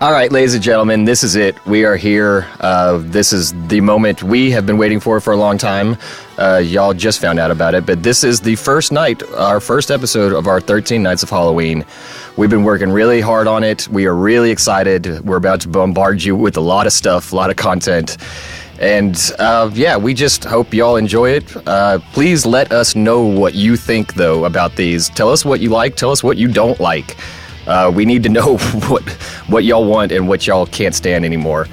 All right, ladies and gentlemen, this is it. We are here. This is the moment we have been waiting for a long time. Y'all just found out about it, but this is the first night, our first episode of our 13 Nights of Halloween. We've been working really hard on it. We are really excited. We're about to bombard you with a lot of stuff, a lot of content. And we just hope y'all enjoy it. Please let us know what you think, though, about these. Tell us what you like. Tell us what you don't like. We need to know what y'all want and what y'all can't stand anymore.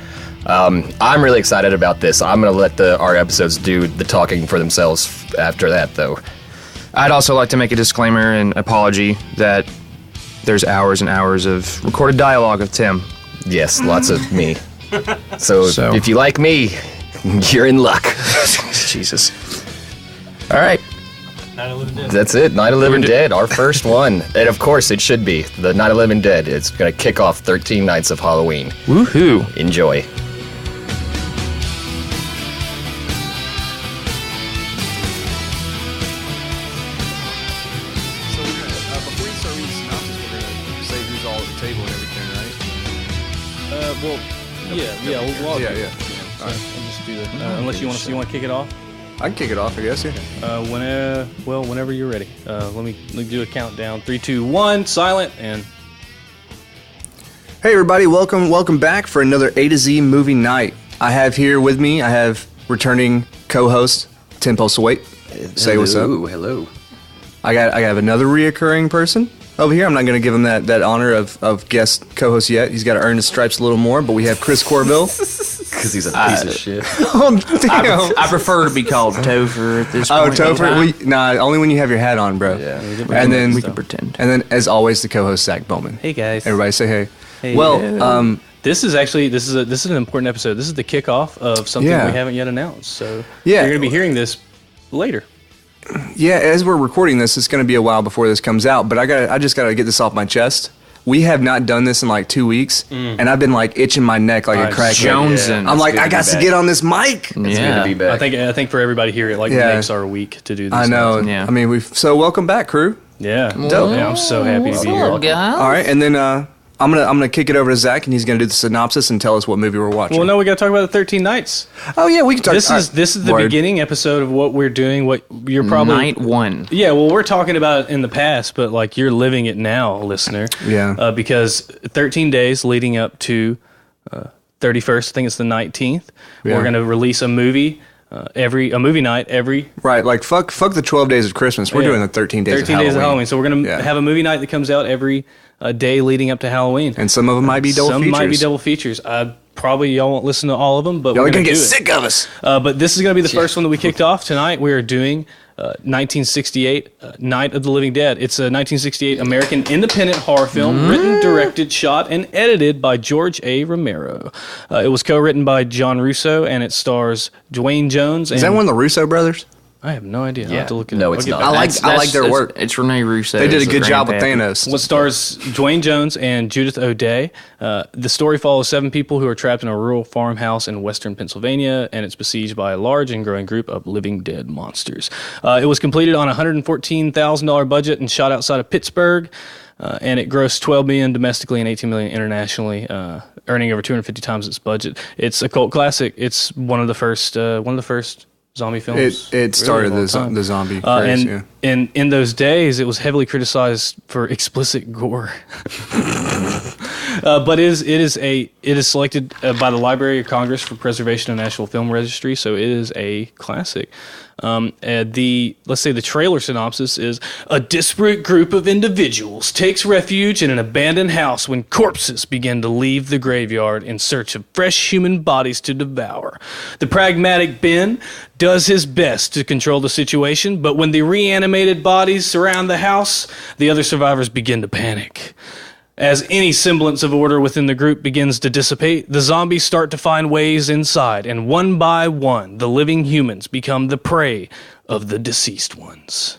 I'm really excited about this. I'm going to let our episodes do the talking for themselves after that, though. I'd also like to make a disclaimer and apology that there's hours and hours of recorded dialogue of Tim. Yes, lots of me. So if you like me, you're in luck. Jesus. All right. Night of the Living Dead. That's it. Night of the Living Dead, our first one. And of course, it should be. The Night of the Living Dead. It's going to kick off 13 Nights of Halloween. Woohoo. Enjoy. So we're going to, before we start reading synopsis, we're going to say who's all at the table and everything, right? We'll Yeah. All right. I'll just do that. Unless you want to kick it off. I can kick it off, I guess, yeah. Whenever you're ready. Let me do a countdown. 3, 2, 1, silent, and... Hey everybody, welcome back for another A2Z Movie Night. I have here with me, returning co-host, Tim Postlewaite. Say what's up. Hello. I have another reoccurring person over here. I'm not going to give him that honor of guest co-host yet. He's got to earn his stripes a little more, but we have Chris Corville. Because he's a piece of shit. Oh, damn. I prefer to be called Topher at this point. Oh, Topher? Only when you have your hat on, bro. Yeah. And then we can pretend. And then, as always, the co-host, Zach Bowman. Hey, guys. Everybody say hey. Hey. Well, This is an important episode. This is the kickoff of something we haven't yet announced. So Yeah. you're going to be hearing this later. yeah, as we're recording this, it's going to be a while before this comes out, but I just got to get this off my chest. We have not done this in like 2 weeks, and I've been like itching my neck like a crackhead. Jonesing. I'm like, I got to get on this mic. It's good to be back. I think for everybody here, it makes our week to do this. I know. Yeah. I mean, so welcome back, crew. Yeah. Dope. Yeah, I'm so happy to be here. All right, and then I'm gonna kick it over to Zach, and he's gonna do the synopsis and tell us what movie we're watching. Well, no, we got to talk about the 13 Nights. Oh yeah, we can talk. This is the beginning episode of what we're doing. What you're probably Night 1. Yeah, well, we're talking about it in the past, but like you're living it now, listener. Yeah. Because 13 days leading up to 31st, I think it's the 19th. Yeah. We're gonna release a movie. A movie night every Right, like fuck the 12 days of Christmas. We're doing the 13 days of Halloween. So we're gonna have a movie night that comes out every day leading up to Halloween. And some of them might be double features. Some might be double features. Probably y'all won't listen to all of them, but Y'all we're are gonna do get it. sick of us. But this is gonna be the first one that we kicked off tonight. We are doing 1968 Night of the Living Dead. It's a 1968 American independent horror film written, directed, shot, and edited by George A. Romero. It was co-written by John Russo, and it stars Dwayne Jones. Is that one of the Russo brothers? I have no idea. I'll have to look it No, up. it's I'll not. get back. I like their work. It's Rene Russo. They did a It's good job with grandpappy. Thanos. What stars Dwayne Jones and Judith O'Dea. The story follows 7 people who are trapped in a rural farmhouse in western Pennsylvania, and it's besieged by a large and growing group of living dead monsters. It was completed on a $114,000 budget and shot outside of Pittsburgh, and it grossed $12 million domestically and $18 million internationally, earning over 250 times its budget. It's a cult classic. It's one of the first zombie films. It started really the zombie craze, yeah. And in those days, it was heavily criticized for explicit gore. But it is selected by the Library of Congress for preservation of National Film Registry, so it is a classic. Let's say the trailer synopsis is: a disparate group of individuals takes refuge in an abandoned house when corpses begin to leave the graveyard in search of fresh human bodies to devour. The pragmatic Ben does his best to control the situation, but when the reanimated bodies surround the house, the other survivors begin to panic. As any semblance of order within the group begins to dissipate, the zombies start to find ways inside, and one by one, the living humans become the prey of the deceased ones.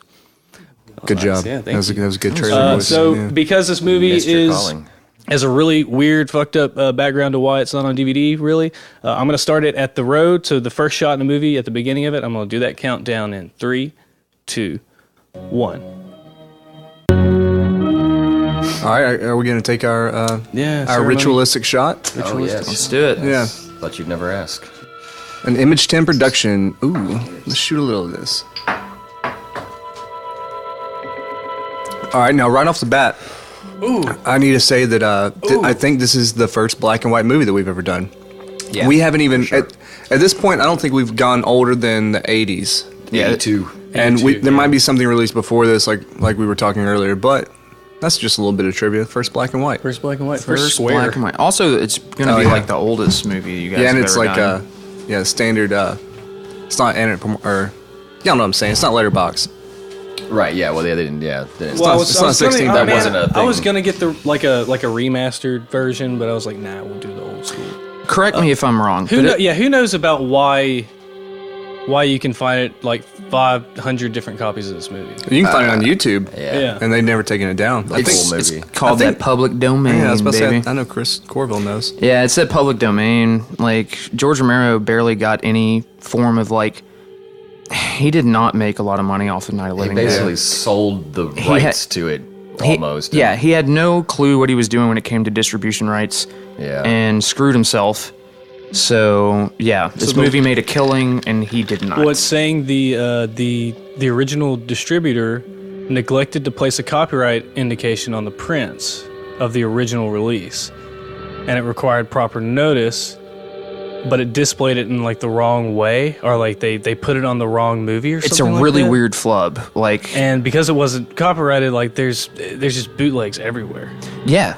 Good job. Yeah, that was a good trailer. Because this movie Missed your calling. has a really weird, fucked up background to why it's not on DVD, really, I'm going to start it at the road. So the first shot in the movie, at the beginning of it, I'm going to do that countdown in 3, 2, 1. All All right, are we going to take our ritualistic shot? Oh, yes. Let's do it. Yeah. Thought you'd never ask. An Image 10 production. Ooh, let's shoot a little of this. All right, now right off the bat, I need to say that I think this is the first black and white movie that we've ever done. Yeah, we haven't even at this point. I don't think we've gone older than the 80s. Yeah, A2. And there might be something released before this, like we were talking earlier, but that's just a little bit of trivia. First black and white. First black and white. First square. black and white. Also, it's going to be like the oldest movie you guys Yeah, and have it's ever like done. standard. It's not or y'all know what I'm saying. It's not letterbox. Right, yeah, well, they didn't, It's not 16. That wasn't a thing. I was gonna get the like a remastered version, but I was like, nah, we'll do the old school. Correct me if I'm wrong. Who knows about why you can find it like 500 different copies of this movie? You can find it on YouTube. Yeah. And they've never taken it down. I think Cool movie. Called that public domain, Yeah, I was about to baby. say. I know Chris Corville knows. Yeah, it's that public domain. Like, George Romero barely got any form of, like, he did not make a lot of money off of Night of the He Living basically Dead. sold the rights to it, almost. Yeah, he had no clue what he was doing when it came to distribution rights. Yeah. And screwed himself. So, yeah, this movie made a killing, and he did not. Well, it's saying the original distributor neglected to place a copyright indication on the prints of the original release, and it required proper notice, but it displayed it in like the wrong way, or like they put it on the wrong movie or It's something. a like really that. weird flub. Like, And because it wasn't copyrighted, like there's just bootlegs everywhere. yeah.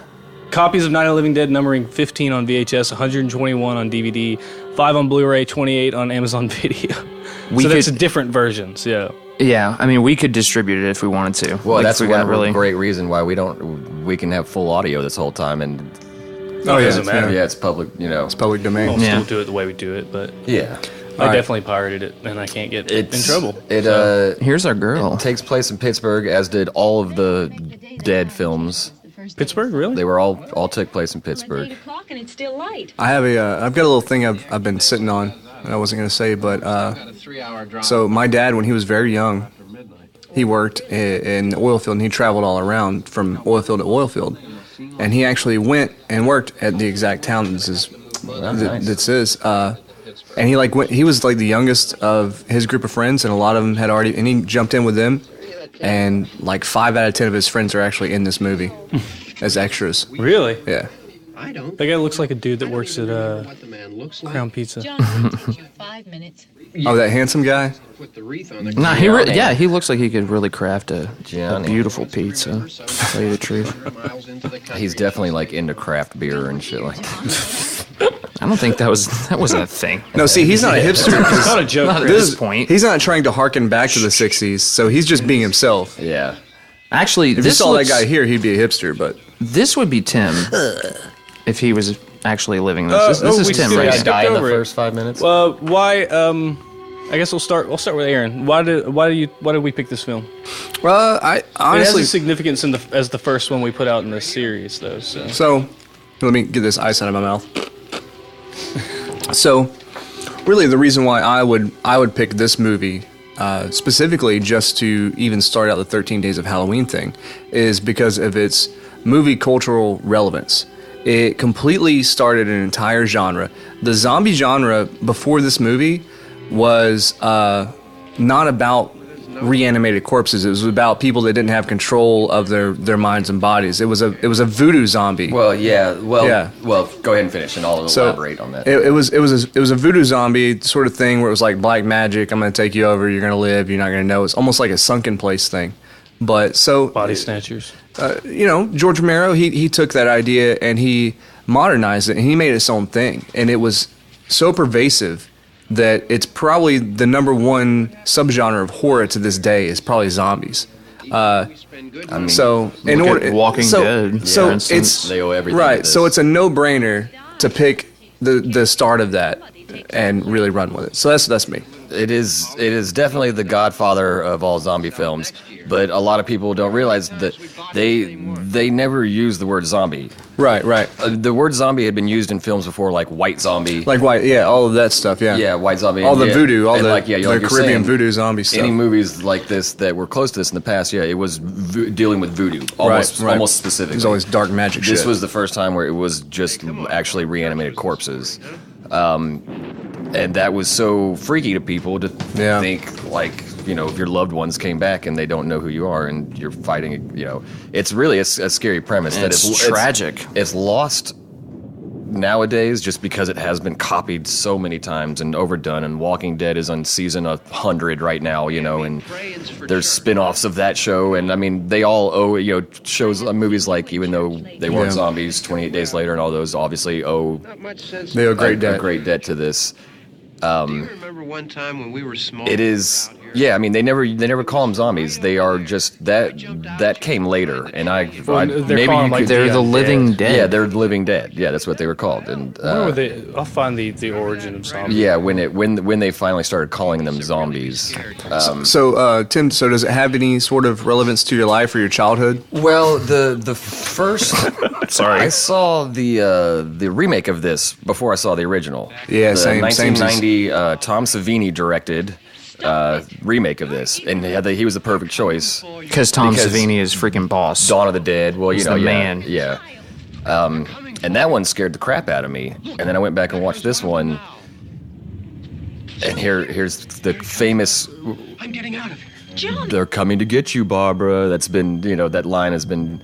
Copies of Night of the Living Dead numbering 15 on VHS, 121 on DVD, 5 on Blu-ray, 28 on Amazon Video. We So that's could- different versions, yeah. Yeah, I mean, we could distribute it if we wanted to. Well, Like, that's if we got one great reason why we can have full audio this whole time, and Oh, It doesn't matter. yeah, it's public, It's public domain. We'll Yeah. still do it the way we do it, but yeah. I right. definitely pirated it, and I can't get in trouble. Here's our girl. Takes place in Pittsburgh, as did all of the Dead films. Pittsburgh, really? They were all took place in Pittsburgh. 8 o'clock and it's still light. I have I've got a little thing I've been sitting on that I wasn't going to say, but so my dad, when he was very young, he worked in the oil field, and he traveled all around from oil field to oil field, and he actually went and worked at the exact town that this is. And he was like the youngest of his group of friends, and a lot of them had already, and he jumped in with them, and like 5 out of 10 of his friends are actually in this movie as extras. Really? Yeah. I don't. That guy looks like a dude that works at What the man looks like. Crown Pizza. John, it'll take you 5 minutes. Oh, that handsome guy? Put the wreath on the Nah, he looks like he could really craft a Johnny. beautiful pizza. To tell you the truth. He's definitely like into craft beer and shit like that. I don't think that was a thing. No, see, he's not a hipster. It's not a joke. Not at Chris. this point. He's not trying to harken back to the 60s, so he's just being himself. Yeah. Actually, If you this saw looks, that guy here, he'd be a hipster, but This would be Tim if he was actually living this. This we is Tim still right got here. Die in the over it. first 5 minutes. Why? I guess we'll start with Aaron. Why did we pick this film? I It honestly. has a significance as the first one we put out in this series, though. So So, let me get this ice out of my mouth. So, really, the reason why I would pick this movie specifically just to even start out the 13 Days of Halloween thing is because of its movie cultural relevance. It completely started an entire genre. The zombie genre before this movie was not about reanimated corpses. It was about people that didn't have control of their minds and bodies. It was a voodoo zombie. Well, yeah. Well, Yeah. Well, go ahead and finish, and I'll elaborate on that. It was a voodoo zombie sort of thing where it was like black magic. I'm going to take you over. You're going to live. You're not going to know. It's almost like a sunken place thing. But so body snatchers. George Romero, he took that idea and he modernized it and he made it his own thing. And it was so pervasive that it's probably the number one subgenre of horror to this day is probably zombies. So in Look order, at Walking Dead, so for instance. it's They owe everything to right. this. So it's a no-brainer to pick the start of that and really run with it. So that's me. It is definitely the godfather of all zombie films, but a lot of people don't realize that they never use the word zombie. Right. The word zombie had been used in films before, like White Zombie. Like white, yeah, all of that stuff, yeah. Yeah, White Zombie. All the yeah. voodoo, all And the, like, yeah, the like you're Caribbean saying, voodoo zombie stuff. Any movies like this that were close to this in the past, yeah, it was dealing with voodoo, almost specifically. It was always dark magic shit. This was the first time where it was just actually reanimated corpses. And that was so freaky to people to think, like, you know, if your loved ones came back and they don't know who you are and you're fighting, you know, it's really a scary premise. And it's tragic. It's lost nowadays just because it has been copied so many times and overdone, and Walking Dead is on season 100 right now, you know, and there's spin-offs of that show, and I mean, they all owe, you know, shows, movies like, even though they weren't zombies, 28 Days Later and all those obviously owe they owe great debt. A great debt to this. Do you remember one time when we were small? It is, yeah. I mean, they never call them zombies. They are just that came later, and they're the living dead. Yeah, they're living dead. Yeah, that's what they were called. And I'll find the origin of zombies. yeah, when they finally started calling them zombies. So, Tim, so does it have any sort of relevance to your life or your childhood? Well, the first Sorry. I saw the remake of this before I saw the original. Yeah, the same. 1990 Tom Savini directed remake of this, and he was the perfect choice. Because Tom Savini is freaking boss. Dawn of the Dead. Well, you He's know, the yeah, man. yeah. And that one scared the crap out of me. And then I went back and watched this one, and here's the famous. I'm getting out of here. They're coming to get you, Barbara. That's been, you know, that line has been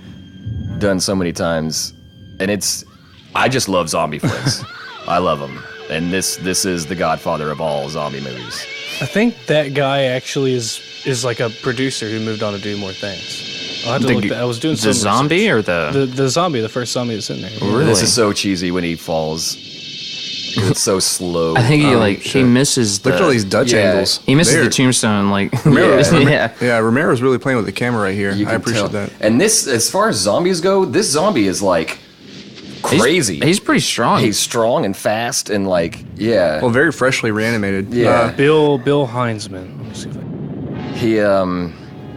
done so many times, and I just love zombie flicks. I love them, and this is the godfather of all zombie movies. I think that guy actually is like a producer who moved on to do more things. I'll have to look that. I was doing some zombie research. or the zombie, the first zombie that's in there. Really? This is so cheesy when he falls. It's so slow. I think he misses the. Look at all these Dutch angles. He misses There. the tombstone, like Yeah, Romero's really playing with the camera right here. You I can appreciate tell. that. And this, as far as zombies go, this zombie is like crazy. He's pretty strong. He's strong and fast and like, yeah. Well, very freshly reanimated. Yeah. Bill Heinzman. Let me see if I He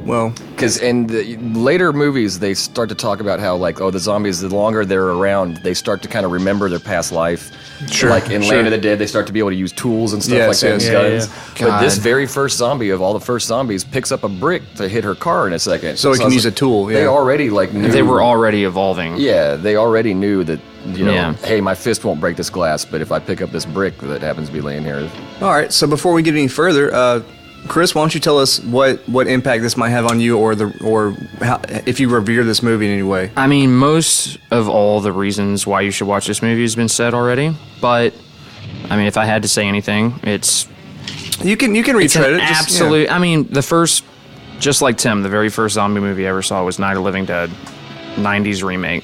Well, because in the later movies they start to talk about how, like, the zombies, the longer they're around, they start to kind of remember their past life. Sure, Like in sure. Land of the Dead, they start to be able to use tools and stuff Yes, like that, yes. and Yeah, guns. yeah. But this God. very first zombie of all the first zombies picks up a brick to hit her car in a second. So he I can was use like, a tool, They yeah. already like knew. They were already evolving. Yeah, they already knew that, you know, Yeah. hey, my fist won't break this glass, but if I pick up this brick that happens to be laying here. all right. So before we get any further, Chris, why don't you tell us what impact this might have on you, or how, if you revere this movie in any way? I mean, most of all the reasons why you should watch this movie has been said already. But I mean, if I had to say anything, it's You can it's retread an it. Just, absolute. I mean, the first, just like Tim, the very first zombie movie I ever saw was Night of the Living Dead, 90s remake.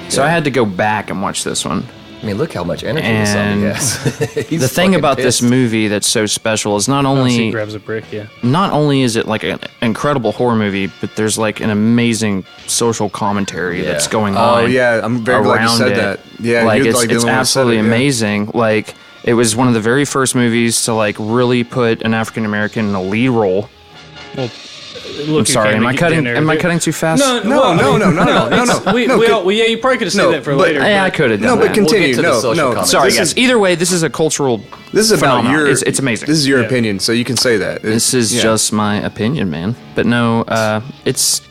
So I had to go back and watch this one. I mean, look how much energy this zombie And has. He's The thing fucking about this pissed. movie that's so special is not he only grabs a brick, yeah. not only is it like an incredible horror movie, but there's like an amazing social commentary that's going on. Oh yeah, I'm very glad you around said it. that. Yeah, like you're it's, like the it's only one who said absolutely it, yeah. amazing. Like it was one of the very first movies to like really put an African American in a lead role. Well, I'm sorry, am I cutting too fast? No. Yeah, you probably could have said No, that for but- later. Yeah, I could have done No, but that. continue. We'll get to the No, social no. comments. Sorry, This guys. is- Either way, this is a cultural. This is about phenomenon. your. It's amazing. This is your Yeah. opinion, so you can say that. This is yeah. just my opinion, man. But no, it's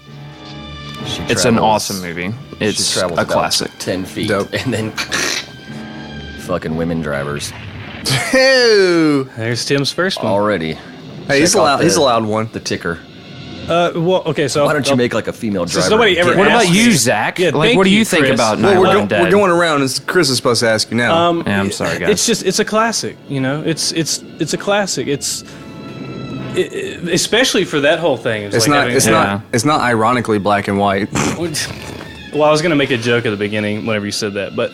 She it's an travels- awesome movie. she It's travels a about classic. 10 feet. Dope. And then fucking women drivers. Hey, There's Tim's first one. Already. he's Check out allowed. He's the- allowed one. The ticker. Well, okay, so Why don't you make like a female driver? Since nobody ever Get What out. about asked you, me. Zach? Yeah, Like, thank what do you you, think Chris. about Well, Night Well, of the we're, Dead? we're going around. And Chris is supposed to ask you now. Yeah, I'm sorry, guys. It's a classic, you know. It's a classic. Especially for that whole thing. it's not. It's Yeah. not. It's not ironically black and white. Well, I was gonna make a joke at the beginning whenever you said that, but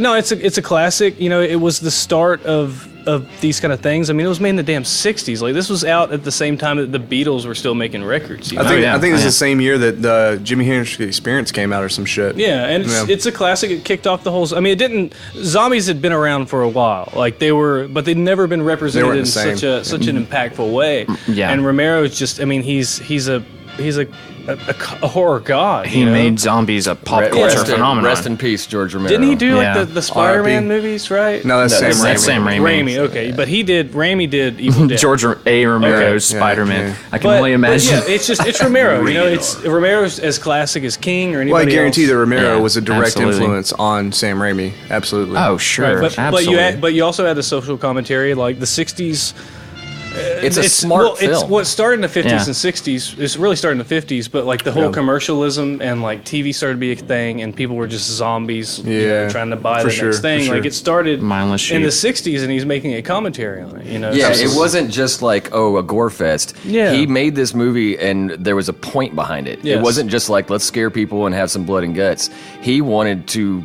no, it's a classic. You know, it was the start of of these kind of things. I mean, it was made in the damn 60s. Like, this was out at the same time that the Beatles were still making records. You know? I think it's the same year that the Jimi Hendrix Experience came out or some shit. Yeah, and it's a classic. It kicked off the whole. I mean, it didn't. Zombies had been around for a while. Like, they were, but they'd never been represented in such an impactful way. Yeah. And Romero's just. I mean, he's a horror god. He made zombies a pop culture phenomenon. Rest in peace, George Romero. Didn't he do like the Spider-Man movies, right? No, that's Sam Raimi. Raimi, okay. But Raimi did Evil Dead. George A. Romero's Spider-Man. Yeah. I can only imagine. But it's Romero. You know, it's Romero's as classic as King or anybody Well, I guarantee else. that Romero was a direct absolutely. influence on Sam Raimi. Absolutely. Oh, sure. Right, absolutely. but you also had the social commentary, like the 60s. It's a smart film. It's what started in the 50s Yeah. and 60s. It's really started in the 50s, but like the whole commercialism and like TV started to be a thing, and people were just zombies, trying to buy the next thing. Like it started Mindless in the sheep. 60s, and he's making a commentary on it. You know, Yeah, So- it wasn't just like, a gore fest. Yeah. He made this movie and there was a point behind it. Yes. It wasn't just like, let's scare people and have some blood and guts. He wanted to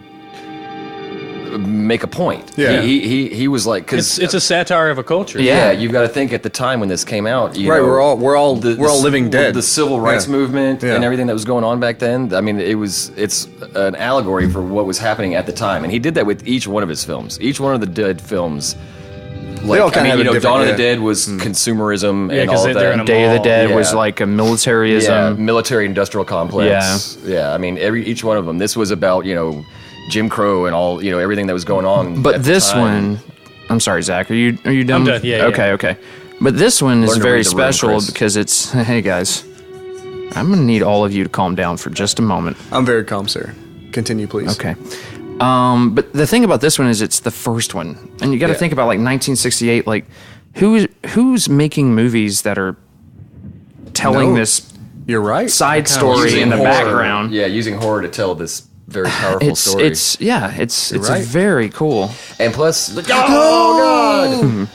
make a point. Yeah. He was like, because it's a satire of a culture. yeah, you've got to think at the time when this came out. You Right, know, we're all living dead. The civil rights movement Yeah. and everything that was going on back then. I mean, it's an allegory for what was happening at the time, and he did that with each one of his films. Each one of the Dead films. Like, all kinda have a different- Dawn of the yeah. Dead was consumerism Yeah, and 'cause all of they're in that. a Day of the mall. Dead was Yeah. like a militarism. military-industrial complex. Yeah, I mean, each one of them. This was about Jim Crow and all everything that was going on. But at the this time. one, I'm sorry, Zach. Are you done? I'm done, yeah, Okay, okay. But this one is Learn to very read the room, special Chris. because it's. Hey guys, I'm gonna need all of you to calm down for just a moment. I'm very calm, sir. Continue, please. Okay. But the thing about this one is it's the first one, and you got to think about like 1968. Like, who's making movies that are telling No. this You're right. side story Using in the horror- background? Yeah, using horror to tell this very powerful story. It's right. very cool. And plus, God!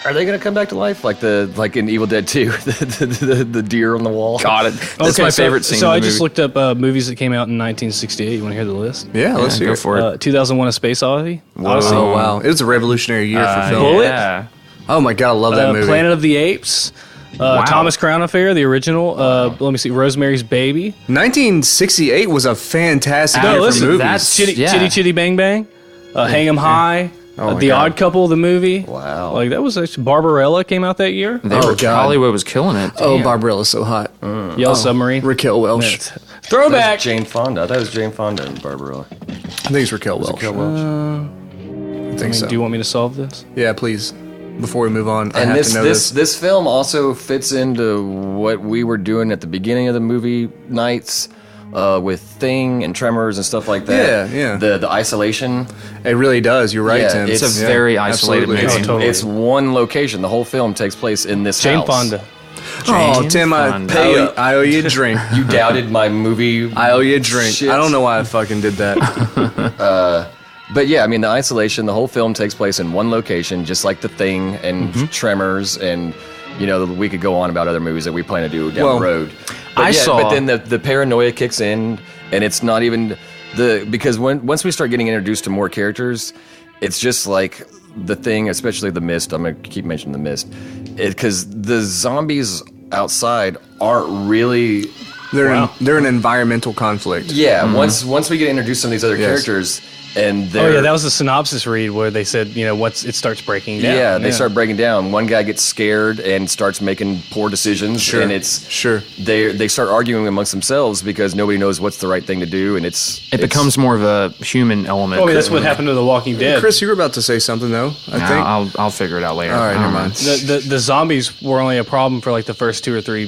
Are they gonna come back to life like in Evil Dead 2, the deer on the wall? Got it. That's my favorite scene. So in the I just movie. looked up movies that came out in 1968. You want to hear the list? Yeah, let's hear Go it. for it. 2001: A Space Odyssey. Odyssey. Oh, wow. It was a revolutionary year for film. Bullet. Yeah. Oh, my God. I love that movie. Planet of the Apes. Thomas Crown Affair, the original. Let me see. Rosemary's Baby. 1968 was a fantastic year listen, for movies. that's- Chitty Yeah. Chitty Chitty Bang Bang. Hang 'em High. Oh my The God. Odd Couple, the movie. Wow. Like that was actually, Barbarella came out that year. Oh, God. Hollywood was killing it. Oh, Damn. Barbarella's so hot. Yellow Submarine. Raquel Welch. Throwback. That's Jane Fonda. I thought it was Jane Fonda and Barbarella. I think it's Raquel Welch. I think so. Do you want me to solve this? Yeah, please. Before we move on, I And have this to know this film also fits into what we were doing at the beginning of the movie nights. With Thing and Tremors and stuff like that. Yeah, yeah. The isolation. It really does. You're right, Yeah, Tim. it's a very isolated absolutely. movie. Oh, totally. It's one location. The whole film takes place in this Jane house. Fonda. Oh, Jane Tim, Fonda. I owe you a drink. You doubted my movie. I owe you a drink. Shit. I don't know why I fucking did that. But yeah, I mean, the isolation, the whole film takes place in one location, just like The Thing and Tremors, and we could go on about other movies that we plan to do down Well, the road. But but then the paranoia kicks in, and it's not even because once we start getting introduced to more characters, it's just like The Thing, especially The Mist. I'm gonna keep mentioning The Mist, because the zombies outside aren't really. They're an environmental conflict. Yeah, once we get introduced to some of these other Yes. characters, and Oh they're yeah, that was the synopsis read where they said, once it starts breaking down. Yeah, they start breaking down. One guy gets scared and starts making poor decisions, Sure, and it's sure. They start arguing amongst themselves because nobody knows what's the right thing to do, and It becomes more of a human element. Oh, I mean, that's what happened to The Walking Dead. Chris, you were about to say something, though, I think. I'll figure it out later. All right, I never don't mind. know. The zombies were only a problem for like the first 2 or 3,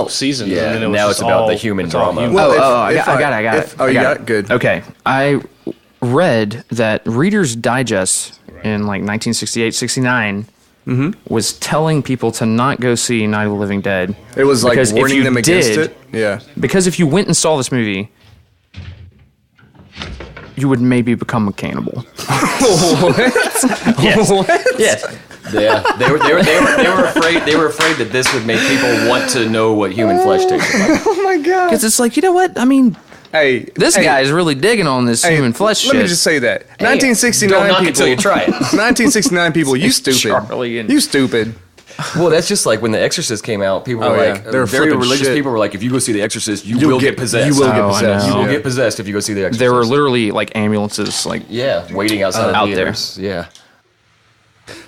seasons. Yeah, and then it was now just it's about all- the human it's all drama. human. Well, I got it. Oh, you got it? Good. Okay. I read that Reader's Digest in like 1968, 69 was telling people to not go see Night of the Living Dead. It was like Because if warning you them against did- it. Yeah. Because if you went and saw this movie, you would maybe become a cannibal. yeah, they were afraid. They were afraid that this would make people want to know what human flesh tastes like. Oh my god. Because it's like, you know what? I mean, Hey, This guy is really digging on this human flesh Let shit. me just say that. 1969 don't knock people. it till you try it. 1969 people, you stupid. Charlie and- You stupid. Well, that's just like when The Exorcist came out. People Oh, were yeah. like, They were very flipping religious shit. people were like, if you go see The Exorcist, you You'll will get possessed. You will get Oh, I possessed. know. You will Yeah. get possessed if you go see The Exorcist. There were literally like ambulances, like waiting outside out of there. theaters. Yeah.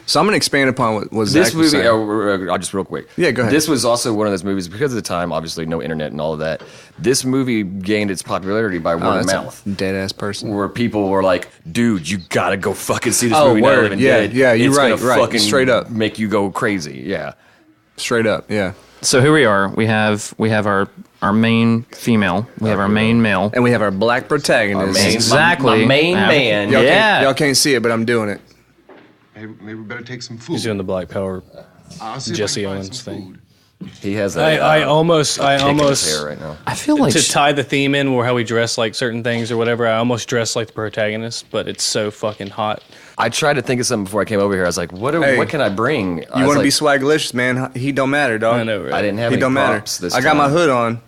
So I'm going to expand upon what was This Zach was movie, saying. I'll just real quick. Yeah, go ahead. This was also one of those movies, because of the time, obviously no internet and all of that, this movie gained its popularity by word of that's mouth. a dead-ass person. Where people were like, dude, you gotta go fucking see this Oh, movie Night of the word. Living Yeah, Dead. yeah, you're It's right, gonna right. fucking Straight up. make you go crazy. Yeah. Straight up, yeah. So here we are. We have our main female. We have our main male. And we have our black protagonist. Main- Exactly. My main Yeah. man. Y'all, Yeah. y'all can't see it, but I'm doing it. Maybe we better take some food. He's doing the Black Power I'll see if Jesse I can find Owens some thing. food. He has a I almost kick in his hair right now. I feel like to tie the theme in or how we dress like certain things or whatever. I almost dress like the protagonist, but it's so fucking hot. I tried to think of something before I came over here. I was like, what Hey, what can I bring? You want to be swaglicious, man? He don't matter, dog. I know, right? I didn't have He any don't matter. props this I got my time. hood on.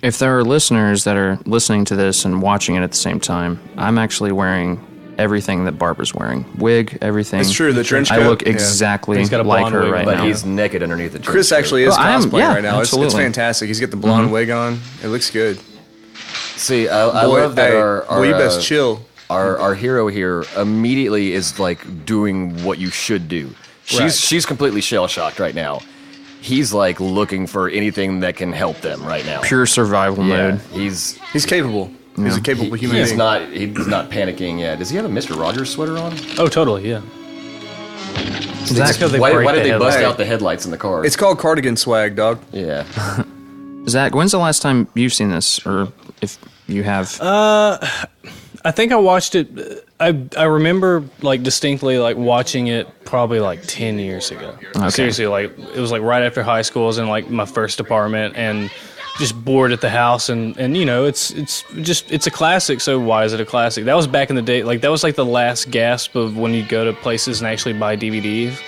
if there are listeners that are listening to this and watching it at the same time, I'm actually wearing everything that Barbara's wearing. Wig, everything. It's true, the trench I coat, look yeah. exactly He's got a like blonde her wig, right But now. he's naked underneath the Chris trench actually coat. is Well, I am- cosplaying yeah, right now. It's absolutely. fantastic. He's got the blonde wig on. It looks good. See, I Boy, love that hey, our boy, you best chill. Our hero here immediately is like doing what you should do. She's completely shell shocked right now. He's like looking for anything that can help them right now. Pure survival Yeah, mode. he's He's capable. He's a capable human he's being. not panicking yet. Does he have a Mr. Rogers sweater on? Oh, totally, yeah. Zach, because they Why break did the they bust headlight. out the headlights in the car? It's called cardigan swag, dog. yeah. Zach, when's the last time you've seen this, or if you have? I think I watched it. I remember like distinctly like watching it probably like 10 years ago. Seriously, like it was like right after high school. I was in like my first apartment and just bored at the house, and you know it's a classic. So why is it a classic? That was back in the day. Like that was like the last gasp of when you go to places and actually buy DVDs.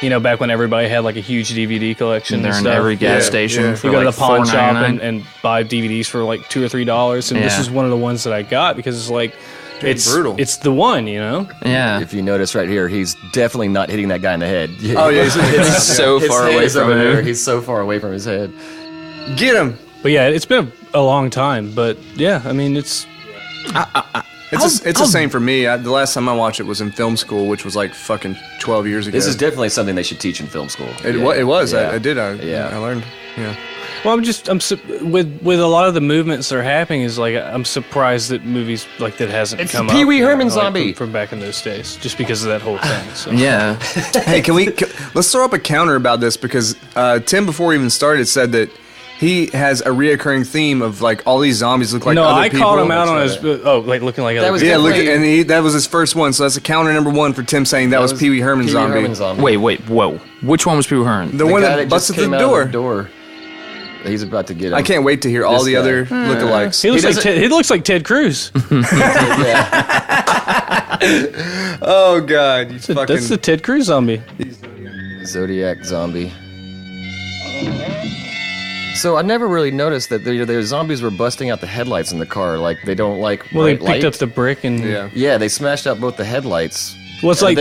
You know, back when everybody had like a huge DVD collection. They're and in stuff. every gas Yeah, station yeah. for You go to like the pawn shop $4.99. and buy DVDs for like $2 or $3, and this Yeah. is one of the ones that I got because it's like it's brutal. It's the one, you know. Yeah. If you notice right here, he's definitely not hitting that guy in the head. Oh, yeah. He's so His far head away is from over there. him. He's so far away from his head. Get him. But yeah, it's been a long time. But yeah, I mean, it's It's the same for me. The last time I watched it was in film school, which was like fucking 12 years ago. This is definitely something they should teach in film school. It was. Yeah. I did. I Yeah. learned. Yeah. well, with a lot of the movements that are happening is like I'm surprised that movies like that hasn't It's come the up. Pee Wee you know, Herman like, zombie. from back in those days, just because of that whole thing. So. Yeah. Hey, let's throw up a counter about this because Tim, before we even started, said that he has a reoccurring theme of like all these zombies look like No, other I people. called him out on That's his like looking like That other was people. Yeah, look, Definitely- and that was his first one. So that's a counter number one for Tim saying that was Pee Wee Herman Pee Wee zombie. Herman zombie. Wait, whoa. Which one was Pee Wee Herman? The one guy that just busted came the out of door. the door. He's about to get him. I can't wait to hear all This the guy. other lookalikes. He looks like Ted Cruz. Oh God, you fucking. That's the Ted Cruz zombie. Zodiac zombie. So I never really noticed that the zombies were busting out the headlights in the car. Like they don't like Well, they bright picked light. up the brick and Yeah. Yeah, they smashed out both the headlights. Well, it's like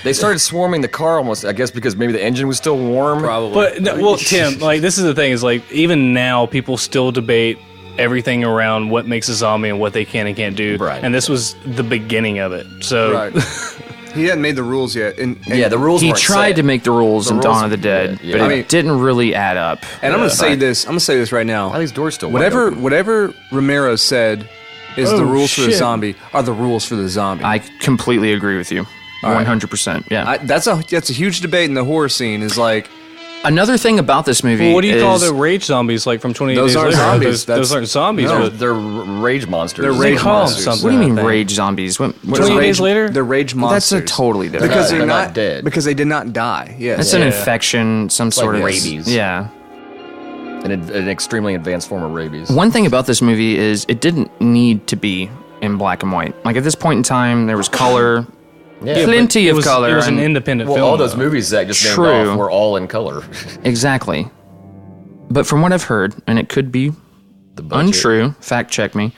They started swarming the car almost. I guess because maybe the engine was still warm. Probably. But no, well, Tim, like this is the thing is like even now people still debate everything around what makes a zombie and what they can and can't do. Right. And this was the beginning of it. So Right. He hadn't made the rules yet, and Yeah, the rules. He weren't tried set. to make the rules in rules- Dawn of the Dead, yeah, but yeah. it I mean- didn't really add up. I'm gonna say this. I'm gonna say this right now. Why are these doors still wide open? Whatever Romero said is the Oh, rules for the shit. zombie are the rules for the zombie. I completely agree with you. right. 100%. Yeah. That's a huge debate in the horror scene. Is like Another thing about this movie well, what do you call is- the rage zombies like from 28 Those Days aren't Later? zombies. Those aren't zombies. No, But they're rage monsters. They're they rage call them monsters. something. What do you mean I think. rage zombies? What 28 rage- Days Later? They're rage Well, that's monsters. a totally different. because They're they're not not dead. because they did not die. Yes. That's an infection, some sort of rabies. Yeah. an extremely advanced form of rabies. One thing about this movie is it didn't need to be in black and white. Like at this point in time, there was color, Yeah, plenty it of was, color. It was an and- independent well, film. all those though. movies Zach just named True. off were all in color. Exactly. But from what I've heard, and it could be The budget. untrue. Fact check me.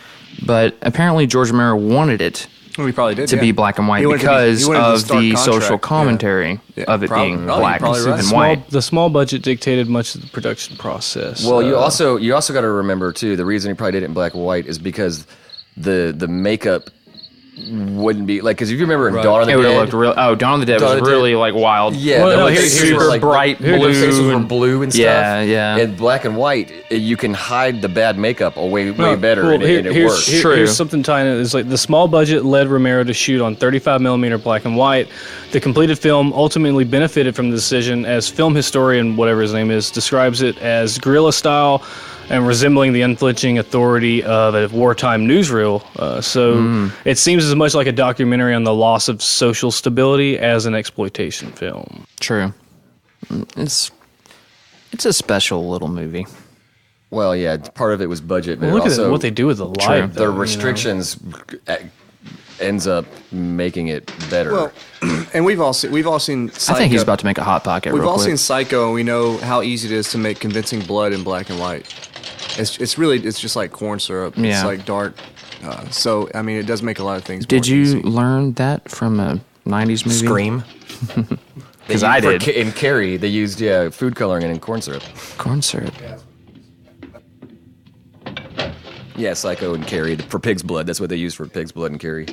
But apparently George Romero wanted it We probably did to be black and white because of stark the contract. social commentary Yeah. of it being Probably black right. and white. The small budget dictated much of the production process. Well, you also got to remember too. The reason he probably did it in black and white is because the makeup wouldn't be like, because if you remember in Dawn of the It would have Dead, looked real. Oh, Dawn of the Dead Dawn was of the Dead- really like wild. yeah, Well, there no, was here's- super super bright blue faces blue were and- blue and stuff. Yeah, yeah. In black and white, you can hide the bad makeup way better, Well, and it works. True. Here's something tying it. It's like the small budget led Romero to shoot on 35 millimeter black and white. The completed film ultimately benefited from the decision, as film historian, whatever his name is, describes it as guerrilla style and resembling the unflinching authority of a wartime newsreel. So it seems as much like a documentary on the loss of social stability as an exploitation film. True. It's a special little movie. Well, yeah, part of it was budget, but Well, look also at what they do with the light. the restrictions ends up making it better. Well, and we've all seen Psycho. I think he's about to make a Hot Pocket We've real all quick. seen Psycho, and we know how easy it is to make convincing blood in black and white. It's just like corn syrup. Yeah. It's like dark. So I mean, it does make a lot of things. Did more you easy. learn that from a 90s movie? Scream. 'Cause I did. In Carrie, they used food coloring and in corn syrup. Corn syrup. Yeah, Psycho and Carrie for pig's blood. That's what they use for pig's blood and Carrie.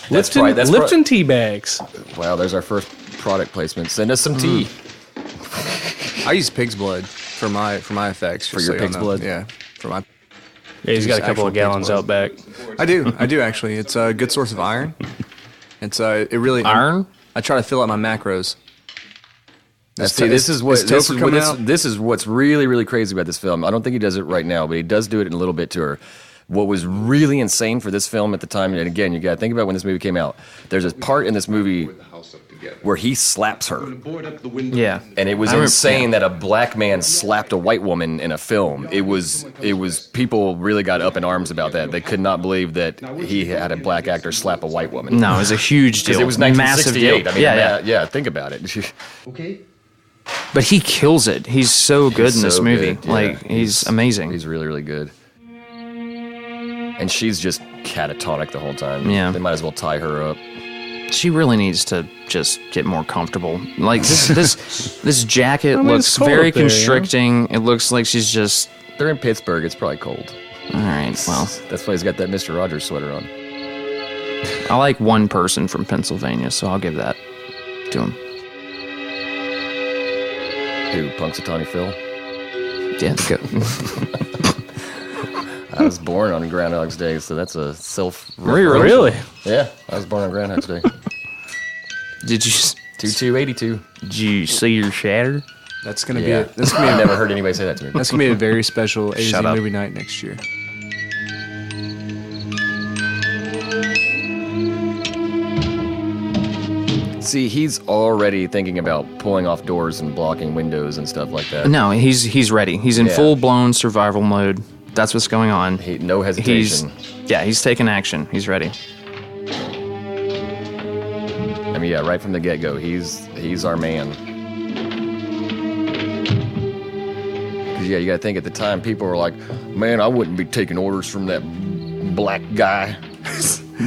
Lipton tea bags. Wow, there's our first product placement. Send us some tea. I use pig's blood for my effects. For just your so y'all pig's know. blood? Yeah, for my. Yeah, he's got a Use couple actual of gallons pig's out back. I do actually. It's a good source of iron. It's it really Iron? I try to fill out my macros. See, this is Topher coming out? this is what's really, really crazy about this film. I don't think he does it right now, but he does do it in a little bit to her. What was really insane for this film at the time, and again, you got to think about when this movie came out. There's a part in this movie where he slaps her, Yeah. and it was I remember- insane that a black man slapped a white woman in a film. It was people really got up in arms about that. They could not believe that he had a black actor slap a white woman. No, it was a huge deal. Because it was massive deal. 1968. I mean, yeah, think about it. But he kills it. He's so good in this so movie. good, yeah. Like, he's amazing. He's really, really good. And she's just catatonic the whole time. Yeah. They might as well tie her up. She really needs to just get more comfortable. Like, this jacket I mean, looks it's cold very up there, you know? constricting. It looks like she's just... They're in Pittsburgh. It's probably cold. All right, well, That's why he's got that Mr. Rogers sweater on. I like one person from Pennsylvania, so I'll give that to him. Who, Punxsutawney Phil? Yeah, go. I was born on Groundhog's Day, so that's a self... Really? Yeah, I was born on Groundhog's Day. Did you 2282. did you see your shatter? That's gonna Yeah. be that's gonna I've be never heard anybody say that to me. that's gonna be a very special A2Z Shut up. movie night next year. See, he's already thinking about pulling off doors and blocking windows and stuff like that. No, he's ready. He's in Yeah. full blown survival mode. That's what's going on. No hesitation. He's taking action. He's ready. I mean, yeah, right from the get-go, he's our man. 'Cause, yeah, you gotta think at the time, people were like, man, I wouldn't be taking orders from that black guy.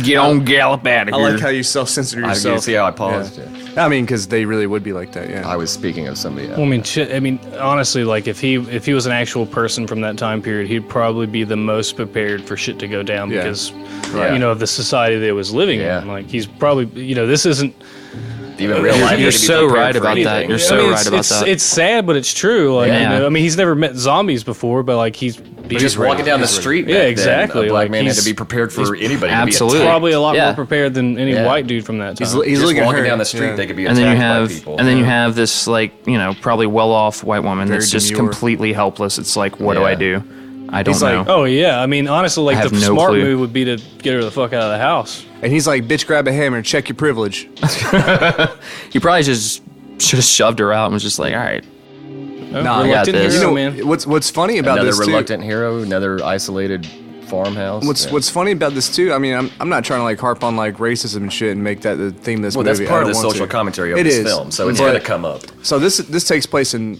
Get on gallop out of I here. like how you self-censored I yourself. see how I paused. Yeah. Yeah. I mean, because they really would be like that. Yeah. I was speaking of somebody else. Well, I mean, honestly, like if he was an actual person from that time period, he'd probably be the most prepared for shit to go down Yeah. because, Right. you know, of the society that it was living Yeah. in. Like he's probably, you know, this isn't. Even real life, You're you had to be so prepared right for about that. anything. You're I so mean, right about that. It's sad, but it's true. Like, Yeah. you know, I mean, he's never met zombies before, but like he's Just walking down the street. Yeah, back then, exactly. a black Like, man had to he's- be prepared for anybody. to be Absolutely. attacked. probably a lot Yeah. more prepared than any Yeah. white dude from that time. He's Just looking at walking her. down the street, Yeah. they could be and attacked then you by have people. and then you have this, like, you know, probably well-off white woman Very that's just demure. completely helpless. It's like, what do Yeah. I do? I don't He's know. like, Oh yeah, I mean, honestly, like I have the no smart clue. move would be to get her the fuck out of the house. And he's like, bitch, grab a hammer and check your privilege. He probably just should have shoved her out and was just like, all right. Nah, I got reluctant this. hero, You know, man. what's funny about another this too? reluctant hero, another isolated farmhouse. What's funny about this too? I mean, I'm not trying to like harp on like racism and shit and make that the theme of this movie. That's part I of the don't want social to. commentary of It this is. film, so it's But- going to come up. So this takes place in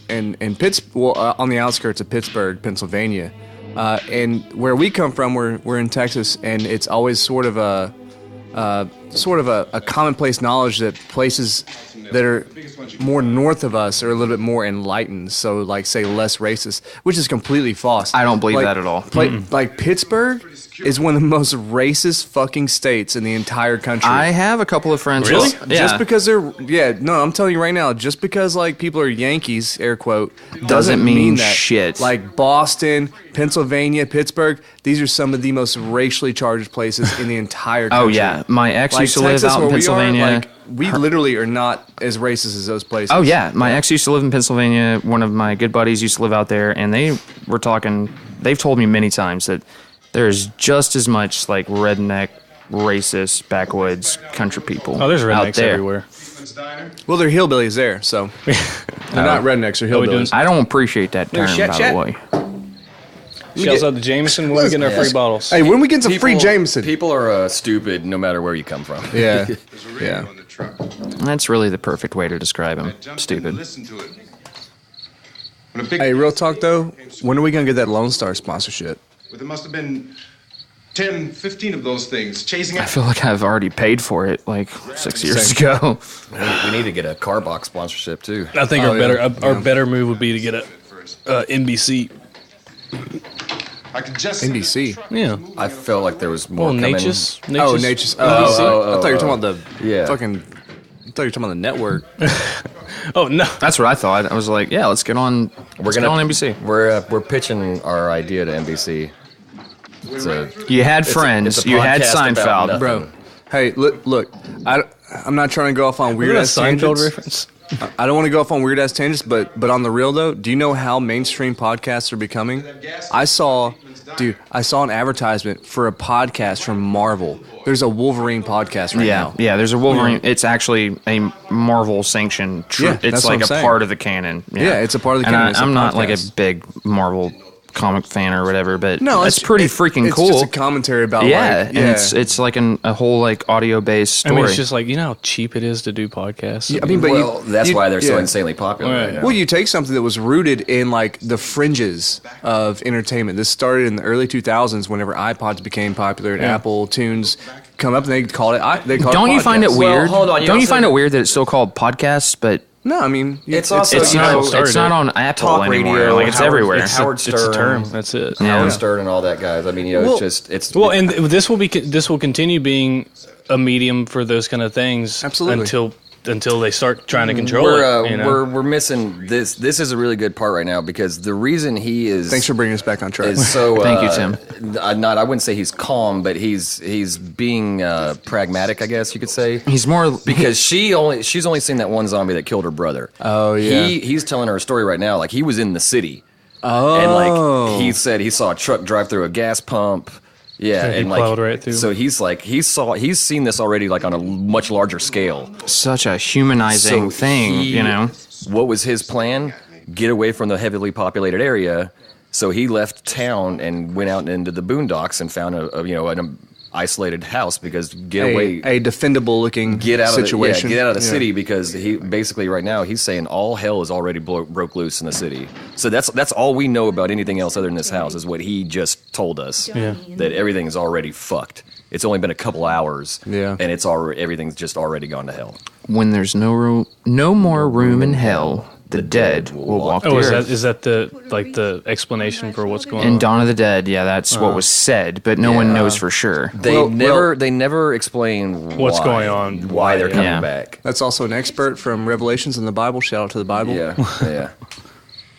Pittsburgh, on the outskirts of Pittsburgh, Pennsylvania, and where we come from, we're in Texas, and it's always sort of a commonplace knowledge that places that are more north of us are a little bit more enlightened, so like say less racist, which is completely false. I don't believe that at all. Like Pittsburgh is one of the most racist fucking states in the entire country. I have a couple of friends. Really? Yeah. Just because I'm telling you right now, just because like people are Yankees, air quote, Doesn't mean that. shit. Like Boston, Pennsylvania, Pittsburgh, these are some of the most racially charged places in the entire country. Oh yeah, my ex Like used to live Texas, out in where Pennsylvania. we literally are not as racist as those places. Oh yeah, my ex used to live in Pennsylvania. One of my good buddies used to live out there, and they were talking. They've told me many times that there's just as much like redneck, racist, backwoods country people. Oh, there's out rednecks there. everywhere. Well, they're hillbillies there, so they're not rednecks, they're we doing- hillbillies. I don't appreciate that term, Chat, by chat. the way. Shouts out to Jameson. When we getting our free bottles? Hey, when we get some free Jameson? People are stupid no matter where you come from. Yeah, There's a radio yeah. on the truck. That's really the perfect way to describe him. Jumped in to Stupid. listen to it. When a big Hey, real talk though, when are we gonna get that Lone Star sponsorship? There must have been 10, 15 of those things chasing I after. feel like I've already paid for it like 6 years Same. ago. We need to get a car box sponsorship too. I think Oh, our yeah. our better move would be to get a NBC. I could just NBC. Yeah. I felt like there was more Well, coming. Nature's. Oh, Nature's. NBC. I thought you were talking about the Yeah. fucking. I thought you were talking about the network. Oh no. That's what I thought. I was like, yeah, let's get on. Let's get on NBC. We're pitching our idea to NBC. You had It's Friends. a You had podcast about Seinfeld. nothing. Bro, hey, look. I'm not trying to go off on weird Weird ass Seinfeld tangents. reference. I don't want to go off on weird ass tangents, but on the real though, do you know how mainstream podcasts are becoming? I saw an advertisement for a podcast from Marvel. There's a Wolverine podcast right now. Yeah. There's a Wolverine. It's actually a Marvel sanctioned. Yeah, It's that's like what a I'm saying. part of the canon. Yeah, it's a part of the And canon. It's a I'm not like a podcast. big Marvel comic fan or whatever, but No, it's pretty freaking it's cool. It's just a commentary about yeah, like, and it's like a whole like audio based story. I mean, it's just like, you know how cheap it is to do podcasts. I mean, but That's why they're so yeah. insanely popular right now. Well, you take something that was rooted in like the fringes of entertainment. This started in the early 2000s, whenever iPods became popular and Apple Tunes come up, and they called it. Don't you find it podcasts. weird? hold on, you Don't you also- find it weird that it's still called podcasts, but No, I mean It's also- it's you know, not. It's not on Apple talk anymore. radio, Like it's Howard- everywhere. it's Howard It's a Stern. term. That's it. Yeah. Howard Stern and all that guys. I mean, you know, it's Well, and this will continue being a medium for those kind of things. Absolutely. Until they start trying to control we're it. You know? we're missing this. This is a really good part right now because the reason he is Thanks for bringing us back on track. is so Thank you, Tim. I wouldn't say he's calm, but he's being pragmatic, I guess you could say. He's more Because she's only seen that one zombie that killed her brother. Oh, yeah. He's telling her a story right now. Like he was in the city. Oh. And like he said he saw a truck drive through a gas pump. Yeah, he and like plowed right through. so he's like he's seen this already like on a much larger scale. such a humanizing So thing, you know. What was his plan? Get away from the heavily populated area. So he left town and went out into the boondocks and found an isolated house because get away. a defendable looking Get out situation. of get out of the Yeah. city because he basically right now he's saying all hell is already broke loose in the city. So that's all we know about anything else other than this house is what he just told us. Yeah. That everything is already fucked. It's only been a couple hours. Yeah. And everything's just already gone to hell. When there's no more room in hell, the dead will walk the Oh, earth. is that the explanation for what's going In on? Dawn of the Dead, yeah, that's what was said, but no one knows for sure. They never explain What's why- going on. why they're coming Yeah. back. That's also an expert from Revelations in the Bible. Shout out to the Bible. Yeah.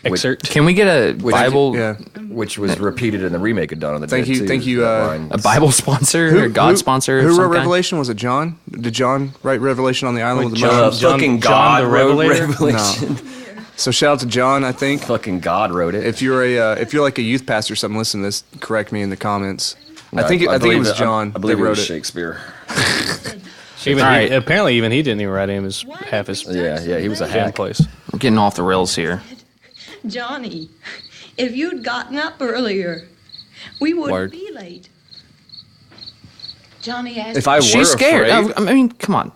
Excerpt. Can we get a Bible, Yeah. Which was repeated in the remake of Dawn of the Thank Dead. you- too, thank you, that line. a Bible sponsor or God sponsor? of Who some wrote kind? Revelation? Was it John? Did John write Revelation on the island with the John- mushrooms? Fucking John God the wrote Revelator? Revelation. So shout out to John. I think Fucking God wrote it. if you're like a youth pastor or something, listen to this. Correct me in the comments. I think it believe was John I believe that it wrote was it. Shakespeare. Even All right. apparently, even he didn't even write him as half his Yeah, he was a damn hack. place. We're getting off the rails here. Johnny, if you'd gotten up earlier, We wouldn't Word. be late. Johnny asked. If I were She's scared. afraid, I mean, come on.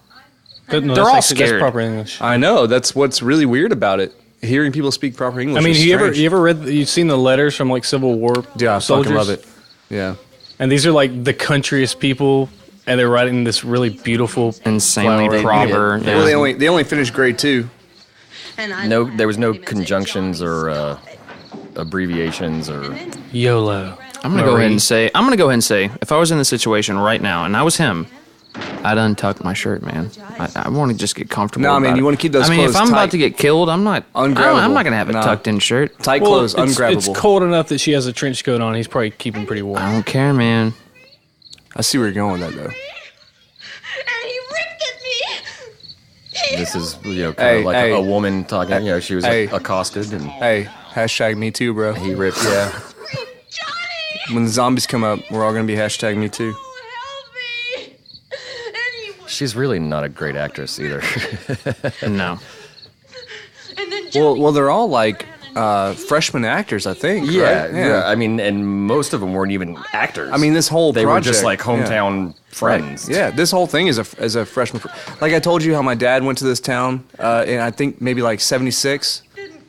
No, They're that's all actually- scared. That's proper English. I know that's what's really weird about it. Hearing people speak proper English. I mean, is you strange. ever read? You've seen the letters from like Civil War Yeah, I soldiers? fucking love it. Yeah. And these are like the countryest people, and they're writing this really beautiful, Insanely flowery- proper. Yeah. Well, they only finished grade 2. And I No, laughed there was no at him and said, conjunctions "Johnny, or stop it." abbreviations or. And then YOLO. I'm gonna go ahead and say, if I was in the situation right now and I was him, I'd untuck my shirt, man. I want to just get comfortable. No, I mean, about you it. wanna keep those I mean, if clothes I'm tight. about to get killed, I'm not. Ungrabbable. I'm not gonna have a Nah. tucked in shirt. Tight Well, clothes, it's ungrabbable. cold enough that she has a trench coat on. He's probably keeping pretty warm. I don't care, man. I see where you're going with that, though. And he ripped at me. This is kind Hey, of like hey. a woman talking. She was Hey. accosted and Hey, hashtag me too, bro. he ripped. Yeah. Johnny, When the zombies come up, we're all going to be hashtag me too. help me. And he was, She's really not a great actress either. No. and then Johnny Well, they're all like freshman actors, I think. yeah, right? yeah. I mean, and most of them weren't even actors. I mean, this whole they project, were just like yeah. hometown friends. Yeah, this whole thing is a freshman. Like I told you, how my dad went to this town, and I think maybe like '76,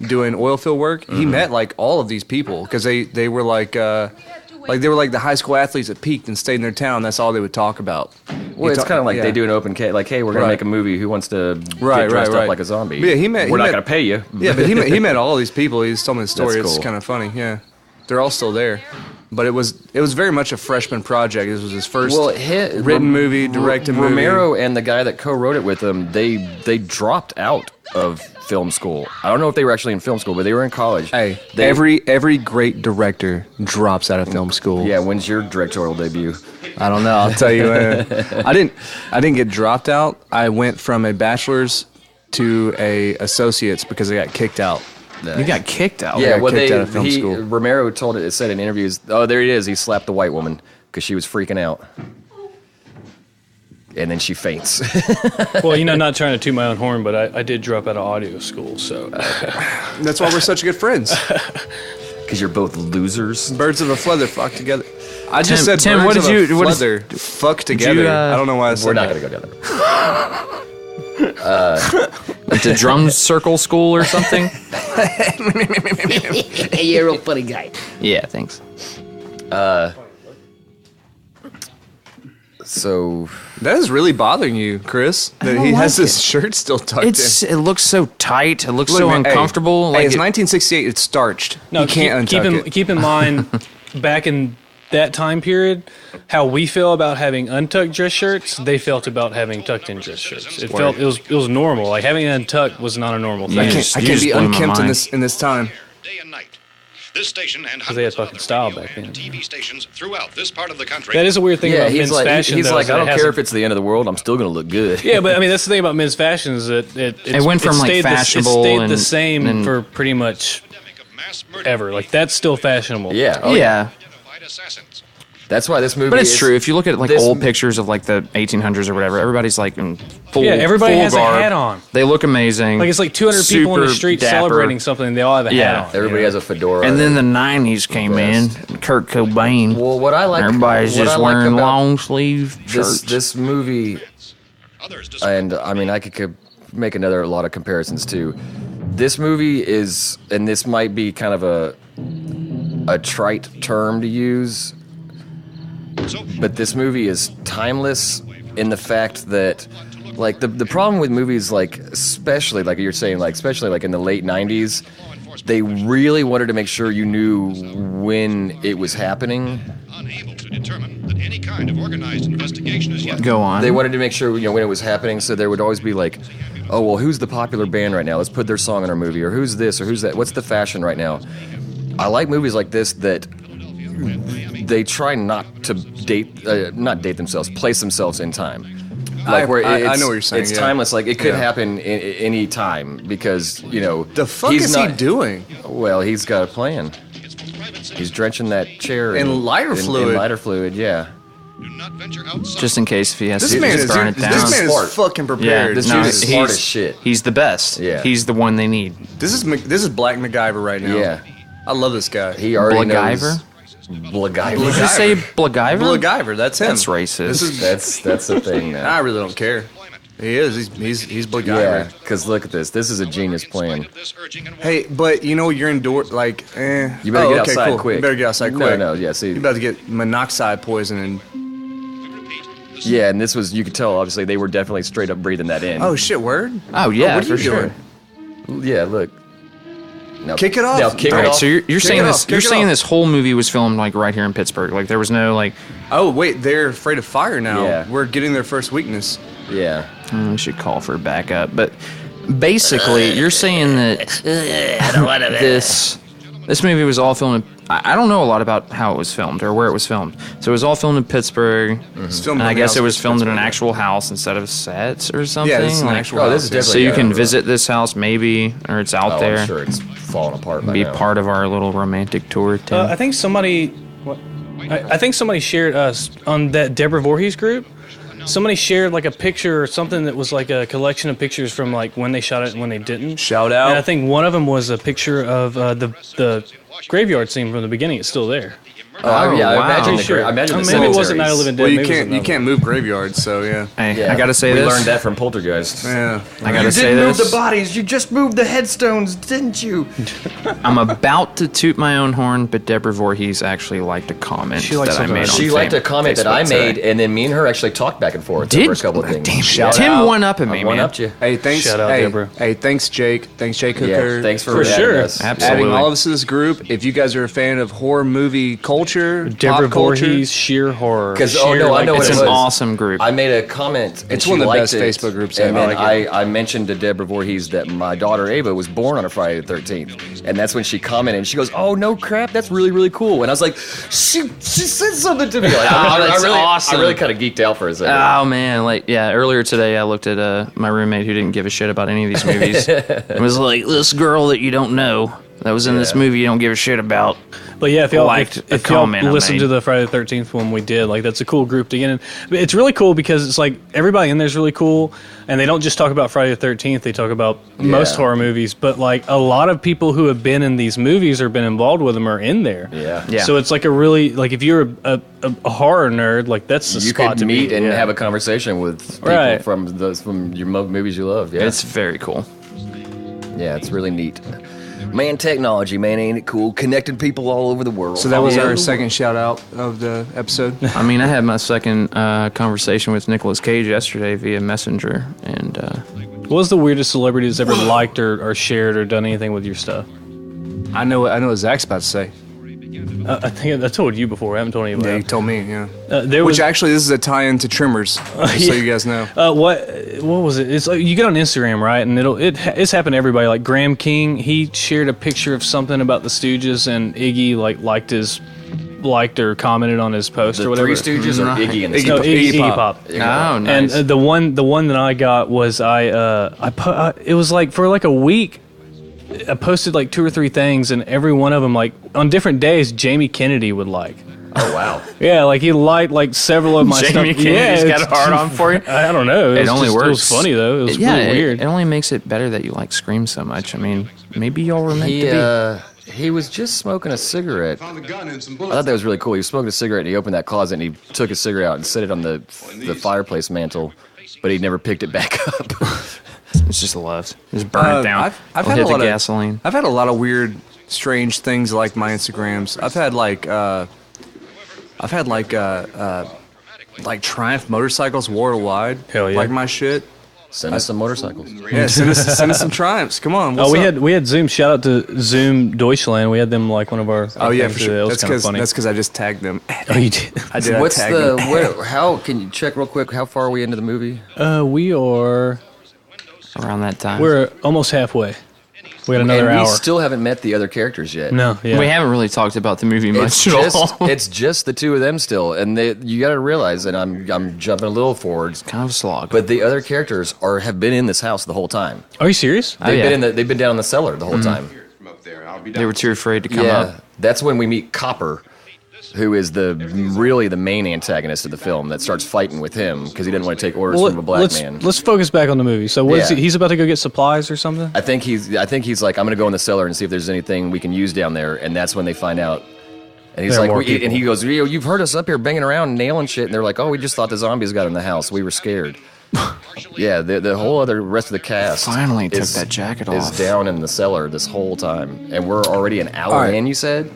doing oil field work. He met like all of these people because they were like they were like the high school athletes that peaked and stayed in their town. That's all they would talk about. Well, it's kind of like yeah. they do an open case. Like, hey, we're gonna Right. make a movie. Who wants to Right, get dressed right, up right. like a zombie? Yeah, he met- We're he not met- gonna pay you. Yeah, but he met all these people. He just told me the story. That's It's cool. kind of funny. Yeah, they're all still there. But it was very much a freshman project. This was his first written movie, directed movie. Romero and the guy that co-wrote it with him, they dropped out of film school. I don't know if they were actually in film school, but they were in college. Hey, They- every great director drops out of film school. Yeah, when's your directorial debut? I don't know. I'll tell you. I didn't get dropped out. I went from a bachelor's to a associate's because I got kicked out. You got kicked out. Yeah, got well, kicked out of film school. Romero told it said in interviews. Oh, there he is. He slapped the white woman because she was freaking out, and then she faints. Well, not trying to toot my own horn, but I did drop out of audio school, so That's why we're such good friends. Because you're both losers. Birds of a feather flock together. I just said Tim, birds what of did a you- what is- feather fuck together. you, I don't know why I said We're not that. gonna go together. It's a drum circle school or something. You're a real funny guy. Yeah, thanks. So That is really bothering you, Chris. That he has his shirt still tucked in. It looks so tight. It looks Look, so man, hey, uncomfortable. Hey, like it's it- 1968. It's starched. no. You can't untuck it. Keep in mind, back in that time period, how we feel about having untucked dress shirts, they felt about having tucked in dress shirts. It was normal. Like having it untucked was not a normal thing. I You can't, just- I you can't just be blew my unkempt in mind. this time. Day and night. This station and they had hundreds of fucking other style radio back then. and TV stations throughout this part of the country. That is a weird thing yeah, about he's men's like fashion. he's though, like is that I it don't care hasn't- if it's the end of the world. I'm still gonna look good. Yeah, but I mean that's the thing about men's fashion is that it went from, like, stayed fashionable it stayed the and- same and- for pretty much Mass murder ever. Like that's still fashionable. Yeah. Oh, yeah. identified assassins. That's why this movie. But it's is- true. If you look at like this- old pictures of like the 1800s or whatever, everybody's like in full. Yeah, everybody full has a garb. hat on. They look amazing. Like it's like 200 people in the super street dapper. celebrating something. And they all have a Yeah. hat on. Everybody has a fedora. And then the 90s came in. Kurt Cobain. well, what I like. Everybody's what just I like wearing about long sleeve shirts. This movie, Others and I mean, I could make a lot of comparisons too. This movie is, and this might be kind of a trite term to use, but this movie is timeless in the fact that, like, the problem with movies, like, especially, like you're saying, like, especially, like, in the late 90s, they really wanted to make sure you knew when it was happening. unable to determine that any kind of organized investigation is yet. Go on. They wanted to make sure, when it was happening, so there would always be like, oh, well, who's the popular band right now? Let's put their song in our movie, or who's this, or who's that? What's the fashion right now? I like movies like this that they try not to not date themselves, place themselves in time. Like I know what you're saying, It's yeah. timeless. Like it could Yeah. happen any time because The fuck he's is not, he doing? Well, he's got a plan. He's drenching that chair In lighter fluid. In lighter fluid, yeah. Do not venture outside. Just in case if he has This to man just is burn it down. this man Smart. is fucking yeah, prepared. This no, dude is smart he's- as shit. He's the best. Yeah. He's the one they need. This is Black MacGyver right now. Yeah. I love this guy. He already MacGyver? knows. Blagaiver. Did you say Blagaiver? Blagaiver, that's him. That's racist. That's the thing now. I really don't care. He is. He's Blagaiver. Yeah, because look at this. This is a genius plan. Hey, but you know you're indoors. Like, You better get outside cool. quick. You better get outside quick. No, yeah. See, You're about to get monoxide poisoning. yeah, and this was, you could tell, obviously, they were definitely straight up breathing that in. Oh shit! Word. Oh yeah, what are for you sure. doing? Yeah, look. Now, Kick it off. Now, kick All it right, off. so you're saying it this? off, You're kick it saying off. this whole movie was filmed like right here in Pittsburgh? Like there was no like. Oh wait, they're afraid of fire now. Yeah. We're getting their first weakness. Yeah. We should call for backup, but basically, you're saying that this movie was all filmed. I don't know a lot about how it was filmed or where it was filmed. So it was all filmed in Pittsburgh, It's filmed and I in the guess it was outskirts of filmed in an Pittsburgh. actual house instead of sets or something. Yeah, this is an Like, actual. Oh, this is house, definitely- so you Yeah, can bro. visit this house maybe, or it's out Oh, there. I'm sure it's falling apart by Be now. part of our little romantic tour. Tim. I think somebody. What? I think somebody shared us on that Deborah Voorhees group. Somebody shared like a picture or something that was like a collection of pictures from like when they shot it and when they didn't. Shout out. And I think one of them was a picture of the graveyard scene from the beginning. It's still there. Oh, yeah, wow. I imagine Pretty the, sure. I imagine the Maybe it wasn't Night of cemeteries. the Living Dead. Well, you maybe it was can't another can't move graveyards, so yeah. Hey, Yeah, I gotta say we this. learned that from Poltergeist. Yeah. I gotta say this. bodies. You just moved the headstones, didn't you? I'm about to toot my own horn, but Deborah Voorhees actually liked a comment She liked that I something. made on She liked a comment that I Facebook made, today. and then me and her actually talked back and forth Did? over a couple of things. Damn, Shout Tim out. one up at me, I one man. upped you. Hey, thanks. Shout out, hey, Deborah. Hey, thanks, Jake. Thanks, Jake Hooker. Yeah, thanks for For adding sure. us. Absolutely. Adding all of us to this group. If you guys are a fan of horror movie culture, Deborah pop culture, Voorhees, sheer horror. 'Cause- oh, Sheer, no, I like, know what It's it an was. awesome group. I made a comment. And It's she one of the liked best it, Facebook groups And ever. then I like I mentioned to Deborah Voorhees that my daughter Ava was born on a Friday the 13th, and that's when she commented. And she goes, "Oh no, crap! That's really really cool." And I was like, "She said something to me." Like, that's really, awesome. I really kind of geeked out for a second. Oh man, like yeah. Earlier today, I looked at my roommate who didn't give a shit about any of these movies. It was like this girl that you don't know that was in this Yeah. movie you don't give a shit about. But yeah, if y'all liked a if y'all comment I listened made. to the Friday the 13th one we did, like that's a cool group to get in. But it's really cool because it's like everybody in there is really cool, and they don't just talk about Friday the 13th. They talk about most horror movies, but like a lot of people who have been in these movies or been involved with them are in there. Yeah. Yeah. So it's like a really like if you're a horror nerd, like that's the You spot could to meet be. and yeah. have a conversation with people Right. from your movies you love. Yeah, It's very cool. yeah, it's really neat. Man, technology, man, ain't it cool? Connecting people all over the world. So that was our second shout out of the episode. I mean, I had my second conversation with Nicolas Cage yesterday via Messenger, and What was the weirdest celebrity that's ever liked or shared or done anything with your stuff? I know what Zach's about to say. I think I told you before. I haven't told anybody. Yeah, you told me. Yeah. There was Which actually, this is a tie-in to Trimmers, just so you guys know. what was it? It's like you get on Instagram, right? And it's happened to everybody. Like Graham King, he shared a picture of something about the Stooges, and Iggy liked or commented on his post the or whatever. Three Stooges or Iggy and the No, Stooges? Iggy Pop. oh, nice. And the one that I got was it was like for like a week. I posted like 2 or 3 things, and every one of them, like on different days, Jamie Kennedy would like. Oh wow. Yeah, like he liked like several of my stuff. Jamie Kennedy's got a hard on for you. I don't know. It only works. It was funny though. It was yeah, really weird. It only makes it better that you like Scream so much. I mean, maybe y'all were meant to He was just smoking a cigarette. Found a gun and some I bullets. thought that was really cool. He was smoking a cigarette and he opened that closet and he took his cigarette out and set it on the fireplace mantle, but he never picked it back up. be. It's just left. Just burn it down. I've Or had hit a lot the of gasoline. I've had a lot of weird, strange things like my Instagrams. I've had like Triumph motorcycles worldwide. Hell yeah. Like my shit. Send us some motorcycles. Yeah, send us some Triumphs. Come on. What's Oh, up? we had Zoom. Shout out to Zoom Deutschland. We had them like one of our. Oh yeah, for things. sure. That was That's kind of because funny. I just tagged them. Oh, you did. I did. What's I tagged them. how can you check real quick? How far are we into the movie? We are. Around that time. We're almost halfway. We got another and we hour. still haven't met the other characters yet. No, yeah. We haven't really talked about the movie It's much at just, all. it's just the two of them still, and you got to realize, and I'm jumping a little forward, kind of a slog. but the other characters have been in this house the whole time. Are you serious? They've been down in the cellar the whole time. From up there. I'll be they were too afraid to come Yeah, up. that's when we meet Copper, who is really the main antagonist of the film that starts fighting with him because he didn't want to take orders from a black man. Let's focus back on the movie. So what is Yeah. he's about to go get supplies or something? I think he's like, I'm gonna go in the cellar and see if there's anything we can use down there, and that's when they find out. And he's There are like, more people. and he goes, you've heard us up here banging around and nailing shit. And they're like, oh, we just thought the zombies got in the house. We were scared. Yeah, the whole other rest of the cast Finally took that jacket is off. down in the cellar this whole time. And we're already an hour All right. in, you said?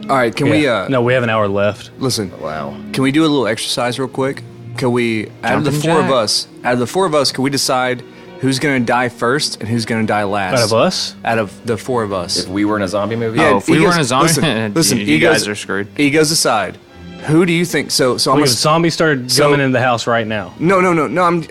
All right, can we? No, we have an hour left. Listen. Wow. Can we do a little exercise real quick? Can we, out of the Jumping four of jack. us, can we decide who's gonna die first and who's gonna die last? Out of us? Out of the four of us. If we were in a zombie movie? Oh, if we egos- were in a zombie, listen, you guys are screwed. Egos aside, who do you think? So I'm If gonna, zombies started coming into the house right now. no.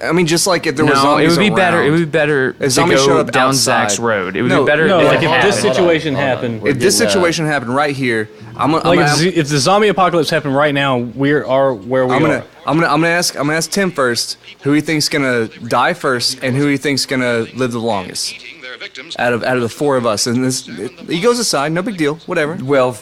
I mean, just like if there was No, zombies it would be better. It around. would be better If to zombies showed go up down outside. Zach's road. It would No, be better. No, if like it if happened. this situation happened, We're If this getting, situation happened right here, I'm gonna. like I'm, if the zombie apocalypse happened right now, we are where we I'm are. gonna ask Tim first who he thinks gonna die first and who he thinks gonna live the longest out of the four of us. And this egos aside, no big deal, whatever. Well,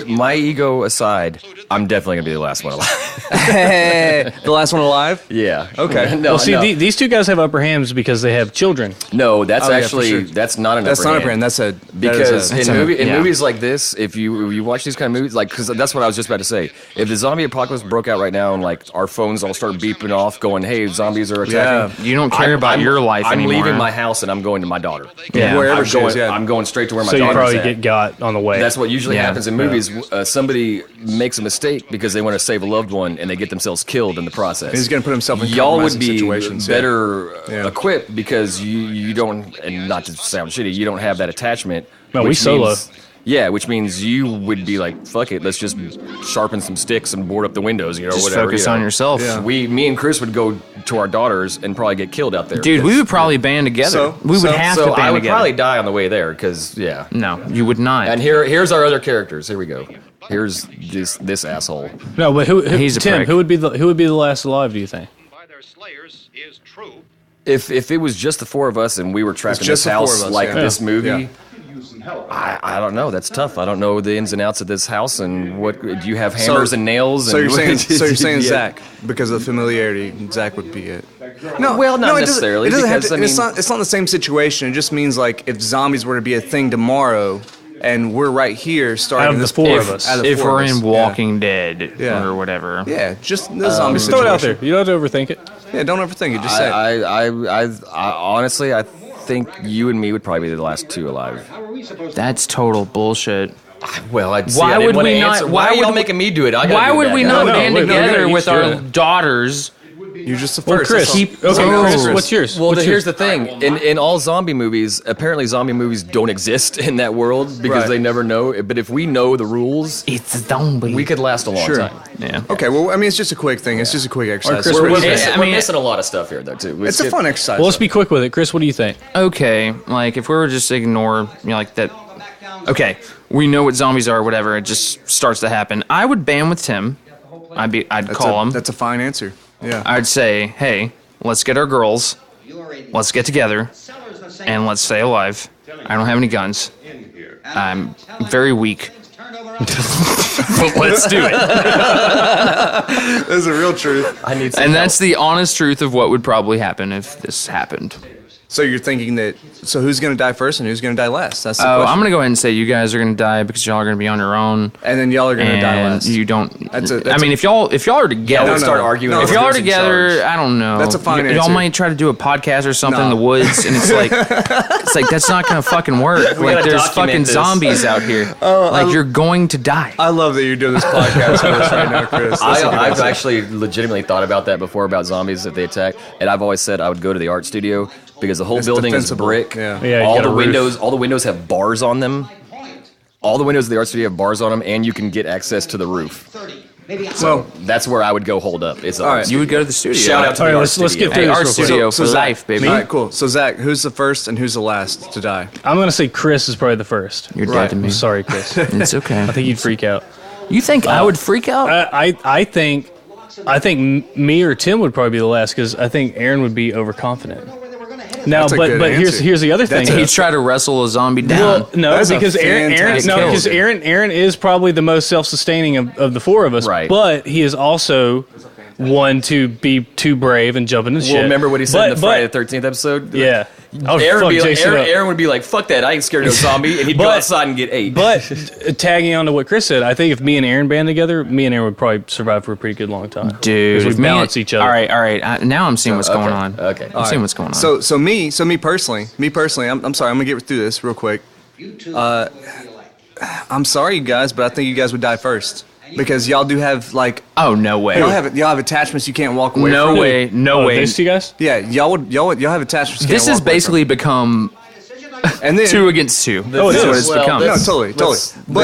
my ego aside, I'm definitely going to be the last one alive. The last one alive. Yeah. Okay. No, Well, see, no. these two guys have upper hands because they have children. No, that's Oh, yeah, for actually sure. that's not an That's upper not a hand. brand. That's a Because that is in yeah. movies like this, if you watch these kind of movies, like, because that's what I was just about to say. If the zombie apocalypse broke out right now and like our phones all start beeping off, going, "Hey, zombies are attacking," You don't care about your life I'm anymore. leaving my house and I'm going to my daughter. Yeah. Wherever I'm she going. is, yeah. I'm going straight to where my So you daughter's probably at. get got on the way. That's what usually Yeah. happens in movies. Somebody makes a mistake because they want to save a loved one and they get themselves killed in the process. He's gonna put himself in Y'all would compromising be situations, yeah. better Yeah. equipped because you don't, and not to sound shitty, you don't have that attachment. No, we which solo. means- Yeah, which means you would be like, fuck it, let's just sharpen some sticks and board up the windows, Just whatever. focus you know. on yourself. Yeah. Me and Chris would go to our daughters and probably get killed out there. Dude, we would probably band together. So- we would have to So band I would together. probably die on the way there because, yeah. No, you would not. And here's our other characters. Here we go. Here's this asshole. no, but who He's a Tim? prick. Who would be the last alive? Do you think? By their slayers is true. If it was just the four of us and we were trapped in just this the four house of us, like yeah. this movie, Yeah. I don't know. That's tough. I don't know the ins and outs of this house and what do you have hammers and nails? So and you're saying Yeah. Zach because of the familiarity. Zach would be it. No, Well, not it doesn't- necessarily, It doesn't have because, to, I mean- it's not the same situation. It just means like if zombies were to be a thing tomorrow, and we're right here starting Out of the this four point- of us. out of the if four we're of us, in Walking Dead Yeah. or whatever. yeah, just the zombie Just throw situation. it out there. You don't have to overthink it. Yeah, don't overthink it. Just say it. I honestly, I think you and me would probably be the last two alive. That's total bullshit. Well, I'd Why I didn't would wanna we not- answer. why Why are would y'all we- making me do it? I gotta Why do would that we guy. not no, band wait, no, together no, with you our should. daughters? You're just the Well, first. Chris. that's all. Okay, Oh. Chris. What's yours? Well, What's here's yours? the thing. In all zombie movies, apparently zombie movies don't exist in that world because Right. they never know. But if we know the rules, It's a zombie. we could last a long Sure. time. Yeah. Okay, well, I mean, it's just a quick thing. It's just a quick exercise. Chris, We're, what do you missing, think? we're I mean- missing a lot of stuff here, though, too. It's a fun exercise. Well, let's be quick with it. Chris, what do you think? Okay, like if we were just to ignore, like that. Okay, we know what zombies are. Whatever, it just starts to happen. I would band with Tim. I'd call him. That's a fine answer. Yeah. I'd say, hey, let's get our girls. Let's get together, and let's stay alive. I don't have any guns. I'm very weak. But let's do it. That's the real truth. I need some And help. that's the honest truth of what would probably happen if this happened. So you're thinking that, so who's going to die first and who's going to die last? That's the Oh, question. I'm gonna go ahead and say you guys are gonna die because y'all are gonna be on your own. And then y'all are going to die And last. you don't. That's a- I that's mean, a- if y'all are together, Y'all would start arguing. No, if over y'all are who's in together, charge. I don't know. That's a fine Y'all answer. might try to do a podcast or something in No. the woods, and it's like, that's not gonna fucking work. Like, gotta there's document fucking this. zombies out here. Like, you're going to die. I love that you're doing this podcast with us right now, Chris. That's a good I've answer. actually legitimately thought about that before about zombies if they attack, and I've always said I would go to the art studio because the whole It's building is defensible. brick. Yeah. Yeah, you all got the a roof. windows have bars on them. All the windows of the art studio have bars on them, and you can get access to the roof. Well, That's where I would go hold up. It's All right. You would go to the studio. Shout out to All right, the art let's studio. get through Hey, this art real quick. studio So for Zach, life, baby. all right, cool. So Zach, who's the first and who's the last to die? I'm going to say Chris is probably the first. You're Right. dead to me. I'm sorry, Chris. It's okay. I think you'd freak out. You think I would freak out? I think me or Tim would probably be the last because I think Aaron would be overconfident. Now, That's a but good here's answer. the other thing. That's He'd try to wrestle a zombie down. Well, no, That's a because fantastic Aaron is probably the most self-sustaining of the four of us. Right. But he is also one to be too brave and jump into shit. Well, remember what he said in the But- Friday the 13th episode? Yeah. Oh, Aaron fuck would, be like, Jason up. Aaron would be like, "Fuck that! I ain't scared of no zombie," and he'd go But- outside and get ate. But tagging on to what Chris said, I think if me and Aaron band together, me and Aaron would probably survive for a pretty good long time. Dude, Because if we me- balance each other. All right. Now I'm seeing what's going on. Okay. I'm seeing what's going on. So me personally, I'm sorry, I'm gonna get through this real quick. I'm sorry, you guys, but I think you guys would die first because y'all do have like oh no way. y'all have attachments you can't walk away No from. way. No way. Those two guys? Yeah, y'all have attachments. You This can't has walk away basically become from. And then 2 against 2. Oh, it That's is. what it's Well, become. no, that's- totally.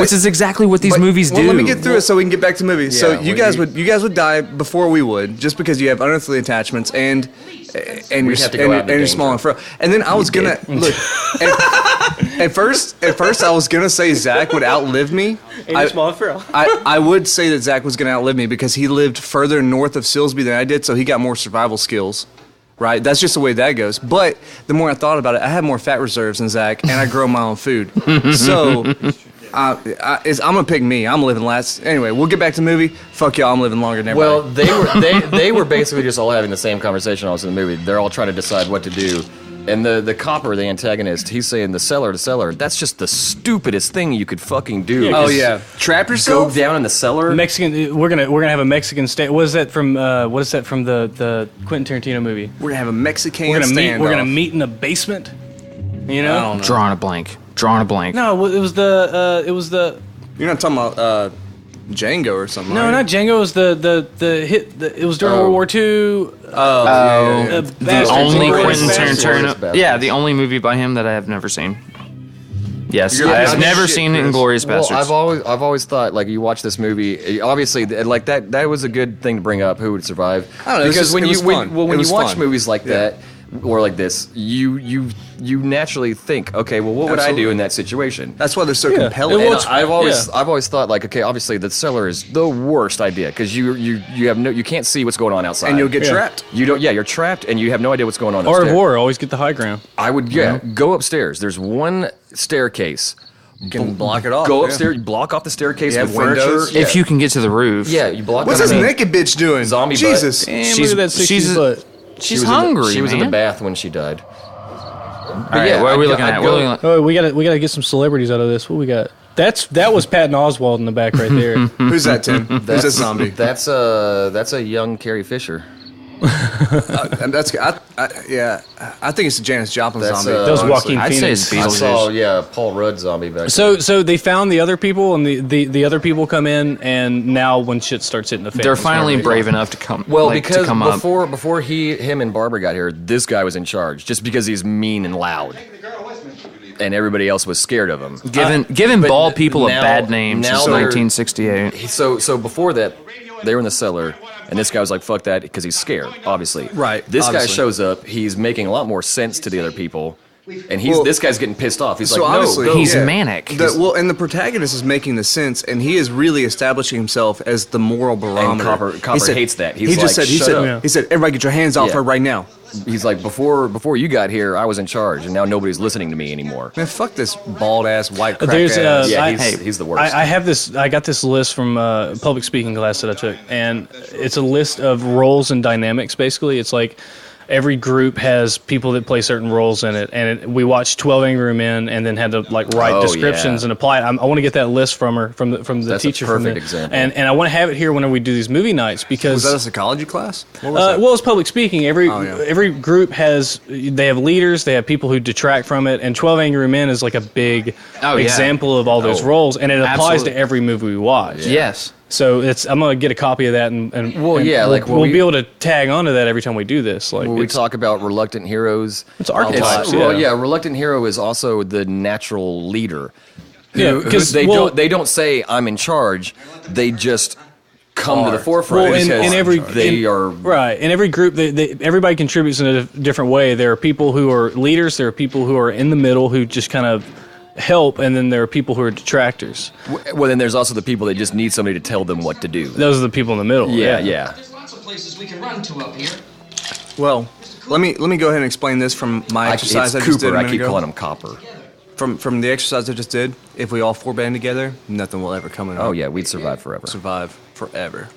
Which is exactly what these But- movies do. well, let me get through it so we can get back to movies. So Yeah, you guys would die before we would, just because you have unearthly attachments and We'd have to go out into you're small and danger. frail. And then I was gonna look. At first I was gonna say Zach would outlive me. I would say that Zach was gonna outlive me because he lived further north of Silsby than I did, so he got more survival skills. Right, that's just the way that goes. But the more I thought about it, I have more fat reserves than Zach, and I grow my own food. So I'm gonna pick me. I'm living last. Anyway, we'll get back to the movie. Fuck y'all, I'm living longer than everybody. Well, they were basically just all having the same conversation also in the movie. They're all trying to decide what to do. And the copper, the antagonist, he's saying the cellar to cellar. That's just the stupidest thing you could fucking do. Oh Just yeah, trap Go yourself. down in the cellar. Mexican. We're gonna have a Mexican stand. What is that from? The Quentin Tarantino movie? We're gonna have a Mexican We're gonna standoff. meet in the basement. You know? I don't know. Drawing a blank. No, it was the. You're not talking about Django or something. No, are you? not Django. It was the hit. It was during Oh. World War II. The Bastards, only Inglourious Quentin Bastards. Tarantino. Bastards. Yeah, the only movie by him that I have never seen. Yes, You're I've like, never shit, seen Chris. Inglourious Well, Bastards. I've always thought like you watch this movie, obviously like that was a good thing to bring up. Who would survive? I don't know, it was Because just- when it you was fun. when It you was watch fun. movies like Yeah. that or like this, you naturally think, okay, well, what would I do Absolutely. in that situation? That's why they're so Yeah. compelling. Well, And it's- I've always thought like, okay, obviously the cellar is the worst idea because you can't see what's going on outside, and you'll get Yeah. trapped. you don't you're trapped and you have no idea what's going on Art of upstairs. War. Always get the high ground. I would go upstairs. There's one staircase. You can block it off. Go yeah. upstairs, block off the staircase You with have windows? furniture. If you can get to the roof. yeah, you block. What's I this mean, naked bitch doing? Zombie butt. Jesus. Damn, She's- look at that 60s she's- butt. She's She was hungry. She was in man. the bath when she died. All right, what are we looking at? We're looking at- Oh, we gotta get some celebrities out of this. What we got? That was Patton Oswalt in the back right there. Who's that, Tim? Who's that zombie? That's a young Carrie Fisher. And that's I think it's a Janis Joplin That's, zombie. uh, That was honestly. Joaquin I'd say Phoenix. it's I saw Beetlejuice. Paul Rudd zombie back. So they found the other people, and the other people come in, and now when shit starts hitting the fan, They're finally brave enough to come. well, like, because to come up. before him and Barbara got here, this guy was in charge just because he's mean and loud, and everybody else was scared of him. Giving but bald people now- a bad name now since they're- 1968. So before that, they were in the cellar, and this guy was like, "Fuck that," because he's scared, obviously. Right, This obviously. guy shows up. He's making a lot more sense to the other people, and Well, this guy's getting pissed off. He's So like, "No, obviously, go." He's manic. And the protagonist is making the sense, and he is really establishing himself as the moral barometer. Copper hates that. He's he just like, said, "Shut up." he said, everybody get your hands off Yeah. her right now. He's like, before you got here, I was in charge, and now nobody's listening to me anymore. Man, fuck this bald ass white crack There's ass. Yeah, I- he's the worst. I have this. I got this list from a public speaking class that I took, and it's a list of roles and dynamics. Basically, it's like every group has people that play certain roles in it, and we watched 12 Angry Men, and then had to like write Oh, descriptions yeah. and apply it. I want to get that list from her, from the That's a teacher. perfect from the, example. And I want to have it here whenever we do these movie nights because Was that a psychology class? What was that? well, it's public speaking. Every Oh, yeah. every group they have leaders, they have people who detract from it, and 12 Angry Men is like a big Oh, yeah. example of all those roles, and it applies Absolutely. to every movie we watch. Yes. So I'm gonna get a copy of that, and Well, and yeah, like, when we'll we- be able to tag onto that every time we do this. Like when we it's- talk about reluctant heroes, It's archetypes, Well, yeah. yeah, reluctant hero is also the natural leader. Yeah, Who- 'cause, they well- don't say I'm in charge. They just come to the forefront Well, in because every they are right in every group, everybody contributes in a different way. There are people who are leaders. There are people who are in the middle who just kind of help, and then there are people who are detractors. Well, then there's also the people that just need somebody to tell them what to do. Those are the people in the middle. Yeah. There's lots of places we can run to up here. Well, let me go ahead and explain this from my exercise I It's just did Cooper. a I minute keep ago. calling him Copper. From the exercise I just did. If we all four band together, nothing will ever come in. Oh yeah, we'd survive forever. survive forever.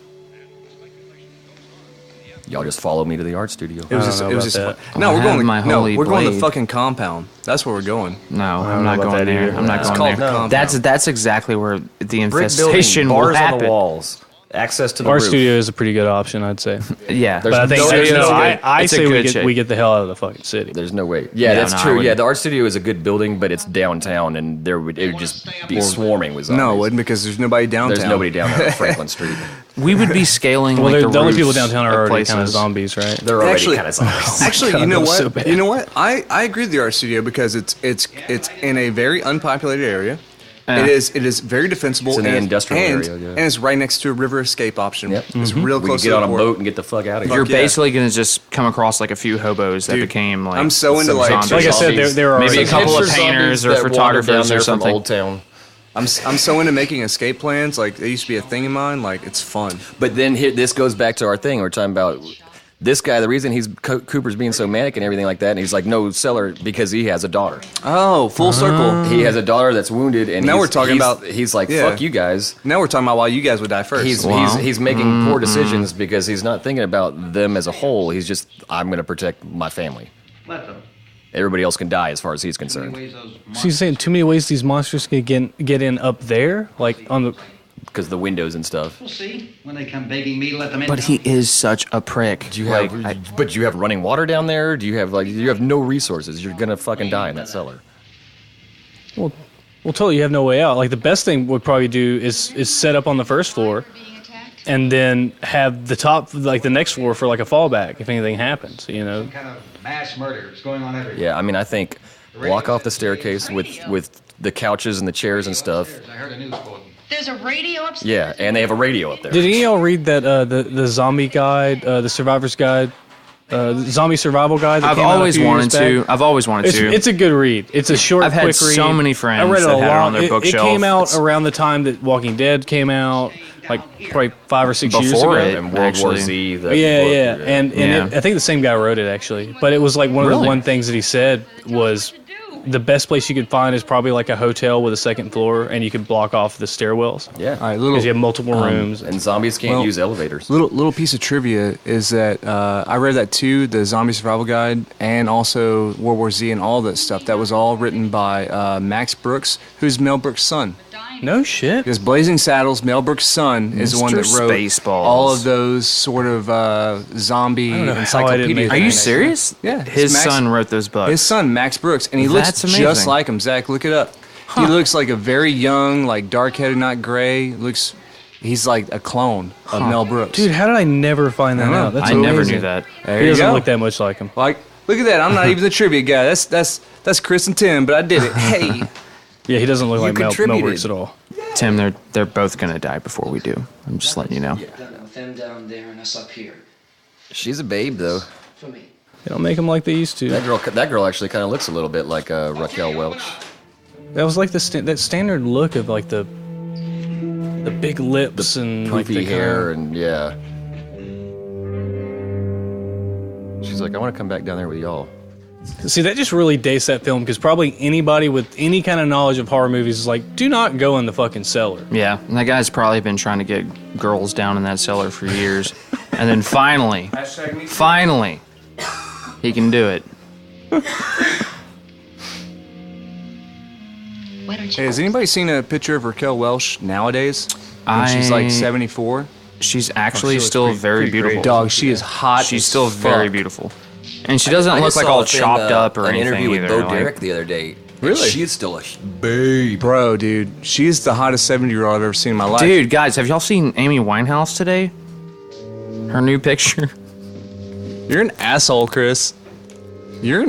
Y'all just follow me to the art studio. It was just that. fun. No, we're going. my holy we're going to the blade. fucking compound. That's where we're going. No, I'm not going there. I'm not It's going called there. the compound. That's exactly where the Brick infestation building, will bars on happen. the walls, access to the Our roof. studio is a pretty good option, I'd say. Yeah, But I think there's no way. I It's a say good we get the hell out of the fucking city. There's no way. Yeah, Yeah, that's no, I true. Yeah, wouldn't. the art studio is a good building, but it's downtown, and it would just be swarming with zombies. No, it wouldn't because there's nobody downtown. There's nobody down there on Franklin Street. we would be scaling. Well, like the only people roofs downtown are of already places. kind of zombies, right? They're already Actually- kind of zombies. Actually, you know that was what? so bad. You know what? I agree with the art studio because it's in a very unpopulated area. It is very defensible. It's in the and- industrial and, area, yeah. and it's right next to a river escape option. Yep. It's real We close could get to on the a port. boat and get the fuck out of here. You're yeah. basically going to just come across like a few hobos that Dude, became like. I'm so into some like zombies. Like I said, there are Maybe already a couple of Hipster painters zombies or that wandered photographers down there or from something. Old Town. I'm so into making escape plans. Like they used to be a thing of mine. Like it's fun. But then this goes back to our thing. We're talking about this guy. The reason Cooper's being so manic and everything like that, and he's like, no cellar because he has a daughter. Oh, full circle. He has a daughter that's wounded, and Now we're talking about- He's like, yeah. fuck you guys. Now we're talking about why you guys would die first. He's making poor decisions because he's not thinking about them as a whole. He's just, I'm going to protect my family. Let them. Everybody else can die as far as he's concerned. So you're saying too many ways these monsters can get in up there, like on the. Because the windows and stuff. We'll see when they come begging me to let them in. But he is such a prick. Do you have running water down there? Do you have no resources? You're gonna fucking die in that cellar. Well, totally. You have no way out. Like the best thing would probably do is set up on the first floor, and then have the top, like the next floor, for like a fallback if anything happens. You know. Some kind of mass murder is going on everywhere. Yeah, I mean, I think block off the staircase with the couches and the chairs and stuff. I heard a news bulletin. There's a radio upstairs. Yeah, and they have a radio up there. Did any of y'all read that the zombie guide, the survivor's guide, the zombie survival guide? That I've came out a always few years wanted to. back? I've always wanted to. It's a good read. It's a short, I've had quick read. so many friends I read it that a had it lot. on their It bookshelf. came out It's- around the time that Walking Dead came out, like probably 5 or 6 years Before ago. it. and World War Actually. Z. Yeah, that book, yeah, and Yeah. I think the same guy wrote it actually. But it was like one of the one things that he said was the best place you could find is probably like a hotel with a second floor, and you could block off the stairwells. yeah. All right, Because you have multiple rooms. And zombies can't Well, use elevators. Little piece of trivia is that I read that too, the Zombie Survival Guide, and also World War Z and all that stuff. That was all written by Max Brooks, who's Mel Brooks' son. No shit. Because Blazing Saddles, Mel Brooks' son, is the one that Mr. wrote Spaceballs. all of those sort of zombie know how I didn't encyclopedia. make that Are you things. serious? Yeah, His Max- son wrote those books. His son, Max Brooks, and he looks That's just amazing. like him. Zach, look it up. He looks like a very young, like dark-headed, not gray. He's like a clone of Mel Brooks. Dude, how did I never find that I know. out? That's I never amazing. knew that. there He you doesn't go. look that much like him. Like, look at that. I'm not even the trivia guy. That's Chris and Tim, but I did it. Hey, Yeah, he doesn't look like Mel contributed. Brooks at all. Tim, they're both gonna die before we do. I'm just letting you know. With them down there and us up here. She's a babe though. For me. They don't make them like they used to. That girl actually kind of looks a little bit like Raquel Welch. That was like that standard look of like the big lips and like Poofy the hair and yeah. She's like, I want to come back down there with y'all. See, that just really dates that film because probably anybody with any kind of knowledge of horror movies is like, do not go in the fucking cellar. Yeah, and that guy's probably been trying to get girls down in that cellar for years, and then finally, he can do it. Why don't hey, you? has anybody seen a picture of Raquel Welch nowadays? When she's like 74. She's actually looks still pretty- very pretty great. beautiful. Dog, she is hot. She's as still very fuck. beautiful, and she doesn't I look just like saw all a thing, chopped up or an anything interview with either. Bo like- Derek the other day. Really? She's still a babe. Bro, dude, she's the hottest 70-year-old I've ever seen in my life. Dude, guys, have y'all seen Amy Winehouse today? Her new picture. You're an asshole, Chris. You're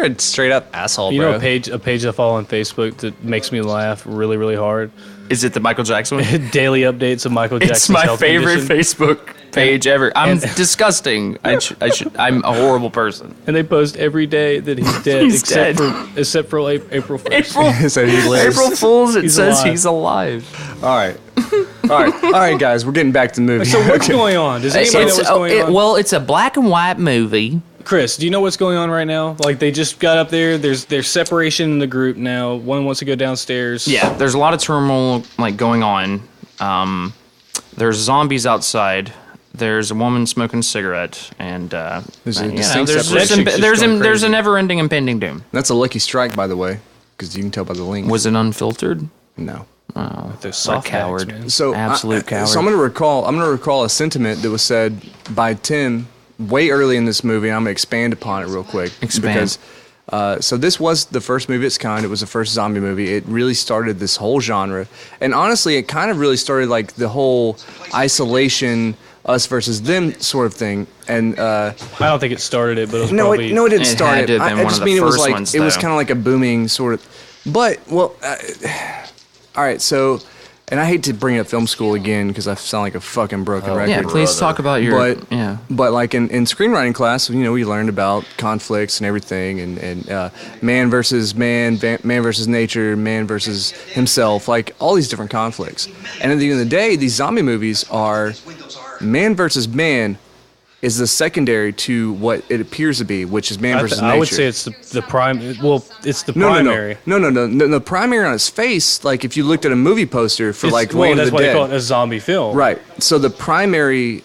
a straight up asshole, You bro. know a page I follow on Facebook that makes me laugh really, really hard? Is it the Michael Jackson one? Daily updates of Michael Jackson's It's my health favorite condition. Facebook page ever. I'm disgusting. I'm a horrible person. And they post every day that he's dead, He's except dead. for April 1st. April, So he lives. April Fool's, it He's says alive. he's alive. All right. All right, guys, we're getting back to the movie. So what's going on? Does anybody know what's going on? Well, it's a black and white movie. Chris, do you know what's going on right now? Like they just got up there. There's separation in the group now. One wants to go downstairs. Yeah, there's a lot of turmoil like going on. There's zombies outside. There's a woman smoking a cigarette, and There's a you know, distinct there's separation. there's a never-ending impending doom. That's a lucky strike, by the way, because you can tell by the link. Was it unfiltered? No. Oh, They're what a soft coward! backs, man. So Absolute coward. So I'm gonna recall a sentiment that was said by Tim way early in this movie, and I'm gonna expand upon it real quick. Expand. Because so this was the first movie of its kind. It was the first zombie movie. It really started this whole genre, and honestly, it kind of really started like the whole isolation, us versus them sort of thing. And I don't think it started it, but it was no, probably... it didn't It start had to it. have been I one just of the mean it was first like ones, it was though. kind of like a booming sort of. But well, all right. So, and I hate to bring up film school again because I sound like a fucking broken record. Yeah, please talk about your. But like in screenwriting class, you know, we learned about conflicts and everything, and man versus man, man versus nature, man versus himself, like all these different conflicts. And at the end of the day, these zombie movies are man versus man is the secondary to what it appears to be, which is man versus nature. I would say it's the prime. Well, it's the No, primary. No. The primary on its face, like if you looked at a movie poster for like Well, Reign that's of the why Dead. they call it a zombie film. Right. So the primary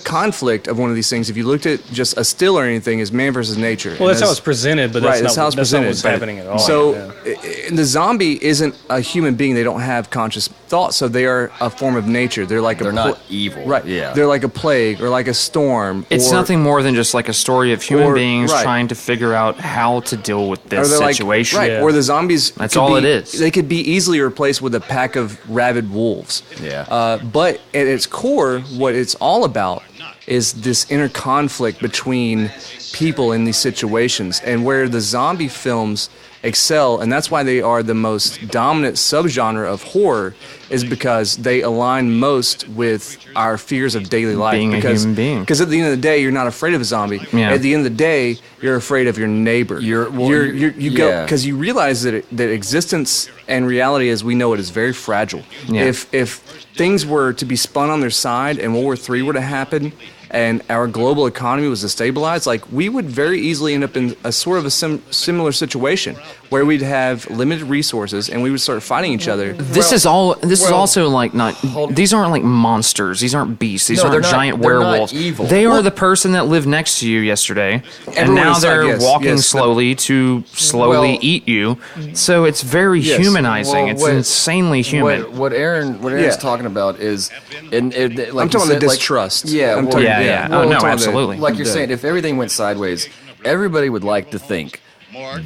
conflict of one of these things, if you looked at just a still or anything, is man versus nature. Well, And that's how it's presented, but right, that's how not, it's that's not presented. what's happening at all. So Yeah. the zombie isn't a human being. They don't have conscious thought, so they are a form of nature. They're like They're not evil. Right. Yeah. They're like a plague or like a storm. It's or, nothing more than just like a story of human Or- beings right. trying to figure out how to deal with or this they're like- situation. right. Yeah. Or the zombies. That's could all be- it is. They could be easily replaced with a pack of rabid wolves. Yeah. But at its core, what it's all about is this inner conflict between people in these situations, and where the zombie films excel, and that's why they are the most dominant subgenre of horror, is because they align most with our fears of daily life. Being a because, human being. Because at the end of the day, you're not afraid of a zombie. Yeah. At the end of the day, you're afraid of your neighbor. You go yeah. because you realize that that existence and reality as we know it is very fragile. Yeah. If things were to be spun on their side and World War III were to happen and our global economy was to stabilize, like we would very easily end up in a sort of a similar situation where we'd have limited resources and we would start fighting each other. This is also like not. These aren't like monsters. These aren't beasts. These No, aren't they're not- giant they're not werewolves. evil. They are the person that lived next to you yesterday, and Everyone now inside, they're yes, walking yes, slowly to slowly Well- eat you. So it's very Yes. humanizing. Well, It's what- insanely human. What Aaron's Yeah. talking about is, like I'm you talking about the said, like- distrust. yeah, I'm well, talking- Yeah. Well, Oh I'm no, talking about absolutely. like you're Yeah. saying, if everything went sideways, everybody would like to think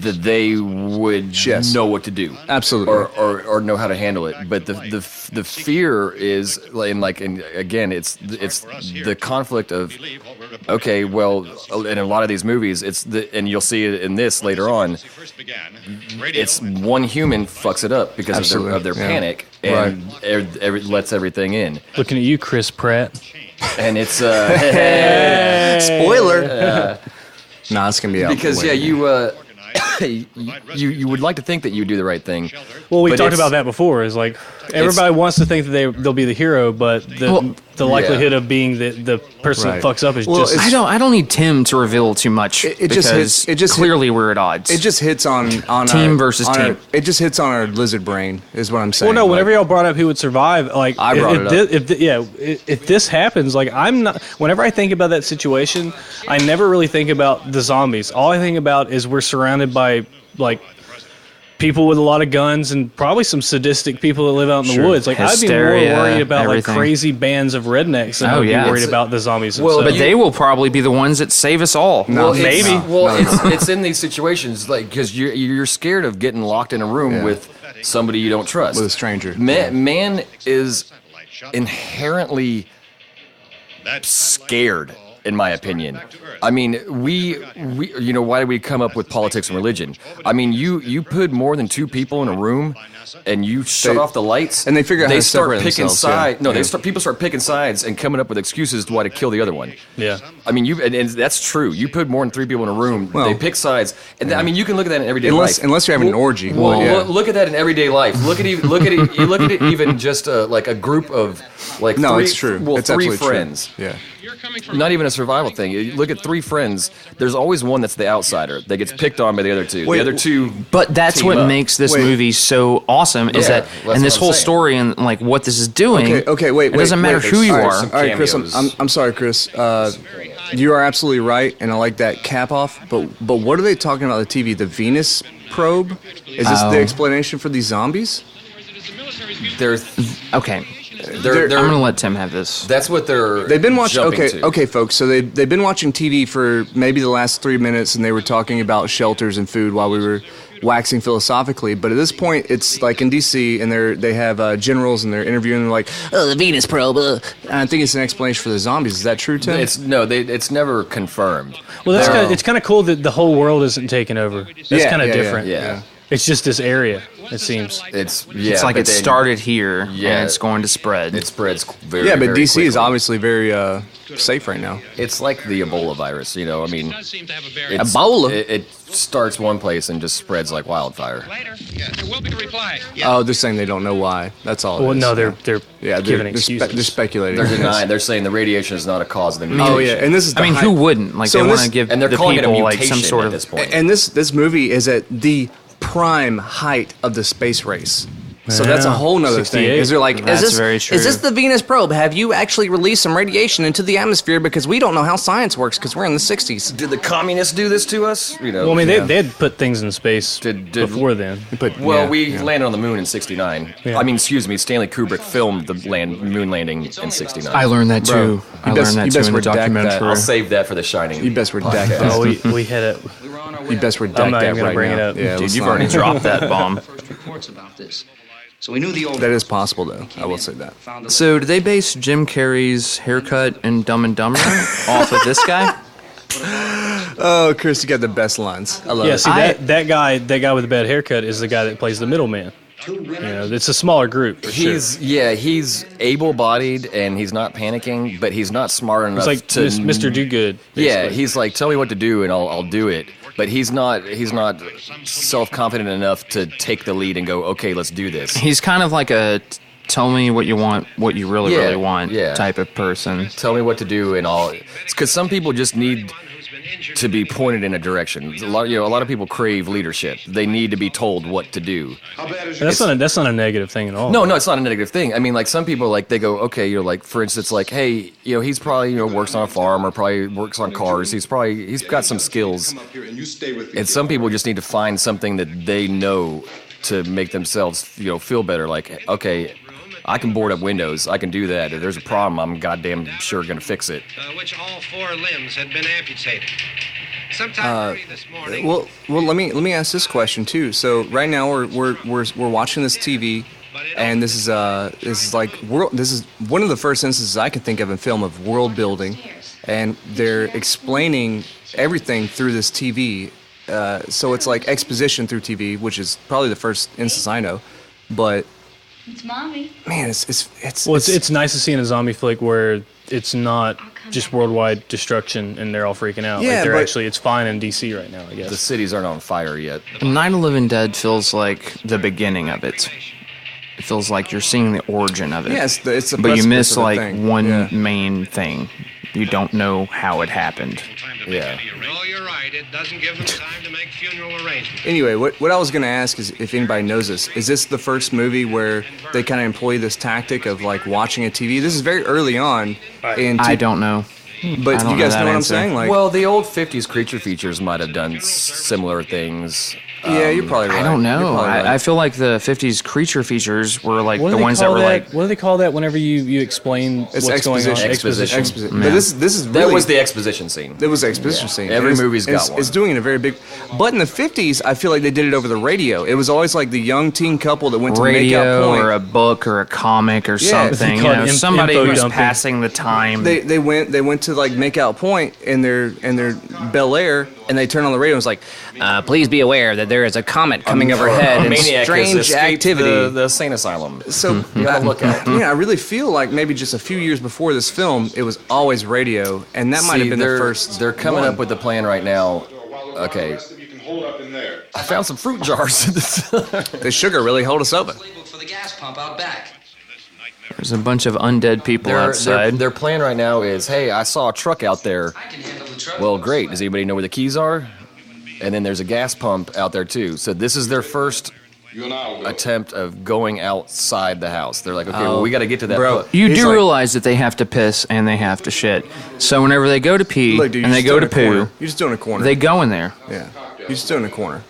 that they would Yes. know what to do, Absolutely. or know how to handle it. But the fear is, and again, it's the conflict of, okay, well, in a lot of these movies, and you'll see it in this later on. It's one human fucks it up because Absolutely, of their yeah. panic and lets everything in, Looking at you, Chris Pratt. and it's Spoiler. Nah, it's gonna be out. because way yeah, more. you would like to think that you do the right thing. Well, we but talked it's- about that before. Is like everybody wants to think that they'll be the hero, but the likelihood of being the person Right. that fucks up is Well, just. it's- I don't need Tim to reveal too much. It just hits- it just clearly we're at odds. It just hits on Team our, versus on our- team. it just hits on our lizard brain, is what I'm saying. Well, no. Whenever Like, y'all brought up who would survive, like I brought it up. if this happens, like I'm not. Whenever I think about that situation, I never really think about the zombies. All I think about is we're surrounded by like people with a lot of guns and probably some sadistic people that live out in the Sure. woods. Like Hysteria, I'd be more worried about everything. like crazy bands of rednecks than Oh, I'd yeah. be worried It's- about the zombies. Well, themselves. but they will probably be the ones that save us all. No. Well, Maybe. It's in these situations, like, because you're scared of getting locked in a room Yeah. with somebody you don't trust. With a stranger. Man is inherently scared, in my opinion. I mean, we why do we come up with politics and religion? I mean, you put more than two people in a room and you shut off the lights, and they figure out how they to start separate picking themselves, yeah. sides. No, Yeah. people start picking sides and coming up with excuses to why to kill the other one. Yeah. I mean, and that's true. You put more than three people in a room, Well, they pick sides, and I mean, you can look at that in everyday unless life. unless you're having an orgy. Well, yeah. look at that in everyday life. Look at it even just like a group of like No, three, it's true. Well, It's three absolutely true. friends. Yeah. not even a survival thing. You look at three friends. There's always one that's the outsider that gets picked on by the other two. Wait, the other two. But that's team what up. makes this movie so awesome. Is Yeah, that that's and this what I'm whole saying. story and like what this is doing? Okay, wait. It doesn't matter wait. who you All right, are. some All right, Chris, cameos. I'm sorry, Chris. You are absolutely right, and I like that cap off. But what are they talking about on the TV? The Venus probe? Is this the explanation for these zombies? They're, Okay, they're, I'm gonna let Tim have this. That's what They've been watching. jumping to. Okay, folks. So they've been watching TV for maybe the last 3 minutes, and they were talking about shelters and food while we were waxing philosophically. But at this point, it's like in DC, and they have generals, and they're interviewing them like, "Oh, the Venus probe." And I think it's an explanation for the zombies. Is that true, Tim? It's never confirmed. Well, that's They're- it's kind of cool that the whole world isn't taken over. That's Yeah, kind of yeah, different. yeah. It's just this area, it seems. It's It's like but it then started here Yeah. and it's going to spread. It spreads very. Yeah, but very DC is quickly. obviously very safe right now. It's like the Ebola virus. You know, I mean, Does seem to have a very it's- Ebola? It starts one place and just spreads like wildfire. later. Yeah, there will be a reply. Oh, they're saying they don't know why. That's all. it Well, is. no, they're yeah, giving they're excuses. they're speculating. They're denying. They're saying the radiation is not a cause of the mutation. Oh yeah, and this is. I mean, the who high- wouldn't? Like So they want this- to give And they're the calling it a people like mutation some sort at of. this point. And this movie is at the prime height of the space race. So that's a Yeah. whole nother thing. 68. Is there like, That's is this very true. is this the Venus probe? Have you actually released some radiation into the atmosphere? Because we don't know how science works because we're in the 60s. Did the communists do this to us? You know. Well, I mean, they had put things in space Did- before then. But Well, yeah, we yeah. landed on the moon in '69. Yeah. I mean, excuse me, Stanley Kubrick filmed the moon landing in '69. I learned that too. I you best- learned you that too best in the redact that. documentary. I'll save that for The Shining. You best redact podcast. that. Oh, we had a. You best redact I'm not that even gonna right bring now. it up. Yeah, Dude, let's you've not. already dropped that bomb. First reports about this. So we knew the old. That is possible, though. I will say that. Found the So, do they base Jim Carrey's haircut in Dumb and Dumber off of this guy? Oh, Chris, you got the best lines. I love Yeah, it. see that guy with the bad haircut is the guy that plays the middleman. You know, it's a smaller group. For He's he's able-bodied and he's not panicking, but he's not smart enough It's like to. Mr. Do Good. Yeah, basically. he's like, tell me what to do and I'll do it. But he's not self-confident enough to take the lead and go, okay, let's do this. He's kind of like a tell me what you want, what you really, Yeah, really want yeah. type of person. Tell me what to do and I'll. Because some people just need to be pointed in a direction. A lot of people crave leadership. They need to be told what to do. How bad is That's not a negative thing at all. No, it's not a negative thing. I mean, like some people, like they go, okay, like for instance, like, hey, he's probably works on a farm or probably works on cars. He's got some skills. And some people just need to find something that they know to make themselves feel better. Like, okay, I can board up windows. I can do that. If there's a problem, I'm goddamn sure gonna fix it. Which all 4 limbs had been amputated. Sometime early this morning. Well, let me ask this question too. So right now we're watching this TV, and this is one of the first instances I can think of in film of world building, and they're explaining everything through this TV. So it's like exposition through TV, which is probably the first instance I know, but. It's mommy. Man, it's nice to see in a zombie flick where it's not just worldwide destruction and they're all freaking out. Yeah, like but- it's fine in DC right now, I The guess. cities aren't on fire yet. Night of the Living Dead feels like the beginning of it. It feels like you're seeing the origin of it. Yeah, it's the but you precipice miss of the like thing. one Yeah. main thing. You don't know how it happened. Yeah. Oh, you're right. It doesn't give them time to make funeral arrangements. Anyway, what I was going to ask is if anybody knows this. Is this the first movie where they kind of employ this tactic of like watching a TV? This is very early on. I don't know. But I don't you know guys that know what I'm answer. saying? Like, Well, the old 50s creature features might have done similar things. yeah, you're probably right. I don't You're know. probably right. I feel like the 50s creature features were like What do the they ones that call were like. What do they call that whenever you explain It's what's going on? exposition. Exposition. But this is really, That was the exposition scene. That was the exposition scene. Every And it's- movie's got it's- one. It's doing it a very big. But in the 50s, I feel like they did it over the radio. It was always like the young teen couple that went to make out Radio point. or a book or a comic or Yeah, something. they call it Somebody info who's dumping. passing the time. They went to like make out point in their Bel Air, and they turned on the radio and was like, please be aware that there is a comet coming overhead A and maniac has strange escaped activity. The sane asylum. So You gotta look at it. Yeah, I really feel like maybe just a few years before this film, it was always radio, and that might have been the they're- first. They're coming one. up with the plan right now. Okay, You can hold up in there. I found some fruit jars. The sugar really held us open. Playbook for the gas pump out back. There's a bunch of undead people outside. Their plan right now is, hey, I saw a truck out there. Well, great. Does anybody know where the keys are? And then there's a gas pump out there too. So this is their first attempt of going outside the house. They're like, okay, well, we got to get to that. Bro, You do realize that they have to piss and they have to shit. So whenever they go to pee Look, dude, and they go to poo, you just do it in a corner. they go in there. Yeah, you just do it in a corner.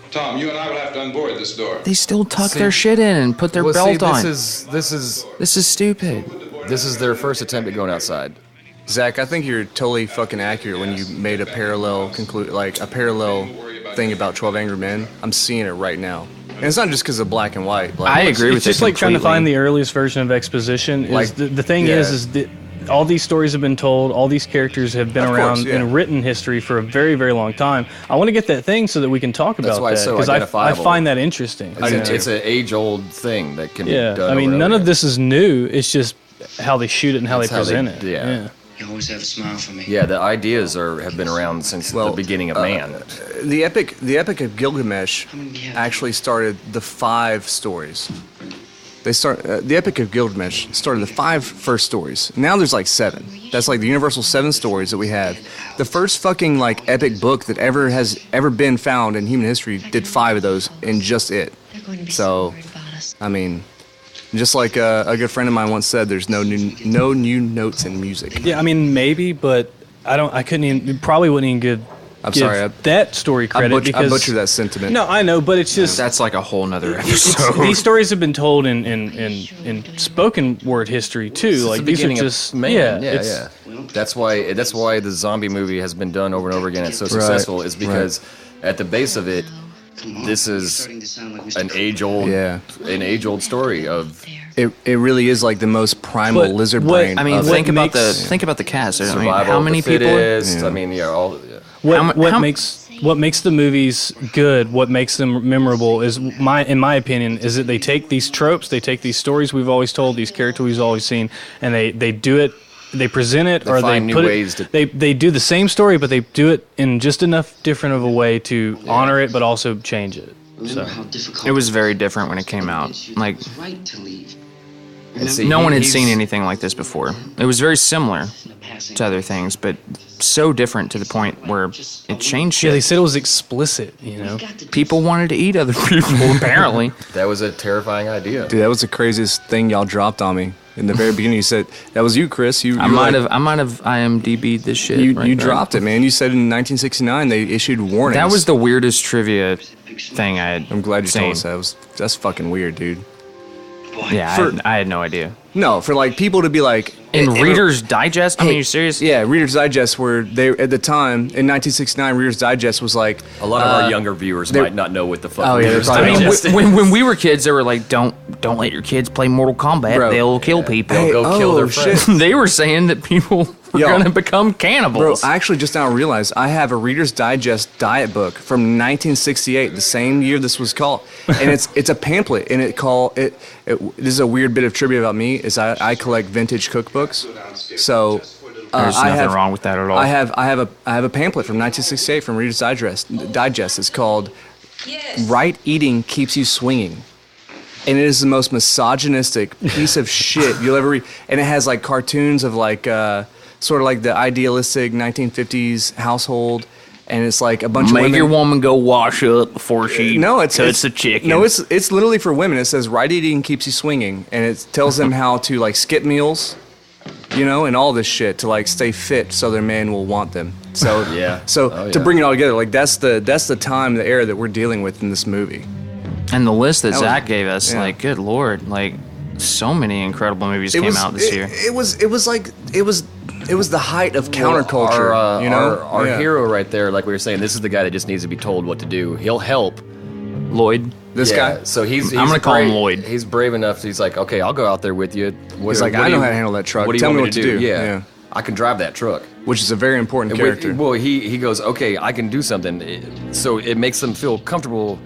Tom, you and I will have to unboard this door. They still tuck their shit in and put their Well, belt on. This This is stupid. is their first attempt at going outside. Zach, I think you're totally fucking accurate when you made a parallel thing about 12 Angry Men. I'm seeing it right now. And it's not just because of black and white. Like, I agree with It's just it like trying to completely. find the earliest version of exposition. Like, The thing yeah. is that all these stories have been told. All these characters have been Of around course, yeah. in written history for a very, very long time. I want to get that thing so that we can talk That's about why it's that so because I identifiable. find that interesting. It's an age-old thing that can be Yeah, done. I mean, over and none over of this is new. It's just how they shoot it and how That's they how they- present it. yeah. You always have a smile for me. Yeah, the ideas have been around since the beginning of man. the Epic of Gilgamesh actually started the 5 stories. The Epic of Gilgamesh started the 5 first stories. Now there's like 7. That's like the universal 7 stories that we have. The first fucking like epic book that has ever been found in human history did 5 of those in just it. So, I mean, just like a good friend of mine once said, there's no new notes in music. Yeah, I mean maybe, but I couldn't even probably wouldn't even give that story credit because I butchered that sentiment. No, I know, but it's just That's like a whole nother episode. these stories have been told in spoken word history too. Since Like the these are beginning of just man. it's- That's why the zombie movie has been done over and over again. It's so successful is because at the base of it, this is an age-old story of. It really is like the most primal But lizard what- brain. I mean, of think it. about the cast. I mean, Survival how of the many people? fittest. Yeah. I mean, all. Yeah. What makes the movies good, what makes them memorable is in my opinion, is that they take these tropes, they take these stories we've always told, these characters we've always seen, and they do it, they present it, or they find new put ways it. to- They do the same story, but they do it in just enough different of a way to honor it, but also change it. So It was very different when it came out. Like, right to leave. And see, no one had he's- seen anything like this before. It was very similar to other things, but so different to the point where it changed yeah, they shit. said it was explicit. You know, People wanted to eat other people, apparently. That was a terrifying idea. Dude, that was the craziest thing y'all dropped on me in the very beginning. You said that was you, Chris. I might have IMDb'd this shit. You right there. dropped it, man. You said in 1969 they issued warnings. That was the weirdest trivia thing I had. I'm glad you seen. told us that. That's fucking weird, dude. Yeah, I had no idea. No, for like people to be like In it- Reader's Digest? I mean, you serious? Yeah, Reader's Digest were they at the time in 1969. Reader's Digest was like A lot of our younger viewers might not know what the fuck. Oh, yeah, Reader's they're I probably- mean, Digest is. when we were kids, they were like, don't let your kids play Mortal Kombat. Bro. They'll kill people. Hey, go kill their shit. friends. They were saying that people were Yo. going to become Bro, cannibals. I actually just now realized I have a Reader's Digest diet book from 1968, the same year this was called, and it's a pamphlet, and this is a weird bit of trivia about me is I collect vintage cookbooks, so There's I nothing have, wrong with that at all. I have a pamphlet from 1968 from Reader's Digest. It's called "Right Eating Keeps You Swinging." And it is the most misogynistic piece of shit you'll ever read. And it has like cartoons of like sort of like the idealistic 1950s household, and it's like a bunch of Make women. your woman go wash up before she cuts the chicken. No, it's literally for women. It says right eating keeps you swinging, and it tells them how to like skip meals, you know, and all this shit to like stay fit so their man will want them. So Yeah. So Oh, to yeah. bring it all together, like that's the time, the era that we're dealing with in this movie. And the list that was- Zach gave us, yeah. like, good lord, like, so many incredible movies came out this year. It was the height of counterculture. Our, you know, our Yeah. hero right there, like we were saying, this is the guy that just needs to be told what to do. He'll help. Lloyd. This Yeah, guy. So he's I'm gonna call him brave- Lloyd. He's brave enough. He's like, okay, I'll go out there with you. He's like, I know how to handle that truck. What do you Tell want me me what to to do? do. Yeah. Yeah. I can drive that truck. Which is a very important And character. well, he goes, okay, I can do something. So it makes them feel comfortable.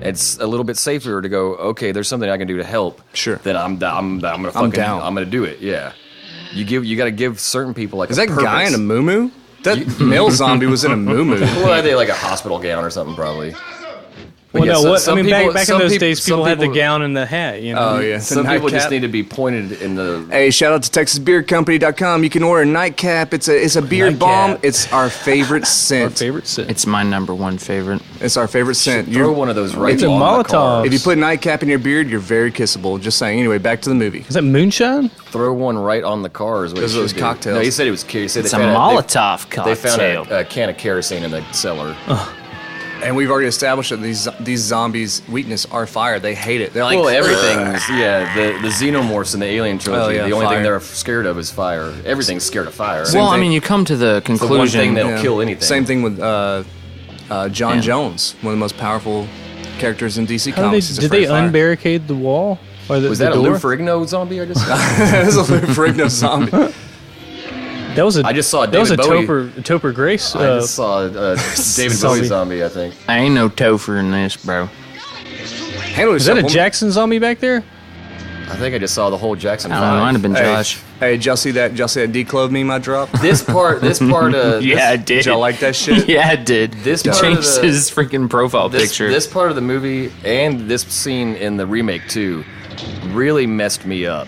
It's a little bit safer to go, okay, there's something I can do to help. Sure. That I'm gonna fucking, down. I'm gonna do it. Yeah. You got to give certain people like Is a that guy in purpose. a muumuu? That male zombie was in a muumuu. Well, I think like a hospital gown or something probably. Well, yeah, no, so- what, some I mean, people- back in some those peop- days, some people had the people- gown and the hat, you know? Oh, yeah. Some people just nightcap. need to be pointed in the. Hey, shout out to TexasBeardCompany.com. You can order a nightcap. It's a beard Nightcap. balm. It's our favorite Our scent. favorite scent. It's my number one favorite. It's our favorite scent. Throw one of those right It's a on the Molotov. car. If you put a nightcap in your beard, you're very kissable. Just saying. Anyway, back to the movie. Is that moonshine? Throw one right on the car is what Those you are should those do. cocktails. No, he said it was. He said It's they a found Molotov They found cocktail. a can of kerosene in the cellar. And we've already established that these zombies' weakness are fire. They hate it. They're like, Well, everything's the xenomorphs in the Alien trilogy. yeah, the only fire. thing they're scared of is fire. Everything's scared of fire. Well, I thing. mean, you come to the the one conclusion. thing that'll kill anything. Same thing with John Yeah. Jones, one of the most powerful characters in DC How Comics. He's did they afraid of fire. unbarricade the wall? Or the, Was the that a door? Lou Ferrigno zombie I just saw? That was a Lou Ferrigno zombie. That was a. I just saw That was a David Bowie. Topher Grace. I just saw David Bowie zombie, I think. I ain't no topher in this, bro. Handle is that a yourself, woman. Jackson zombie back there? I think I just saw the whole Jackson I don't know. It 5. might have been Hey, Josh. hey, did y'all see that? Did y'all see that declove meme I dropped? This part, Yeah, I did. Did y'all like that shit? Yeah, I did. This He part of changed the- his freaking profile picture. This part of the movie and this scene in the remake too really messed me up.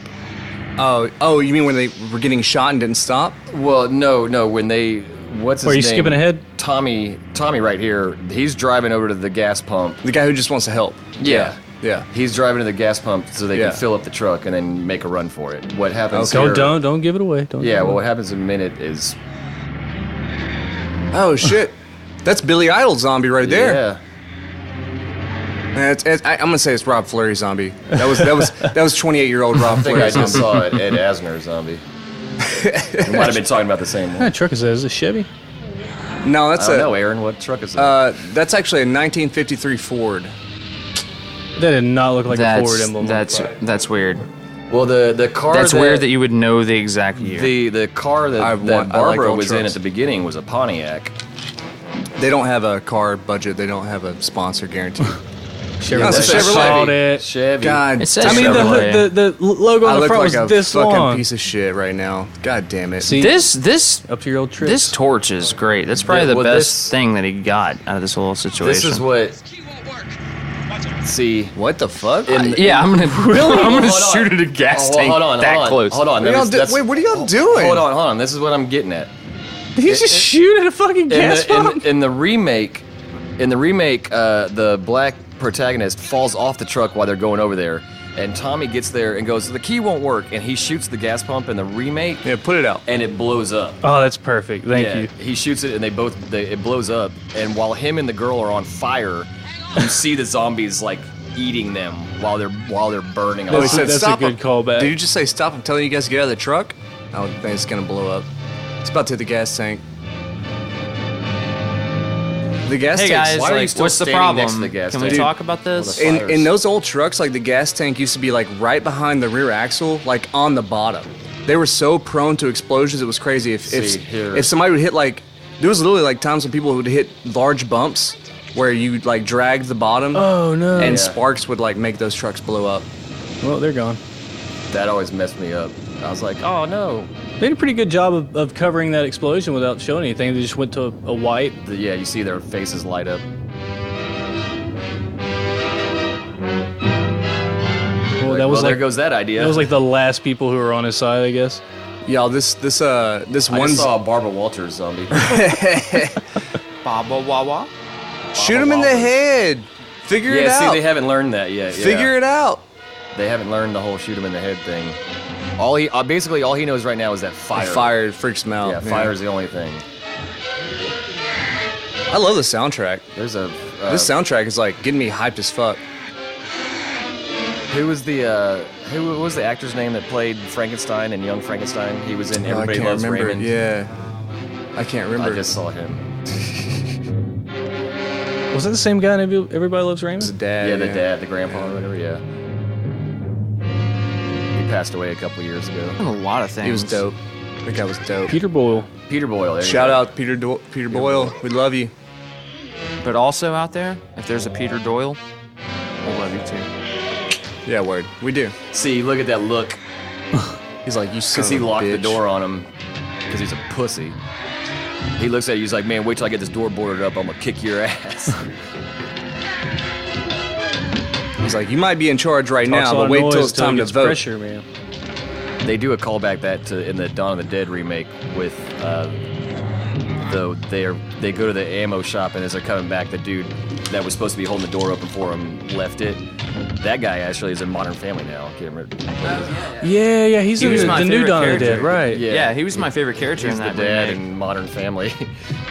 Oh, you mean when they were getting shot and didn't stop? Well, no, when they what's his Are name? you skipping ahead? Tommy right here. He's driving over to the gas pump. The guy who just wants to help. Yeah. Yeah. He's driving to the gas pump so they Yeah. can fill up the truck and then make a run for it. What happens Okay. here? Don't give it away. Don't. Yeah, give it well, away. what happens in a minute is Oh shit. That's Billy Idol zombie right there. Yeah. Man, I'm gonna say it's Rob Fleury zombie. That was 28-year-old Rob I think Fleury I just zombie. saw it. Ed Asner zombie. We might have been talking about the same What one. kind of truck is that? Is it a Chevy? No, I that's don't know, Aaron. What truck is that? that's actually a 1953 Ford. That did not look like a Ford emblem. That's weird. Well, the car. That's weird that you would know the exact year. The car that, I like Barbara old was in trucks. at the beginning was a Pontiac. They don't have a car budget. They don't have a sponsor guarantee. Chevy. No, it's a That's Chevrolet. called it. Chevy. God, It says I mean, Chevrolet. the logo I on the look front like was a this fucking long. piece of shit right now. God damn it. See, This up to your old tricks. this torch is great. That's probably the Well, best this- thing that he got out of this whole situation. This is what. See. What the fuck? Yeah, I'm gonna I'm gonna Hold on. shoot at a gas Oh, tank hold on, that hold on, close. Hold on. What are y'all wait, what are y'all doing? Hold on. This is what I'm getting at. Did he just shoot at a fucking gas pump? In the remake, the black protagonist falls off the truck while they're going over there, and Tommy gets there and goes, "The key won't work," and he shoots the gas pump in the remake, Yeah, put it out. and it blows up. Oh, that's perfect. Thank Yeah, you. he shoots it, and it blows up. And while him and the girl are on fire, you see the zombies like eating them while they're burning. No, he alive. said, That's a stop good him. callback. Did you just say stop? I'm telling you guys to get out of the truck. I think it's gonna blow up. It's about to hit the gas tank. The gas Hey tank. guys, why are you like, still what's the standing problem? next to the gas Can we tank? talk about this? Well, In those old trucks, like the gas tank used to be like right behind the rear axle, like on the bottom. They were so prone to explosions, it was crazy. See, here. If somebody would hit like, there was literally like times when people would hit large bumps where you like dragged the bottom. Oh no. And Yeah. sparks would like make those trucks blow up. Well, they're gone. That always messed me up. I was like, oh no. They did a pretty good job of covering that explosion without showing anything. They just went to a white. Yeah, you see their faces light up. Well, that was there like goes that idea. that was like the last people who were on his side, I guess. Y'all, this I one. just saw a Barbara Walters zombie. Baba Wawa. Shoot him in the head. Figure it Yeah, see, out. they haven't learned that yet. Yeah. Figure it out. They haven't learned the whole shoot him in the head thing. Basically all he knows right now is that fire. Fire freaks him out. Yeah, fire is the only thing. I love the soundtrack. There's a. This soundtrack is like getting me hyped as fuck. Who was the actor's name that played Frankenstein and Young Frankenstein? He was in Everybody I can't Loves remember. Raymond. Yeah, I can't I remember. just saw him. Was that the same guy in Everybody Loves His Raymond? dad. Yeah, the dad, the grandpa, or whatever. Yeah. He passed away a couple years ago. A lot of things. He was dope. That guy was dope. Peter Boyle. Peter Boyle. There you Shout go. out Peter Boyle. We love you. But also out there, if there's a Peter Doyle, we love you too. Yeah, word. We do. See, look at that look. He's like, you son Because he of a locked the bitch. door on him. Because he's a pussy. He looks at you, he's like, man, wait till I get this door boarded up. I'm going to kick your ass. He's like, you might be in charge right Talks now, a lot but of wait noise till it's time to gets vote. Pressure, man. They do a callback that to in the Dawn of the Dead remake with they go to the ammo shop, and as they're coming back, the dude that was supposed to be holding the door open for him left it. That guy actually is in Modern Family now. I can't remember. Yeah, he's He was in my the new favorite Dawn of the Dead, character. right? Yeah, he was my favorite character He's in the that dad remake. in Modern Family.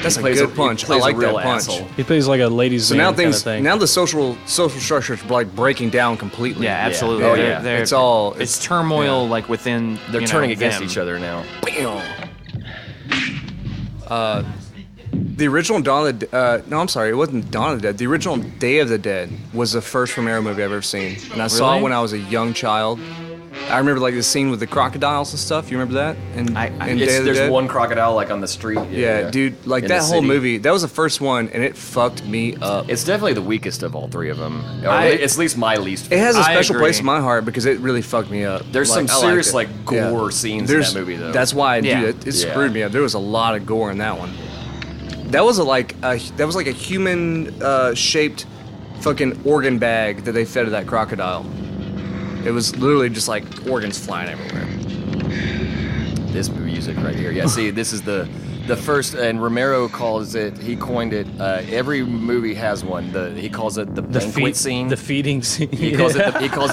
That's He a plays good punch. He plays I like a real that punch. asshole. He plays like a ladies' So man now kind of things, thing. now the social structure is like breaking down completely. Yeah, absolutely. Oh, They're- yeah. they're- It's all- it's turmoil like within. They're turning against each other now. The original Dawn of the no, I'm sorry, it wasn't Dawn of the Dead. The original Day of the Dead was the first Romero movie I've ever seen, and I saw it Really? when I was a young child. I remember like the scene with the crocodiles and stuff. You remember that? And in Day of the There's Dead? one crocodile like on the street. Yeah, dude, like In that the whole city. movie. That was the first one, and it fucked me up. It's definitely the weakest of all three of them. Or it's at least my least. It has a I special agree. place in my heart because it really fucked me up. There's Like, some I liked serious it. like gore scenes There's- in that movie though. That's why, Yeah. dude, it screwed me up. There was a lot of gore in that one. That was like a human shaped fucking organ bag that they fed to that crocodile. It was literally just like organs flying everywhere. This music right here. Yeah, see, this is the first, and Romero calls it. He coined it. Every movie has one. He calls it the banquet scene. The feeding scene. He calls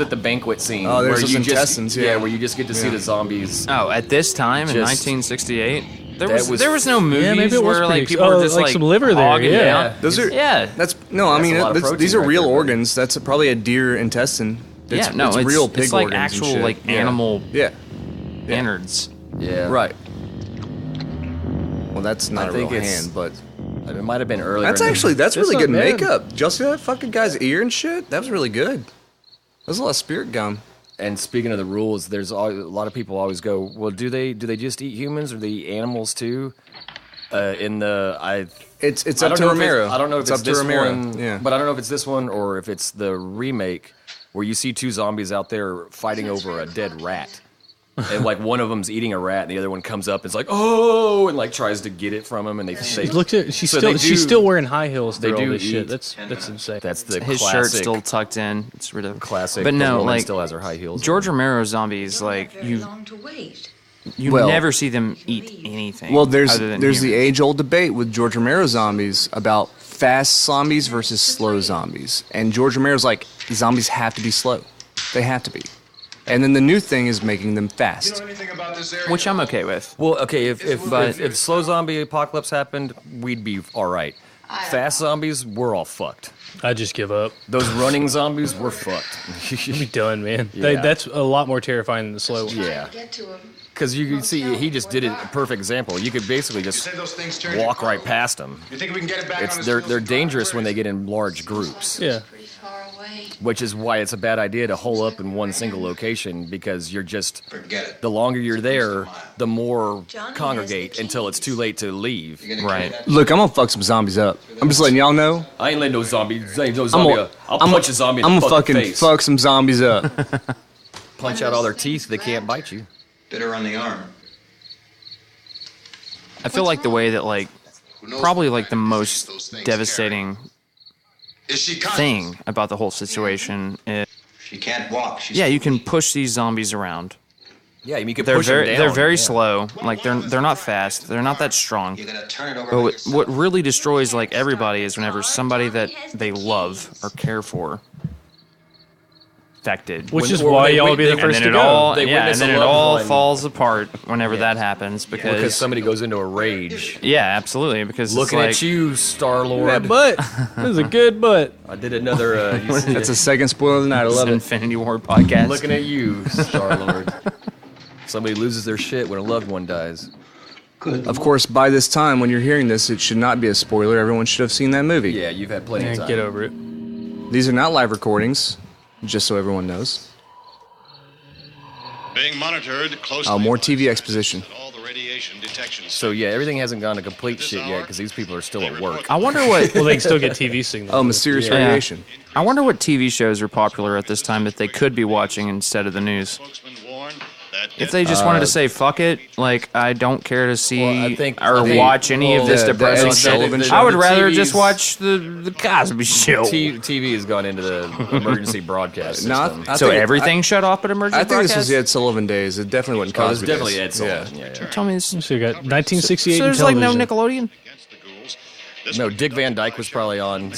it the banquet scene. Oh, there's where those you intestines, Just, yeah. where you just get to see the zombies. Oh, at this time in Just- 1968, there That was was- no movies maybe it was where pretty like people were just like some liver there, hogging it yeah. out. Those are Yeah. That's no, I That's mean a lot of these protein are right real there, organs. That's probably a deer intestine. It's, Yeah, no, it's real pig it's like organs and actual shit. like Yeah. animal Yeah, innards. Yeah, right. Well, that's not I a think real it's- hand, but It might have been earlier. that's in the- actually that's That's really not good bad. makeup. Just see that fucking guy's ear and shit. That was really good. There's a lot of spirit gum. And speaking of the rules, there's a lot of people always go, well, do they just eat humans or do they eat animals too? It's I up don't to know Romero. I don't know if it's up to this Romero. one, Yeah. but I don't know if it's this one or if it's the remake where you see two zombies out there fighting over a dead rat. And like one of them's eating a rat, and the other one comes up and it's like, oh, and like tries to get it from him, and they Look at she's So they she's do- still wearing high heels through all do this shit. eat. That's insane. That's the His classic, shirt's still tucked in. It's ridiculous. classic. But the no, woman like still has her high heels. George Romero zombies, like you long to wait. Well- never see them eat anything. Well, there's other than the humans. age-old debate with George Romero zombies about fast zombies versus slow zombies, and George Romero's like zombies have to be slow, they have to be, and then the new thing is making them fast. Anything about this area? which I'm okay with. Well, okay, if slow zombie apocalypse happened, we'd be all right. Fast zombies, we're all fucked. I just give up. Those running zombies, we're fucked. Be done, man. Yeah. That's a lot more terrifying than the slow one. Yeah. Get to him. Because you can see, he just did it, a perfect example. You could basically just Say those things turn walk your right car. past them. You think we can get it back on his They're wheels and drive dangerous when they first? get in large groups, Yeah. Pretty far away. which is why it's a bad idea to hole up in one single location because you're just, Forget it. the longer you're there, the more congregate until it's too late to leave. Right. Look, I'm gonna fuck some zombies up. I'm just letting y'all know. I ain't letting no zombies, ain't no I'm zombie. gonna, I'll punch a zombie in I'm the gonna fucking fucking face. fuck some zombies up. Punch out all their teeth, they can't bite you. Bit her on the arm. I feel like the way that like Who knows probably what like the kind of most disease those things devastating carry? Is she conscious? thing about the whole situation is She can't walk. She's yeah, you can push these zombies around. Yeah, you can They're push them very down. they're very yeah. slow. Like they're not fast. They're not that strong. You gotta turn it over. But by what, yourself. what really destroys like everybody is whenever somebody that they love or care for affected. Which is or why they y'all wait- would be they- the and first and to then go. it all They yeah, witness and then a it loved all one. falls apart whenever that happens Because because somebody goes into a rage. yeah, absolutely because Looking it's like, at you, Star That Lord. butt. That was a good butt. I did another. That's a second spoiler of the night. I It's love an it. Infinity War podcast. Looking at you, Star Lord. Somebody loses their shit when a loved one dies. Of course, by this time, when you're hearing this, it should not be a spoiler. Everyone should have seen that movie. Yeah, you've had plenty of Man, time. get over it. These are not live recordings, just so everyone knows. Being monitored closely. More by TV scientists exposition. at all the radiation detection So yeah, everything hasn't gone to complete shit yet because these people are still at work. I wonder what Well, they can still get TV signals. Oh, mysterious Yeah. radiation. I wonder what TV shows are popular at this time that they could be watching instead of the news. Spokesman warned that If they just wanted to say fuck it, like I don't care to see watch any of this the depressing Ed Sullivan shit, show. I would rather TV's just watch the Cosby Show. TV has gone into the emergency broadcast system. So everything shut off at emergency I think this was broadcast? the Ed Sullivan days. It definitely wasn't Oh, it was Cosby definitely days. Ed Sullivan. Yeah. Tell me this. So you got 1968 So there's in like no television. Nickelodeon? No, Dick Van Dyke was probably on.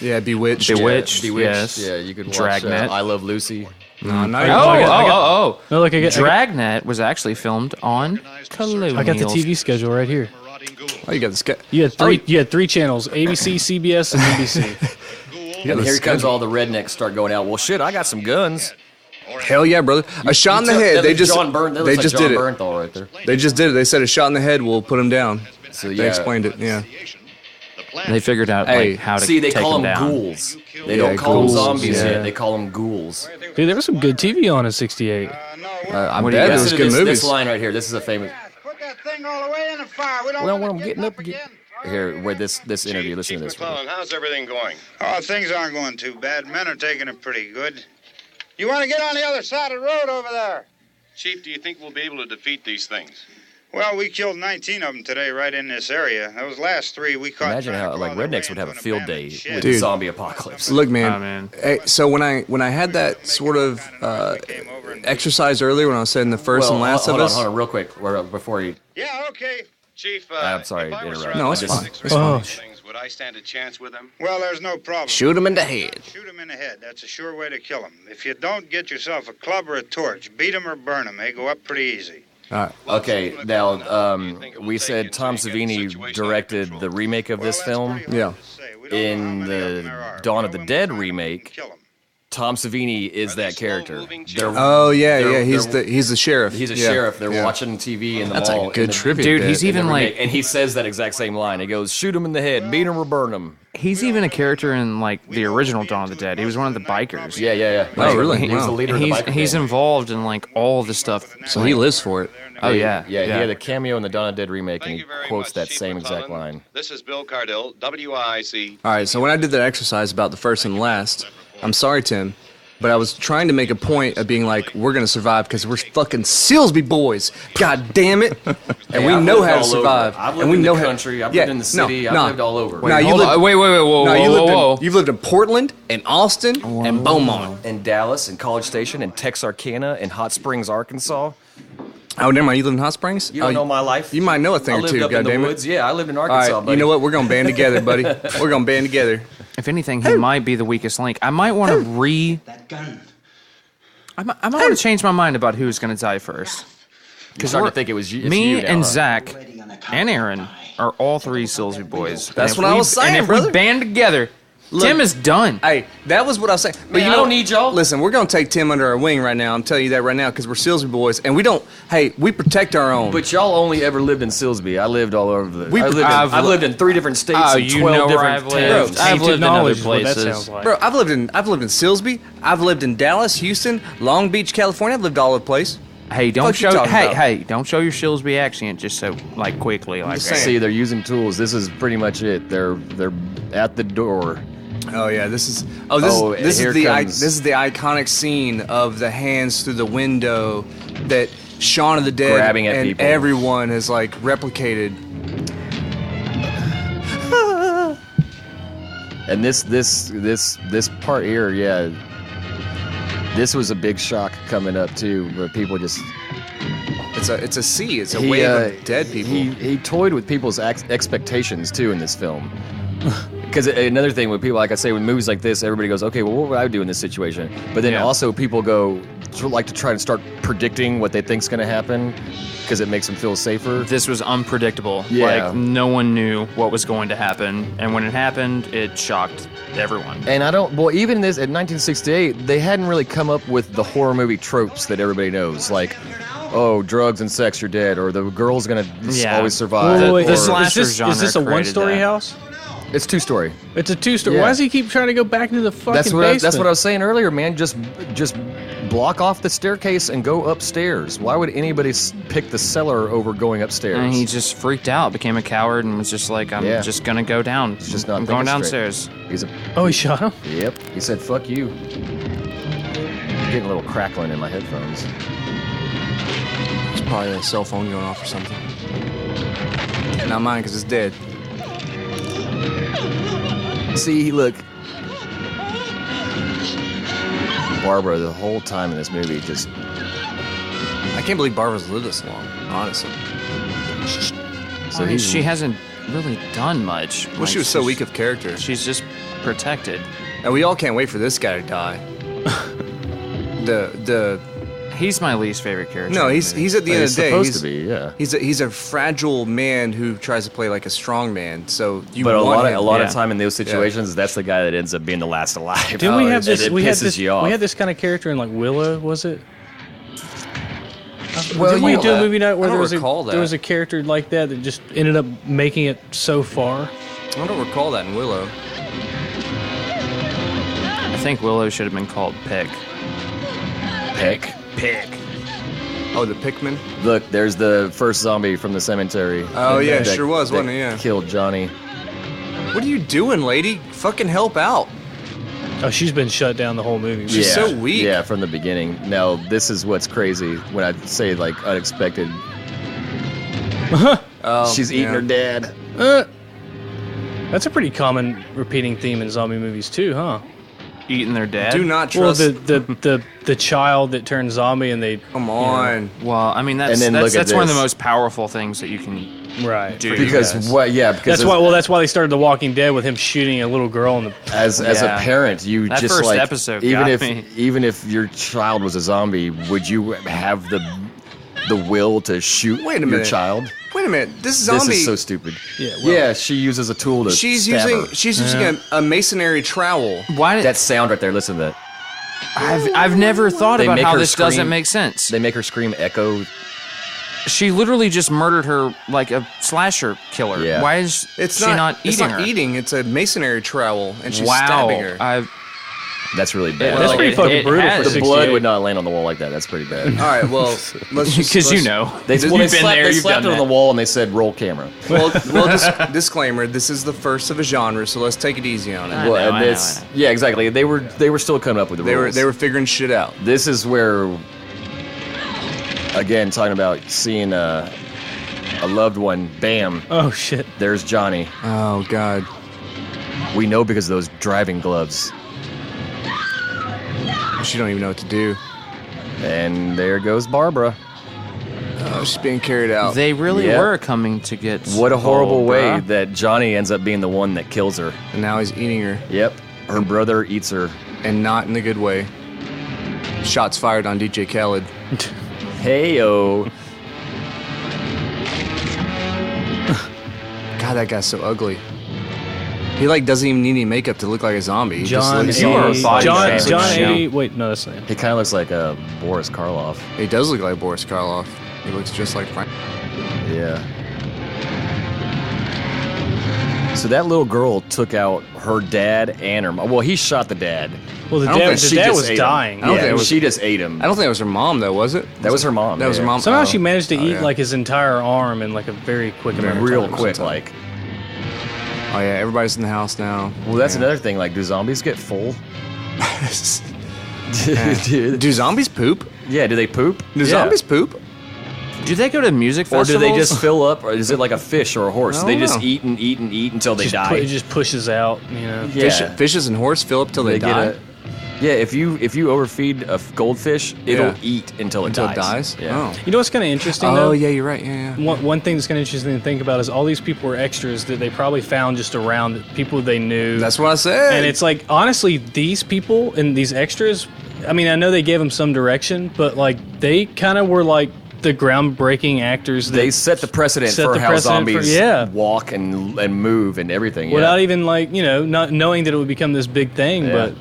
Yeah, Bewitched. Bewitched, Bewitched. yes. Yeah, you could watch Dragnet. I Love Lucy. No, not Oh. No, look, I got Dragnet was actually filmed on Colonial. the TV schedule right here. Oh, you got this guy. You had three. You had 3 channels: ABC, CBS, and NBC. And here comes all the rednecks start going out. Well, shit, I got some guns. Hell yeah, brother! A shot in the head. They just they just did it. Bernthal right there. They just did it. They said a shot in the head will put him down. So They explained it. Yeah. They figured out Hey, how to See, they take call them them down. ghouls. They don't call them ghouls, zombies yeah. yet. They call them ghouls. Dude, there was some good TV on in '68. I'm What do you bad. got? Those Listen good to this movies. line right here. This is a famous. Put that thing all the way in the fire. We don't Well, want when I'm getting up again. Here, where this interview. Listen to this. McClellan, how's everything going? Oh, things aren't going too bad. Men are taking it pretty good. You want to get on the other side of the road over there? Chief, do you think we'll be able to defeat these things? Well, we killed 19 of them today right in this area. Those last 3 we caught. Imagine trying how to like claw their way rednecks would have a into an field day abandoned shed. with the Dude. zombie apocalypse. Look, man. Oh, man. Hey, so when I had that sort of exercise earlier when I was saying the first and last hold of us. on, real quick, before you. Yeah, okay. Chief, I'm sorry if I to was interrupt. surrounded No, by it's fine. six It's or fine. seven things, would I stand a chance with them? Well, there's no problem. Shoot him in the head. Shoot him in the head. That's a sure way to kill him. If you don't get yourself a club or a torch, beat him or burn him. They go up pretty easy. Okay, now we said Tom Savini directed the remake of this film. Yeah. In the Dawn of the Dead remake, Kill him. Tom Savini is that character. Oh yeah, They're- yeah. He's they're- the sheriff. He's a Yeah, sheriff. They're yeah. watching TV in the That's mall. a good trivia. Dude, bit. he's even like and he says that exact same line. He goes, "Shoot him in the head, beat him or burn him." he's even a character in like the original Dawn of the Dead. He was one of the bikers. Yeah. Oh, really? He was Wow. the leader of the biker He's gang. involved in like all the stuff. So he lives for it. Oh yeah, Yeah, he had a cameo in the Dawn of the Dead remake, and Thank he you very quotes much, that Chief same exact McClellan. line. This is Bill Cardill, WIC. All right. So when I did that exercise about the first and last, I'm sorry, Tim, but I was trying to make a point of being like, we're gonna survive because we're fucking Silsby boys. God damn it! And Hey, we I've know lived how to all over. survive. I've lived and we in know the how- country. I've Yeah, lived in the city. I've lived all over. No, you Hold lived. on, wait, whoa, No, you lived whoa. in. You've lived in Portland and Austin and Beaumont. In Dallas, in College Station, in Texarkana, in Hot Springs, Arkansas. Oh, never mind. You live in Hot Springs. You don't know my life. You might know a thing I or lived two. up in the Goddammit. woods. Yeah, I lived in All Arkansas. right. buddy. You know what? We're gonna band together, buddy. We're gonna band together. If anything, he might be the weakest link. I might want to That gun. I might want to change my mind about who's going to die first. You're starting to think it was you. It's Me you now, and huh? Zach and Aaron are all 3 Silsby boys. That's And if what I we- was saying, And if brother. we band together, Look. Tim is done. Hey, that was what I was saying. But Man, I don't need y'all. Listen, we're gonna take Tim under our wing right now. I'm telling you that right now because we're Silsby boys, and we don't. Hey, we protect our own. But y'all only ever lived in Silsby. I lived all over the. I've I've lived in 3 different states Oh, and you 12 know where different I've lived. towns. I've lived in other Knowledge is what that places. sounds like. Bro, I've lived in Silsby. I've lived in Dallas, Houston, Long Beach, California. I've lived all over the place. Hey, don't Fuck you show. talking about? Hey, don't show your Silsby accent just so like quickly like just that. saying. See, they're using tools. This is pretty much it. They're at the door. Oh yeah, this is here comes- this is the iconic scene of the hands through the window that Shaun of the Dead Grabbing at and people. everyone has like replicated. And this part here, yeah. This was a big shock coming up too, where people just It's a sea. It's a wave of dead people. He toyed with people's expectations too in this film. Because another thing with people, like I say, with movies like this, everybody goes, okay, well, what would I do in this situation? But then Yeah. also people like to try to start predicting what they think's going to happen because it makes them feel safer. This was unpredictable. Yeah. Like no one knew what was going to happen, and when it happened, it shocked everyone. And even this, in 1968, they hadn't really come up with the horror movie tropes that everybody knows. Like, oh, drugs and sex, you're dead, or the girl's going to Yeah. always survive. Wait, or- the slasher genre is this a created one-story that. house? It's 2-story. It's a 2-story. Yeah. Why does he keep trying to go back into the fucking That's basement? what I was saying earlier, man. Just block off the staircase and go upstairs. Why would anybody pick the cellar over going upstairs? And he just freaked out, became a coward, and was just like, I'm Yeah. just gonna go down. He's just not I'm going thinking straight. downstairs. He's a Oh, he shot him? yep. He said, "Fuck you." I'm getting a little crackling in my headphones. Probably a cell phone going off or something. Not mine, because it's dead. See, look. Barbara, the whole time in this movie, just... I can't believe Barbara's lived this long, honestly. So she hasn't really done much. Well, she was so weak of character. She's just protected. And we all can't wait for this guy to die. He's my least favorite character. No, he's at the end of the day. Supposed to be, yeah. He's a fragile man who tries to play like a strong man. So you But want a lot Yeah. of time in those situations, that's the guy that ends up being the last alive. Didn't we have this? It We had pisses this. you off. We had this kind of character in like Willow, was it? Well, Didn't we you- do a movie night where I don't there recall that. was a character like that that just ended up making it so far? I don't recall that in Willow. I think Willow should have been called Pick. Pick. Oh, the Pikmin? Look, there's the first zombie from the cemetery. Oh, yeah, That- sure was, that wasn't it? Yeah. Killed Johnny. What are you doing, lady? Fucking help out. Oh, she's been shut down the whole movie. She's so weak. Yeah, from the beginning. Now, this is what's crazy when I say, like, unexpected. She's eating yeah. her dad. That's a pretty common repeating theme in zombie movies too, huh? Eating their dad. Do not Well, trust... the child that turns zombie and they Come on. Well, I mean that's And then look at one of the this. most powerful things that you can right. do. Because what? Yeah, because That's why. Well, that's why they started The Walking Dead with him shooting a little girl in the. as a Yeah. parent, you That just first like episode even got if me. even if your child was a zombie, would you have the will to shoot Wait a your minute. child? Wait a minute. This zombie... This is so stupid. Yeah, well- Yeah, she uses a tool to She's stab using her. she's using a masonry trowel. Why did That sound right there. Listen to that. I've never thought They about make how her this doesn't scream. make sense. They make her scream echo. She literally just murdered her like a slasher killer. Yeah. Why is It's she not eating It's not her? eating. It's a masonry trowel, and she's Wow, stabbing her. That's really bad. That's Like, pretty fucking brutal for the 68. blood would not land on the wall like that. That's pretty bad. All right. Well, let's just Because you let's- know. They, You've well, they been slapped, there, they you've slapped it done on the that. wall and they said, "Roll camera." Well, disclaimer. This is the first of a genre, so let's take it easy on it. I Well, know, and I know, it's- I know. Yeah, exactly. They were still coming up with the rules. They were figuring shit out. This is where, again, talking about seeing a loved one. Bam, Oh shit! there's Johnny. Oh God. We know because of those driving gloves. She don't even know what to do. And there goes Barbara. Oh, she's being carried out. They really Yeah. were coming to get. What a horrible way Barbara. that Johnny ends up being the one that kills her. And now he's eating her, Yep, her brother eats her. and not in the good way. Shots fired on DJ Khaled. Heyo. God, that guy's so ugly. He like doesn't even need any makeup to look like a zombie. He just John looks- you are a 80. body John shaming. John Yeah. 80. Wait, no, that's not him. He kind of looks like Boris Karloff. He does look like Boris Karloff. He looks just like Frank. Yeah. So that little girl took out her dad and her mom. Well, he shot the dad. Well, the I don't dad, think the She dad just was ate him. dying. I don't Yeah, think it was- she just ate him. I don't think it was her mom though, was it? That was her mom. That was her yeah. mom. Somehow Oh. she managed to eat yeah. like his entire arm in like a very quick amount of Real time. quick, like. Oh yeah, everybody's in the house now. Well, that's Yeah. another thing. Like, do zombies get full? Do zombies poop? Yeah, do they poop? Do Yeah. zombies poop? Do they go to music Or do festivals? they just fill up? Or is it like a fish or a horse? I They don't just know. eat and eat and eat until they It die. just pushes out, you know. Yeah. Fishes and horse fill up till they They die. get yeah, if you overfeed a goldfish, it'll Yeah. eat until it Until dies. it dies? Yeah. Oh. You know what's kind of interesting Oh though? yeah, you're right. Yeah, yeah. One thing that's kind of interesting to think about is all these people were extras that they probably found just around, people they knew. That's what I said. And it's like, honestly, these people and these extras, I mean, I know they gave them some direction, but like they kind of were like the groundbreaking actors that They set the precedent set for the how precedent for- zombies yeah. walk and move and everything. Yeah. without even like, you know, not knowing that it would become this big thing, Yeah. but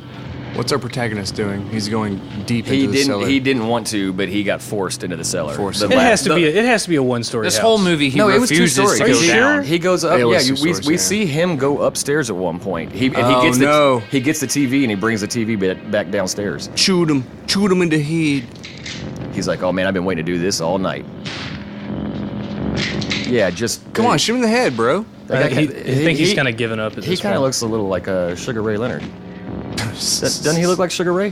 What's our protagonist doing? He's going deep he into the cellar. didn't. He didn't want to, but he got forced into the cellar. Forced. The It it la- has to the- be it has to be a one-story This house. whole movie, he No, it was two refuses stories. to Are go you sure? down. He goes up. It was Yeah, two we stories, yeah. see him go upstairs at one point. He Oh, gets no. he gets the TV and he brings the TV back downstairs. Shoot him in the head. He's like, "Oh man, I've been waiting to do this all night." Yeah, just Come on, shoot him in the head, bro. That guy I kinda- think he's kind of given up at He this kind of point. looks a little like Sugar Ray Leonard. Doesn't he look like Sugar Ray?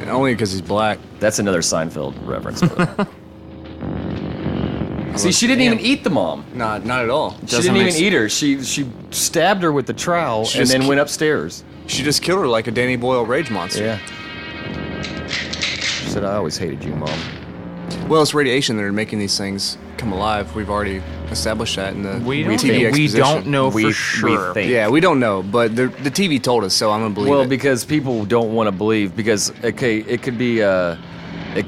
Only because he's black. That's another Seinfeld reference. But See, she didn't even eat the mom. Not at all. She didn't even eat her. She stabbed her with the trowel and then went upstairs. She just killed her like a Danny Boyle rage monster. Yeah. She said, I always hated you, Mom. Well, it's radiation that are making these things come alive. We've already established that in the We TV exposition. don't know for sure. We think. Yeah, we don't know, but the TV told us, so I'm gonna believe it. Well, because people don't want to believe, because it could be it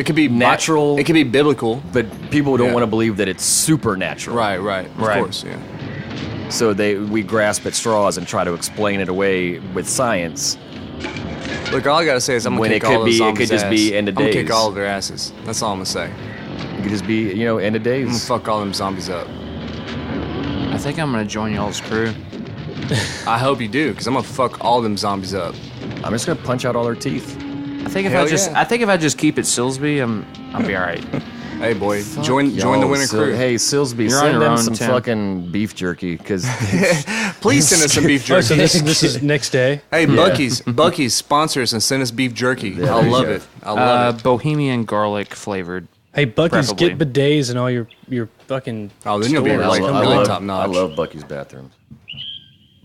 could be natural. It could be biblical, but people don't want to believe that it's supernatural. Right. Of course, yeah. So we grasp at straws and try to explain it away with science. Look, all I gotta say is I'm gonna kick all those zombies' it could just be end of I'm gonna days. kick all of their asses. That's all I'm gonna say. It could just be, end of days. I'm gonna fuck all them zombies up. I think I'm gonna join y'all's crew. I hope you do, because I'm gonna fuck all them zombies up. I'm just gonna punch out all their teeth. I think Hell if I just keep it Silsby, I'll be all right. Hey, boy, join the winning crew. Hey, Silsby, You're on send your them own, some Tim. fucking beef jerky, because Please send us some beef Oh, jerky. so this is next day. Hey, Bucky's sponsor us and send us beef jerky. I love it. I love it. Bohemian garlic flavored. Hey, Bucky's, Preferably. get bidets and all your fucking. Oh, then you'll be stores. really top notch. I love Bucky's bathrooms.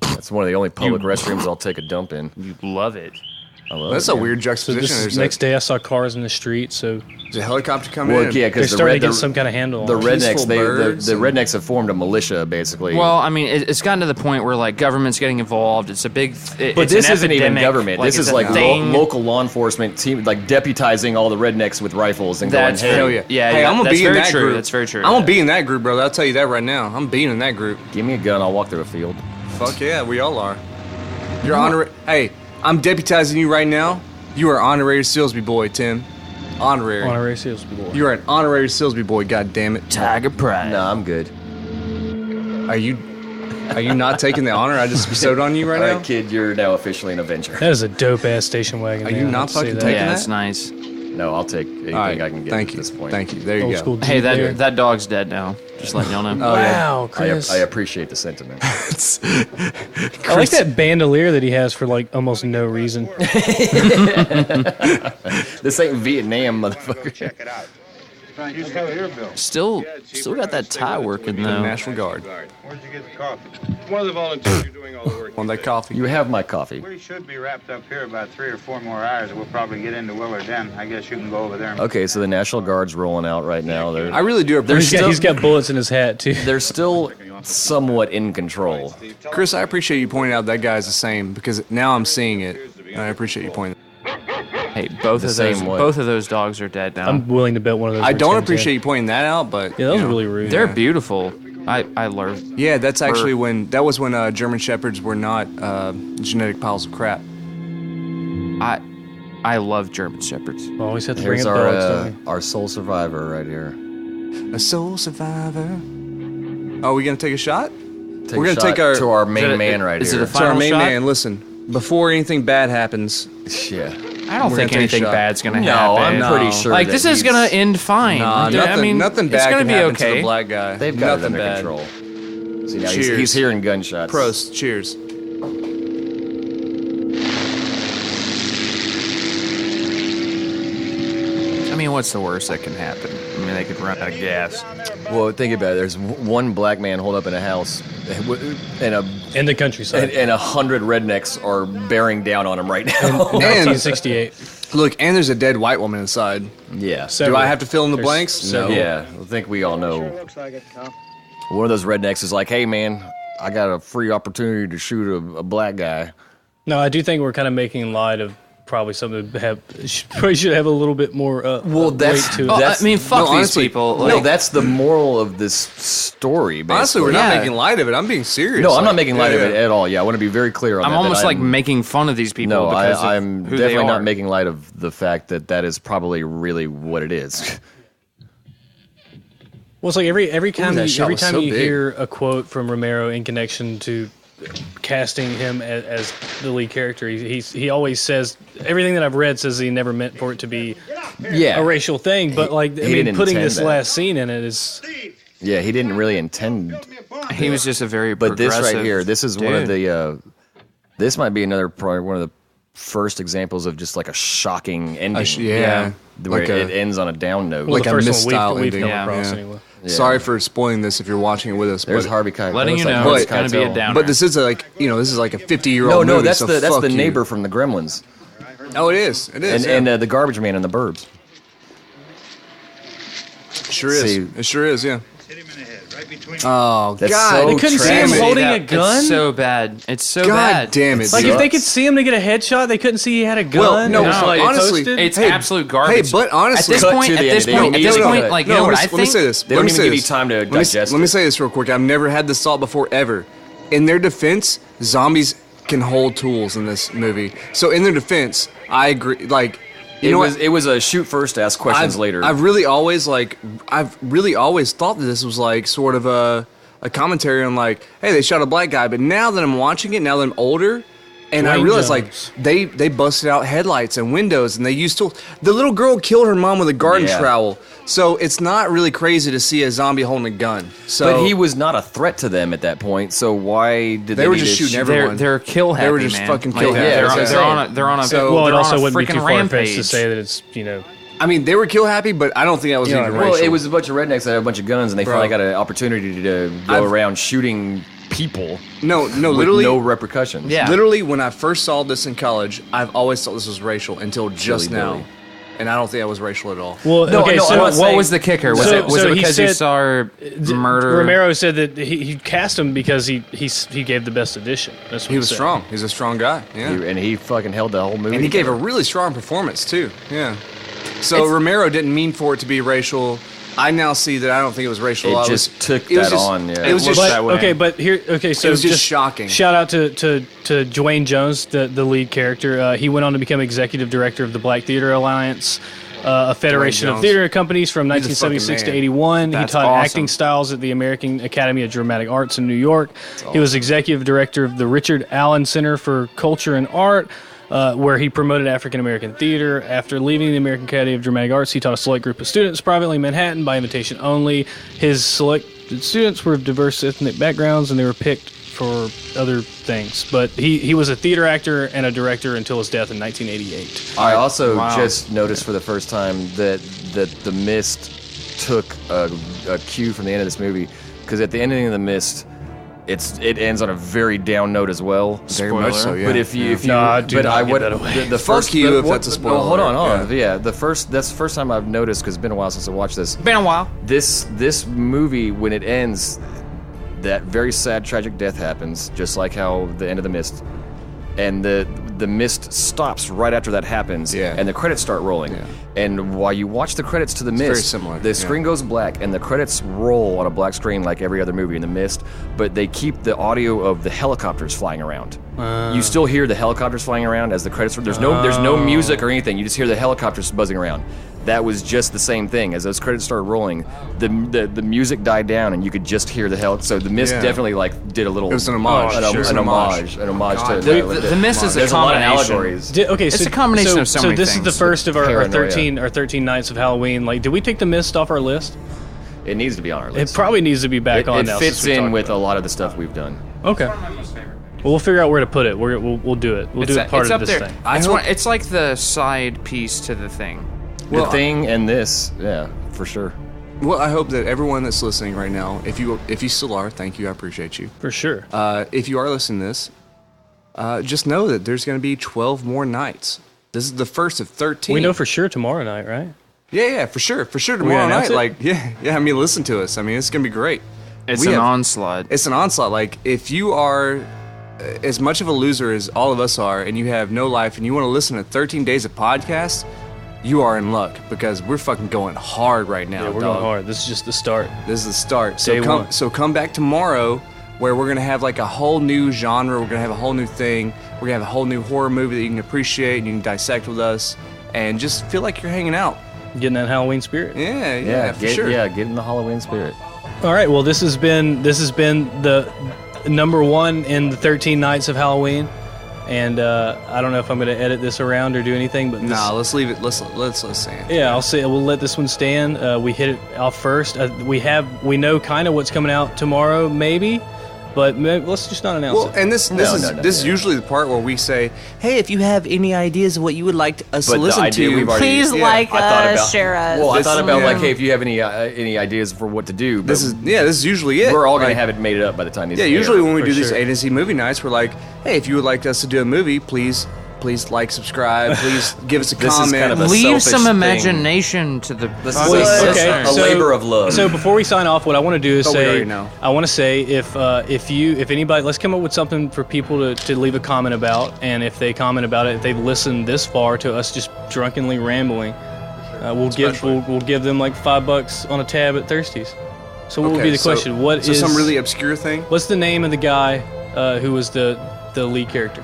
That's one of the only public restrooms I'll take a dump in. You love it. I love That's it. a weird So juxtaposition. this is There's next day. I saw cars in the street. So There's a helicopter coming Well, in. yeah, they're because starting to get some kind of handle. the on it. rednecks, Peaceful birds the and- rednecks have formed a militia, basically. Well, I mean, it's gotten to the point where like government's getting involved. It's a big. But it's this an isn't even epidemic. government. This it's is a like thing. local law enforcement team, like deputizing all the rednecks with rifles and That's going, hey, Hell yeah. Yeah, Hey, yeah, I'm gonna that's be in very that true. group. That's very true. I'm gonna be in that group, brother. I'll tell you that right now. I'm being in that group. give me a gun, I'll walk through a field. Fuck yeah, we all are. You're honorary. Hey, I'm deputizing you right now. You are honorary Silsby boy, Tim. Honorary. Honorary Silsby boy. You are an honorary Silsby boy. God damn it. Tiger Pride. No, I'm good. Are you not taking the honor I just bestowed on you right All now? right, kid, you're now officially an Avenger. That is a dope ass station wagon. Are man. you I not have to say fucking that. taking Yeah, that? it's nice. No, I'll take anything All right, I can get thank at you. this point. Thank you. There you Old go. school Hey, Jeep there. that dog's dead now. Just letting y'all know. Oh, yeah. Wow, Chris. I appreciate the sentiment. I like that bandolier that he has for like almost no reason. This ain't Vietnam, motherfucker. Check it out. You still here, Bill? Still got that tie working The though. National Guard. Where'd you get the coffee? One of the volunteers are doing all the work. On that coffee. You have my coffee. We should be wrapped up here about 3 or 4 more hours. We'll probably get into Willard then. I guess you can go over there. Okay, so the National Guard's rolling out right now. They're I really do appreciate He's got bullets in his hat too. they're still somewhat in control. Chris, I appreciate you pointing out that guy's the same because now I'm seeing it. And I appreciate you pointing. Hey, both of same way. those dogs are dead now. I'm willing to bet one of those. I were don't Tim's appreciate head. you pointing that out, but Yeah, that was you know. really rude. They're beautiful. I love. Yeah, that's actually when German Shepherds were not genetic piles of crap. I love German Shepherds. Always have to bring Here's up dogs, don't we? our sole survivor right here. A soul survivor. Oh, we gonna take a shot? Take We're a gonna shot take our- to our Is main it a- man right is it here. a To our Final main shot? man, listen. Before anything bad happens, Yeah. I don't We're think gonna take a anything shot. bad's gonna No, happen. I'm pretty sure. Like that this is he's- gonna end fine. nah, I mean, nothing it's bad gonna can be happen to okay. the black guy. They've got it nothing under bad. control. See, now Cheers. he's hearing gunshots. Prost. Cheers. I mean, what's the worst that can happen? I mean, they could run out of gas. Well, think about it. There's one black man holed up in a house, and In the countryside. and 100 rednecks are bearing down on him right now. 1968. Look, and there's a dead white woman inside. Yeah. Do I have to fill in the There's blanks? several. Yeah. I think we all know. Looks like it, Tom. One of those rednecks is like, "Hey, man, I got a free opportunity to shoot a black guy." No, I do think we're kind of making light of probably something that probably should have a little bit more Well, that's- weight to it. Oh, I mean, fuck these honestly, people. No, Like, that's the moral of this story. Basically. Honestly, we're not Yeah. making light of it. I'm being serious. No, I'm not Like, making light yeah, of it yeah. at all. Yeah, I want to be very clear on I'm that. that almost like making fun of these people. No, because I'm of who definitely they not are. making light of the fact that that is probably really what it is. Well, it's like every time that shot every was time so you big. hear a quote from Romero in connection to casting him as the lead character, he always says everything that I've read says he never meant for it to be Yeah, a racial thing. But like, I mean, didn't putting intend this that. last scene in it is yeah, he didn't really intend. He was just a very But this right progressive here, this is one of dude. the. This might be another probably one of the first examples of just like a shocking ending. Yeah. Where Like it ends on a down note. Well, like the a first one misstyle we've ending. come across Yeah. anyway. Yeah. Sorry for spoiling this if you're watching it with us. There's but, Harvey Keitel. Letting you know But- it's going to be a downer. But this is like, this is like a 50-year-old No, movie. that's so the fuck you. neighbor from the Gremlins, Oh, it is. It is. and the garbage man in the Burbs. sure is. See- It sure is. Yeah. Hit him in the head, right between Oh That's God! so They couldn't see him tragic. holding a gun? It's so bad. It's so God bad. damn it! Like, dude. if they could see him to get a headshot, they couldn't see he had a gun. Well, no, It was, like, honestly, posted. It's Hey, absolute garbage. Hey, but honestly, at this Cut point, to at the this end. point, They at don't this need point, to like, cut. you know what I let me think? say this. They Let don't me even say give you this. time to Let me- digest Let me it. say this real quick. I've never had this thought before ever. In their defense, zombies can hold tools in this movie. So in their defense, I agree. Like, you know what? It was a shoot first, ask questions later. I've really always thought that this was like sort of a commentary on like, hey, they shot a black guy. But now that I'm watching it, now that I'm older, and I Dwayne realize Jones. like they busted out headlights and windows and they used tools. The little girl killed her mom with a garden Yeah. trowel. So it's not really crazy to see a zombie holding a gun. So but he was not a threat to them at that point, so why did They were need just to shooting shoot- everyone. They're kill happy. They were just man. fucking Like, kill happy. They're, That's what I'm they're on a So- well, it they're also on a wouldn't be freaking too far-fetched rampage. to say that it's, I mean, they were kill happy, but I don't think that was even Well, racial. it was a bunch of rednecks that had a bunch of guns, and they Bro. finally got an opportunity to go I've- around shooting people no, with literally. no repercussions. Yeah. Literally, when I first saw this in college, I've always thought this was racial until just Silly now. Billy. And I don't think that was racial at all. well, No, okay, no, so I'm not What saying- was the kicker? Was So- it so he because you said- saw her murder? Romero said that he cast him because he gave the best audition. That's what He was said. strong. He's a strong guy. Yeah. And he fucking held the whole movie. And he gave a really strong performance, too. Yeah. So Romero didn't mean for it to be racial. I now see that I don't think it was racial. It I just was, took it was that just- on, yeah. It was It just looked But, that way. okay, but here, okay, so It was just shocking. Shout out to Dwayne Jones, the lead character. He went on to become executive director of the Black Theater Alliance, a federation of Jones. theater companies from He's a fucking 1976 to man. 81. That's he taught awesome. acting styles at the American Academy of Dramatic Arts in New York. He was executive director of the Richard Allen Center for Culture and Art, where he promoted African American theater. After leaving the American Academy of Dramatic Arts, he taught a select group of students privately in Manhattan by invitation only. His selected students were of diverse ethnic backgrounds, and they were picked for other things. But he was a theater actor and a director until his death in 1988. I also Wow. just noticed for the first time that The Mist took a cue from the end of this movie, because at the ending of The Mist, it ends on a very down note as well. Very much so, yeah. But if you, Nah, do but not I give would that away. the Fuck first you if what- that's a spoiler no, hold on, alert, yeah. That's the first time I've noticed, because it's been a while since I watched this. Been a while. This movie, when it ends, that very sad, tragic death happens, just like how the end of The Mist, and the mist stops right after that happens, Yeah. and the credits start rolling. Yeah. And while you watch the credits to The Mist, very similar, the yeah. screen goes black, and the credits roll on a black screen like every other movie in The Mist, but they keep the audio of the helicopters flying around. You still hear the helicopters flying around as the credits. There's no music or anything. You just hear the helicopters buzzing around. That was just the same thing. As those credits started rolling, the music died down, and you could just hear the hell. So The Mist Yeah. definitely did a little. It was an homage, an sure. homage An to God, The Mist is a There's a lot of combination. allegories. Okay, It's so, a combination of so many this is things. the first of our Paranoia. 13 nights of Halloween. Like, did we take The Mist off our list? It needs to be on our It list. probably needs to be back on It now. fits since we in talked with about a lot of the stuff we've done. it. Okay. Well, we'll figure out where to put it. We'll do it. We'll do it part it's of up this there. thing. It's like the side piece to the thing. The Thing and this, yeah, for sure. Well, I hope that everyone that's listening right now, if you still are, thank you, I appreciate you. For sure. If you are listening to this, just know that there's going to be 12 more nights. This is the first of 13. We know for sure tomorrow night, right? Yeah, for sure gonna tomorrow announce night. it? Like, yeah. I mean, listen to us. I mean, it's going to be great. It's We an have- onslaught. It's an onslaught. Like, if you are as much of a loser as all of us are, and you have no life, and you want to listen to 13 days of podcasts, you are in luck, because we're fucking going hard right now. Yeah, we're dog. going hard. This is just the start. This is the start. Day one. So come back tomorrow, where we're gonna have like a whole new genre. We're gonna have a whole new thing. We're gonna have a whole new horror movie that you can appreciate and you can dissect with us, and just feel like you're hanging out. Getting that Halloween spirit. Yeah, for sure. Yeah, get in the Halloween spirit. All right. Well, this has been the number one in the 13 nights of Halloween, and I don't know if I'm going to edit this around or do anything, but this, Nah, let's leave it. Let's say it. yeah, I'll say we'll let this one stand. We hit it off first. We know kind of what's coming out tomorrow, maybe. But let's just not announce it. And this is usually the part where we say, "Hey, if you have any ideas of what you would like us to listen to, please like us, share us." Well, I thought about like, hey, if you have any ideas for what to do, this is usually it. We're all gonna have it made up by the time these. Yeah, usually when we do these A2Z movie nights, we're like, "Hey, if you would like us to do a movie, please like, subscribe, please give us a comment. Kind of a leave some imagination to the a labor of love." So before we sign off, what I want to do is say, know. I want to say if anybody, let's come up with something for people to leave a comment about, and if they comment about it, if they've listened this far to us just drunkenly rambling, we'll give them like $5 on a tab at Thirsties. So what would be the question? What is some really obscure thing? What's the name of the guy who was the lead character?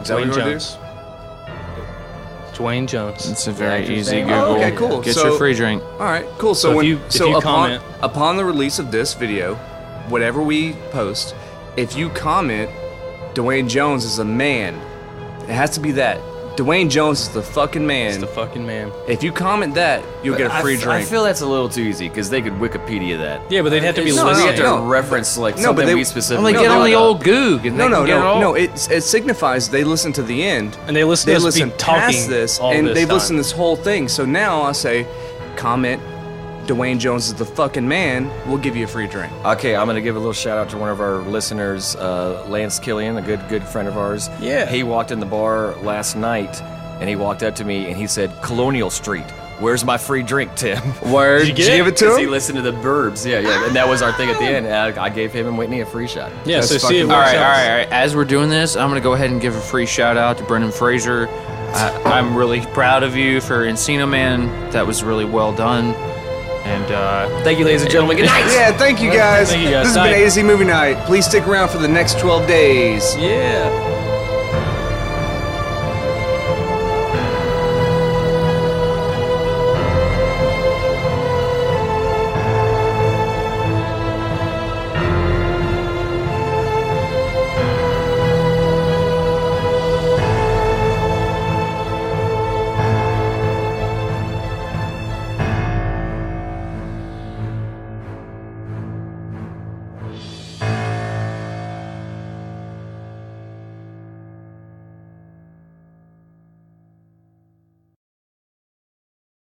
Dwayne Jones. Dwayne Jones. It's a very easy Google. Oh, okay, cool. Get your free drink. All right, cool. So if you comment upon the release of this video, whatever we post, if you comment, Dwayne Jones is a man. It has to be that. Dwayne Jones is the fucking man. He's the fucking man. If you comment that, you'll get a free drink. I feel that's a little too easy because they could Wikipedia that. Yeah, but they'd have to be We listening. have to reference like something we specifically. Get on the old Goog. And No. It signifies they listen to the end. And they listen to us be talking past this, and they've listened to this whole thing. So now I say, comment, Dwayne Jones is the fucking man. We'll give you a free drink. Okay, I'm gonna give a little shout out to one of our listeners, Lance Killian, a good friend of ours. Yeah. He walked in the bar last night, and he walked up to me and he said, "Colonial Street, where's my free drink, Tim?" Word. Did you give it to him? He listened to the Burbs. Yeah. And that was our thing at the end. And I gave him and Whitney a free shot. Yeah, so see it. All right. As we're doing this, I'm going to go ahead and give a free shout out to Brendan Fraser. I'm really proud of you for Encino Man. That was really well done. And thank you, ladies and gentlemen. Good night. Yeah, thank you guys. Thank you guys. This has been A2Z Movie Night. Please stick around for the next 12 days. Yeah.